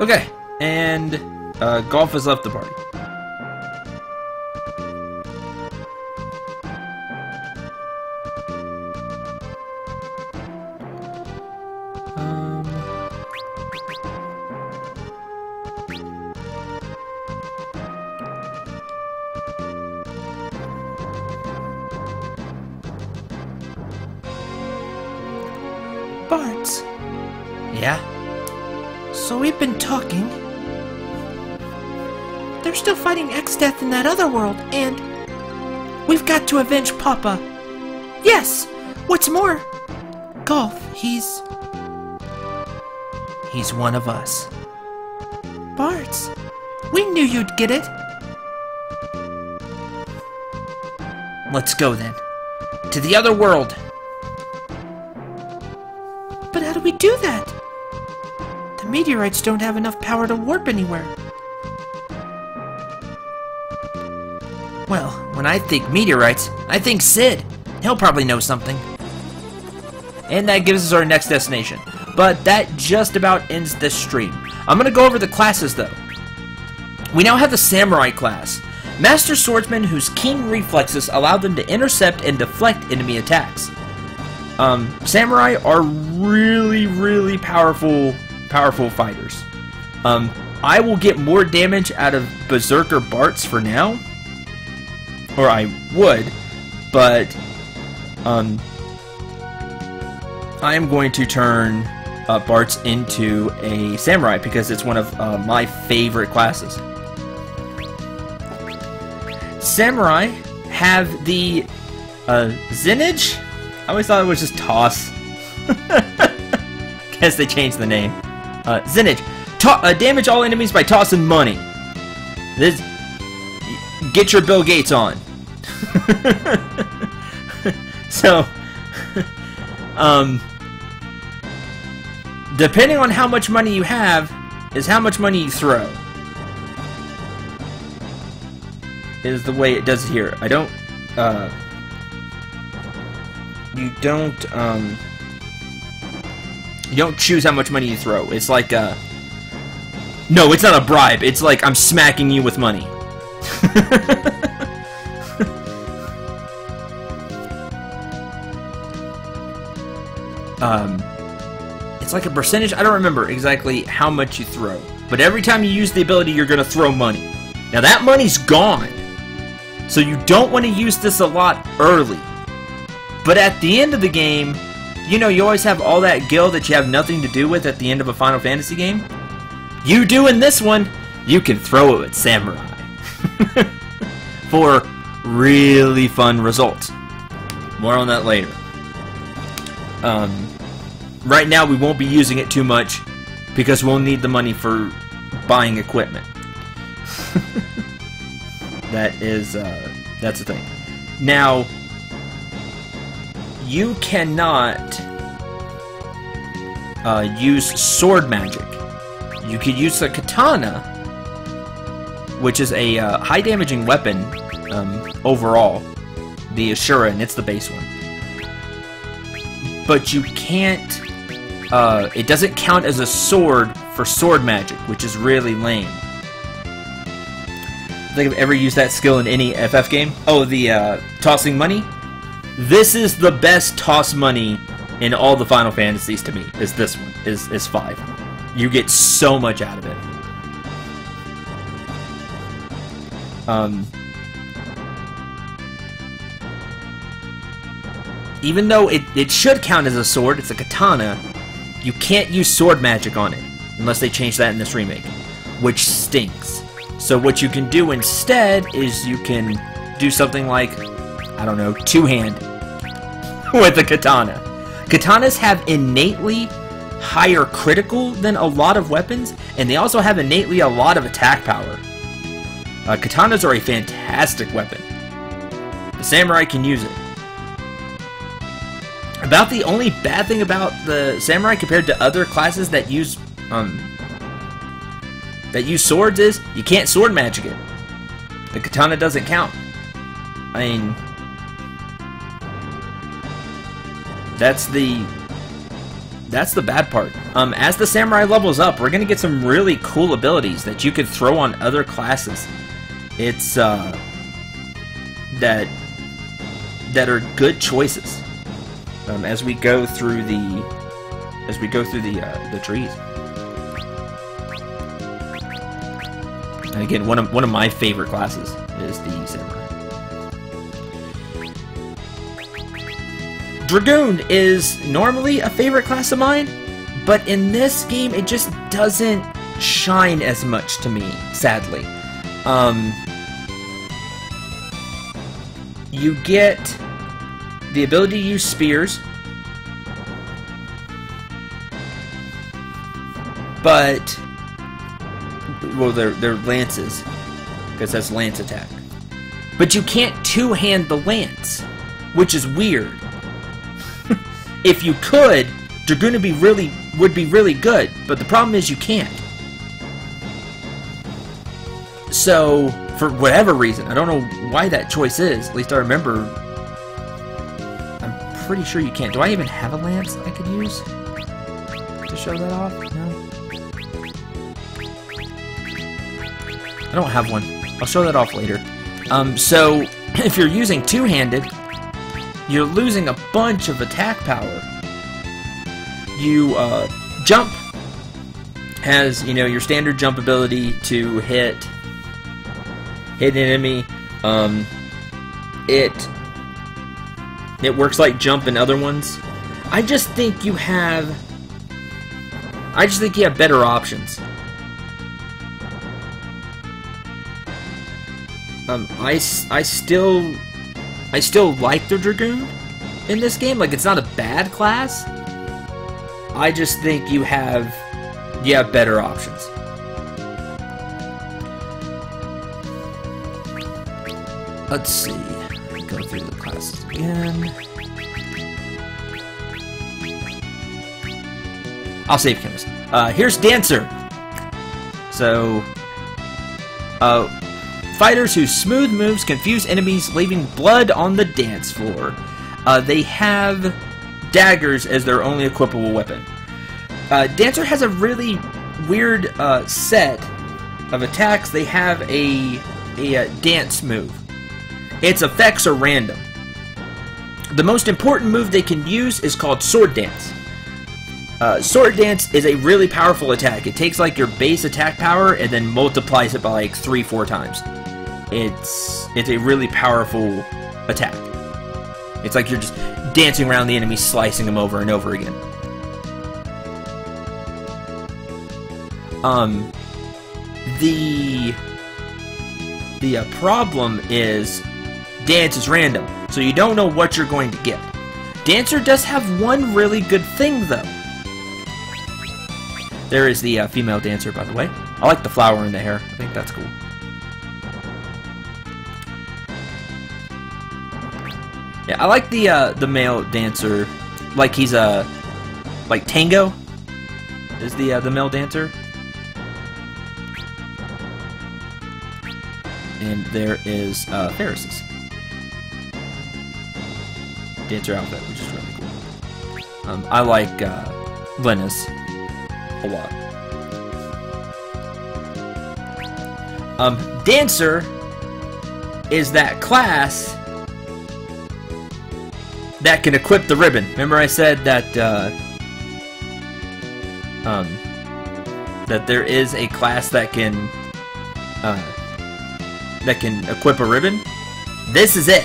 Okay, and Golf has left the party. Barts. Yeah? So we've been talking. They're still fighting X-Death in that other world, and we've got to avenge Papa. Yes! What's more, Golf, he's He's one of us. Barts. We knew you'd get it. Let's go then. To the other world. But how do we do that? The meteorites don't have enough power to warp anywhere. Well, when I think meteorites, I think Sid. He'll probably know something. And that gives us our next destination. But that just about ends this stream. I'm going to go over the classes, though. We now have the Samurai class. Master Swordsmen whose keen reflexes allow them to intercept and deflect enemy attacks. Samurai are really powerful fighters. I will get more damage out of Berserker Barts for now. Or I would, but I am going to turn Barts into a Samurai because it's one of my favorite classes. Samurai have the Zenage. I always thought it was just Toss. Guess they changed the name. Zenage. Damage all enemies by tossing money. This, get your Bill Gates on. So, depending on how much money you have, is how much money you throw. Is the way it does it here. You don't choose how much money you throw. It's like no, it's not a bribe. It's like I'm smacking you with money. It's like a percentage. I don't remember exactly how much you throw, but every time you use the ability, you're gonna throw money. Now that money's gone, so you don't want to use this a lot early. But at the end of the game, you know, you always have all that gil that you have nothing to do with at the end of a Final Fantasy game. You do in this one, you can throw it at Samurai. For really fun results. More on that later. Right now we won't be using it too much because we'll need the money for buying equipment. That's the thing. Now, you cannot use sword magic. You could use a katana, which is a high damaging weapon overall. The Ashura, and it's the base one. But you can't... it doesn't count as a sword for sword magic, which is really lame. I think I've ever used that skill in any FF game. Oh, the tossing money? This is the best toss money in all the Final Fantasies to me, is this one, is 5. You get so much out of it. Even though it should count as a sword, it's a katana, you can't use sword magic on it, unless they change that in this remake, which stinks. So what you can do instead is you can do something like, I don't know, two-hand with the katana. Katanas have innately higher critical than a lot of weapons, and they also have innately a lot of attack power. Katanas are a fantastic weapon. The samurai can use it. About the only bad thing about the samurai compared to other classes that use swords is you can't sword magic it. The katana doesn't count. I mean, that's the bad part. As the samurai levels up, we're gonna get some really cool abilities that you could throw on other classes. It's that are good choices as we go through the trees. And again, one of my favorite classes is the samurai. Dragoon is normally a favorite class of mine, but in this game it just doesn't shine as much to me, sadly. You get the ability to use spears, but well, they're lances, because that's lance attack. But you can't two-hand the lance, which is weird. If you could, Dragoon would be really good, but the problem is you can't. So, for whatever reason, I don't know why that choice is. At least I remember. I'm pretty sure you can't. Do I even have a lance I could use to show that off? No. I don't have one. I'll show that off later. So, if you're using two-handed, you're losing a bunch of attack power. You, jump has, you know, your standard jump ability to hit an enemy. It works like jump in other ones. I just think you have better options. I still like the Dragoon in this game. Like, it's not a bad class. I just think you have better options. Let's see. Go through the classes again. I'll save chemist. Here's Dancer. So, fighters whose smooth moves confuse enemies, leaving blood on the dance floor. They have daggers as their only equipable weapon. Dancer has a really weird set of attacks. They have a dance move. Its effects are random. The most important move they can use is called Sword Dance. Sword Dance is a really powerful attack. It takes like your base attack power and then multiplies it by like 3-4 times. It's a really powerful attack. It's like you're just dancing around the enemy, slicing them over and over again. The problem is dance is random, so you don't know what you're going to get. Dancer does have one really good thing, though. There is the female dancer, by the way. I like the flower in the hair. I think that's cool. Yeah, I like the male dancer. Like he's like Tango is the male dancer. And there is Ferris's dancer outfit, which is really cool. I like Lena's a lot. Dancer is that class that can equip the ribbon. Remember I said that that there is a class that can equip a ribbon? This is it.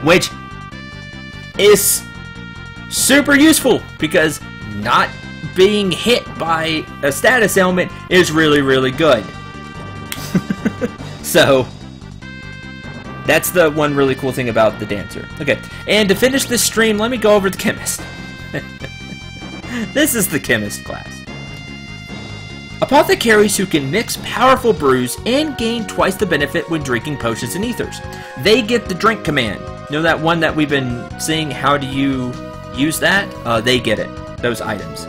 Which is super useful because not being hit by a status ailment is really, really good. So that's the one really cool thing about the dancer. Okay, and to finish this stream, let me go over the chemist. This is the chemist class. Apothecaries who can mix powerful brews and gain twice the benefit when drinking potions and ethers. They get the drink command. You know that one that we've been seeing? How do you use that? They get it. Those items.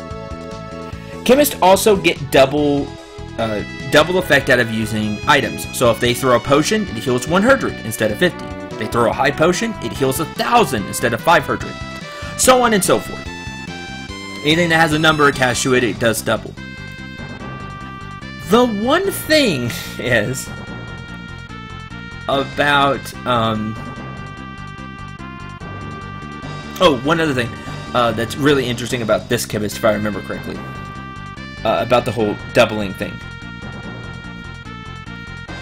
Chemists also get double effect out of using items. So if they throw a potion, it heals 100 instead of 50. If they throw a high potion, it heals 1,000 instead of 500. So on and so forth. Anything that has a number attached to it, it does double. The one thing is about one other thing that's really interesting about this chemist, if I remember correctly, about the whole doubling thing.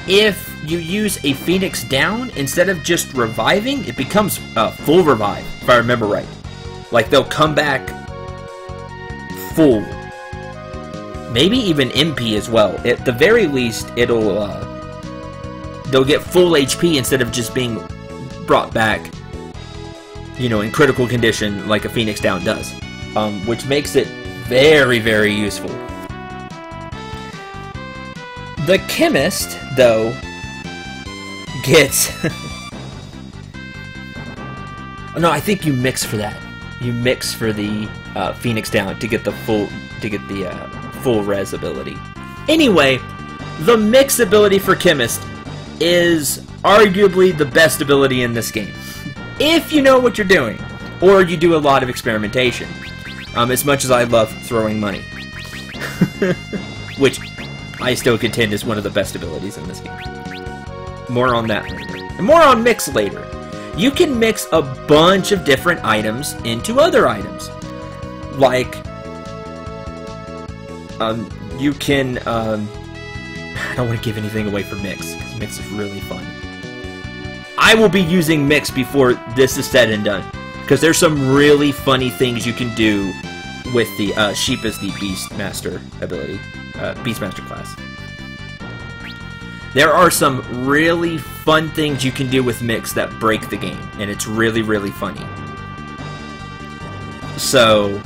If you use a Phoenix down, instead of just reviving, it becomes full revive, if I remember right. Like, they'll come back full. Maybe even MP as well. At the very least, they'll get full HP instead of just being brought back, you know, in critical condition like a Phoenix down does. Which makes it very, very useful. The chemist, though, gets... No, I think you mix for that. You mix for the Phoenix down to get the full res ability. Anyway, the mix ability for chemist is arguably the best ability in this game, if you know what you're doing, or you do a lot of experimentation. As much as I love throwing money, which I still contend is one of the best abilities in this game. More on that later. And more on mix later. You can mix a bunch of different items into other items. Like, you can, I don't want to give anything away for mix, because mix is really fun. I will be using mix before this is said and done, because there's some really funny things you can do with the, Sheep as the Beastmaster ability. Beastmaster class. There are some really fun things you can do with mix that break the game, and it's really, really funny. So,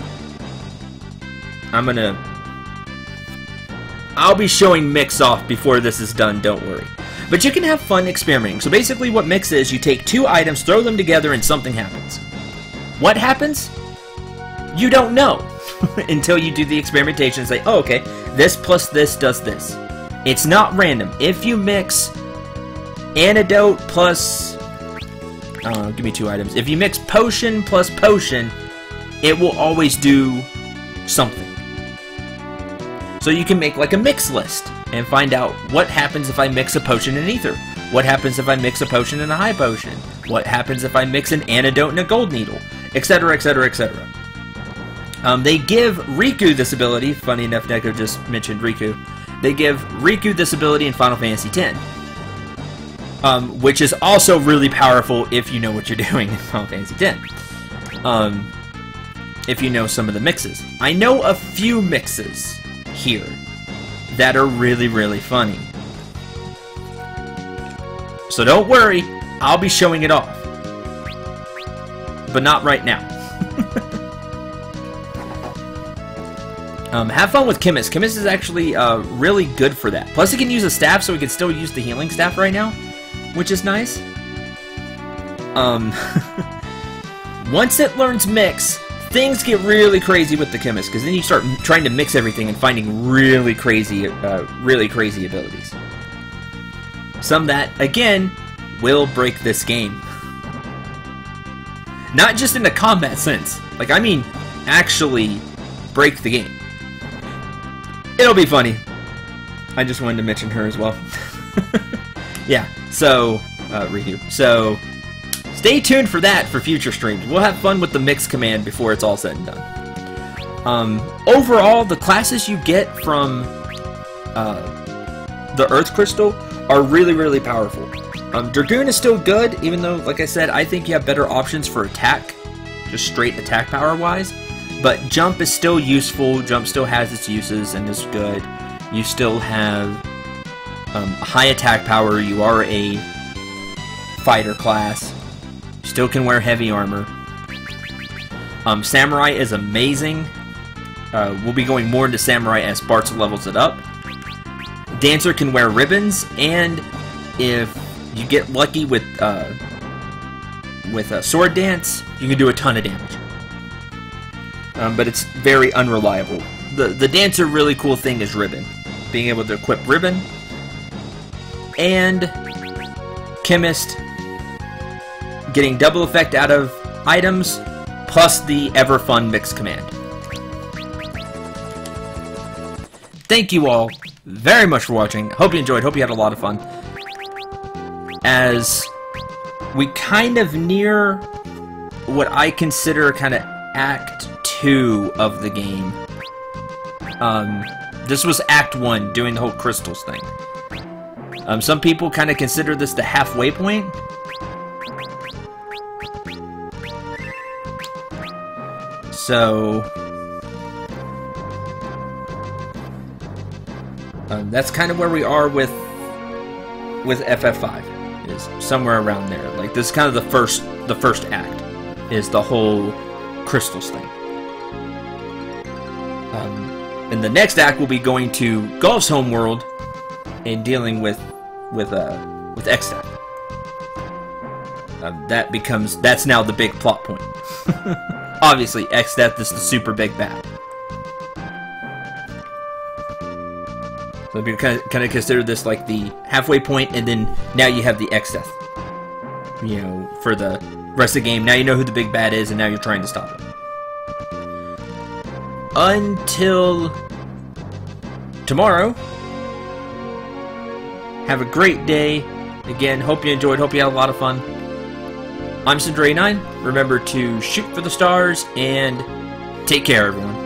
I'll be showing mix off before this is done, don't worry. But you can have fun experimenting. So basically what mix is, you take two items, throw them together, and something happens. What happens? You don't know. Until you do the experimentation and say, oh, okay, this plus this does this. It's not random. If you mix antidote plus... give me two items. If you mix potion plus potion, it will always do something. So you can make like a mix list and find out what happens if I mix a potion and ether. What happens if I mix a potion and a high potion? What happens if I mix an antidote and a gold needle? Etc, etc, etc. They give Riku this ability. Funny enough, Neko just mentioned Riku. They give Riku this ability in Final Fantasy X. which is also really powerful if you know what you're doing in Final Fantasy X. If you know some of the mixes. I know a few mixes here that are really, really funny. So don't worry, I'll be showing it off. But not right now. Have fun with Chemist. Chemist is actually really good for that. Plus, he can use a staff, so we can still use the healing staff right now, which is nice. Once it learns Mix, things get really crazy with the Chemist, because then you start trying to mix everything and finding really crazy abilities. Some that, again, will break this game. Not just in the combat sense. Like, I mean, actually break the game. It'll be funny. I just wanted to mention her as well. Yeah, so, Ryu. So, stay tuned for that for future streams. We'll have fun with the mix command before it's all said and done. Overall, the classes you get from the Earth Crystal are really, really powerful. Dragoon is still good, even though, like I said, I think you have better options for attack, just straight attack power-wise. But Jump is still useful, Jump still has its uses and is good. You still have high attack power, you are a fighter class. You still can wear heavy armor. Samurai is amazing. We'll be going more into Samurai as Bartz levels it up. Dancer can wear ribbons, and if you get lucky with Sword Dance, you can do a ton of damage. But it's very unreliable. The Dancer really cool thing is Ribbon. Being able to equip Ribbon. And Chemist getting double effect out of items, plus the ever fun mix command. Thank you all very much for watching. Hope you enjoyed. Hope you had a lot of fun. As we kind of near what I consider kind of Act 2 of the game. This was Act 1, doing the whole crystals thing. Some people kind of consider this the halfway point. So that's kind of where we are with FF5. Is somewhere around there. Like, this is kind of the first act, is the whole crystals thing. And the next act will be going to Golf's home world and dealing with X-Staff. That's now the big plot point. Obviously, X-Staff is the super big bad. So you kind of consider this like the halfway point, and then now you have the X-Death. You know, for the rest of the game. Now you know who the big bad is, and now you're trying to stop it. Until tomorrow, have a great day. Again, hope you enjoyed, hope you had a lot of fun. I'm Cendril 9. Remember to shoot for the stars, and take care, everyone.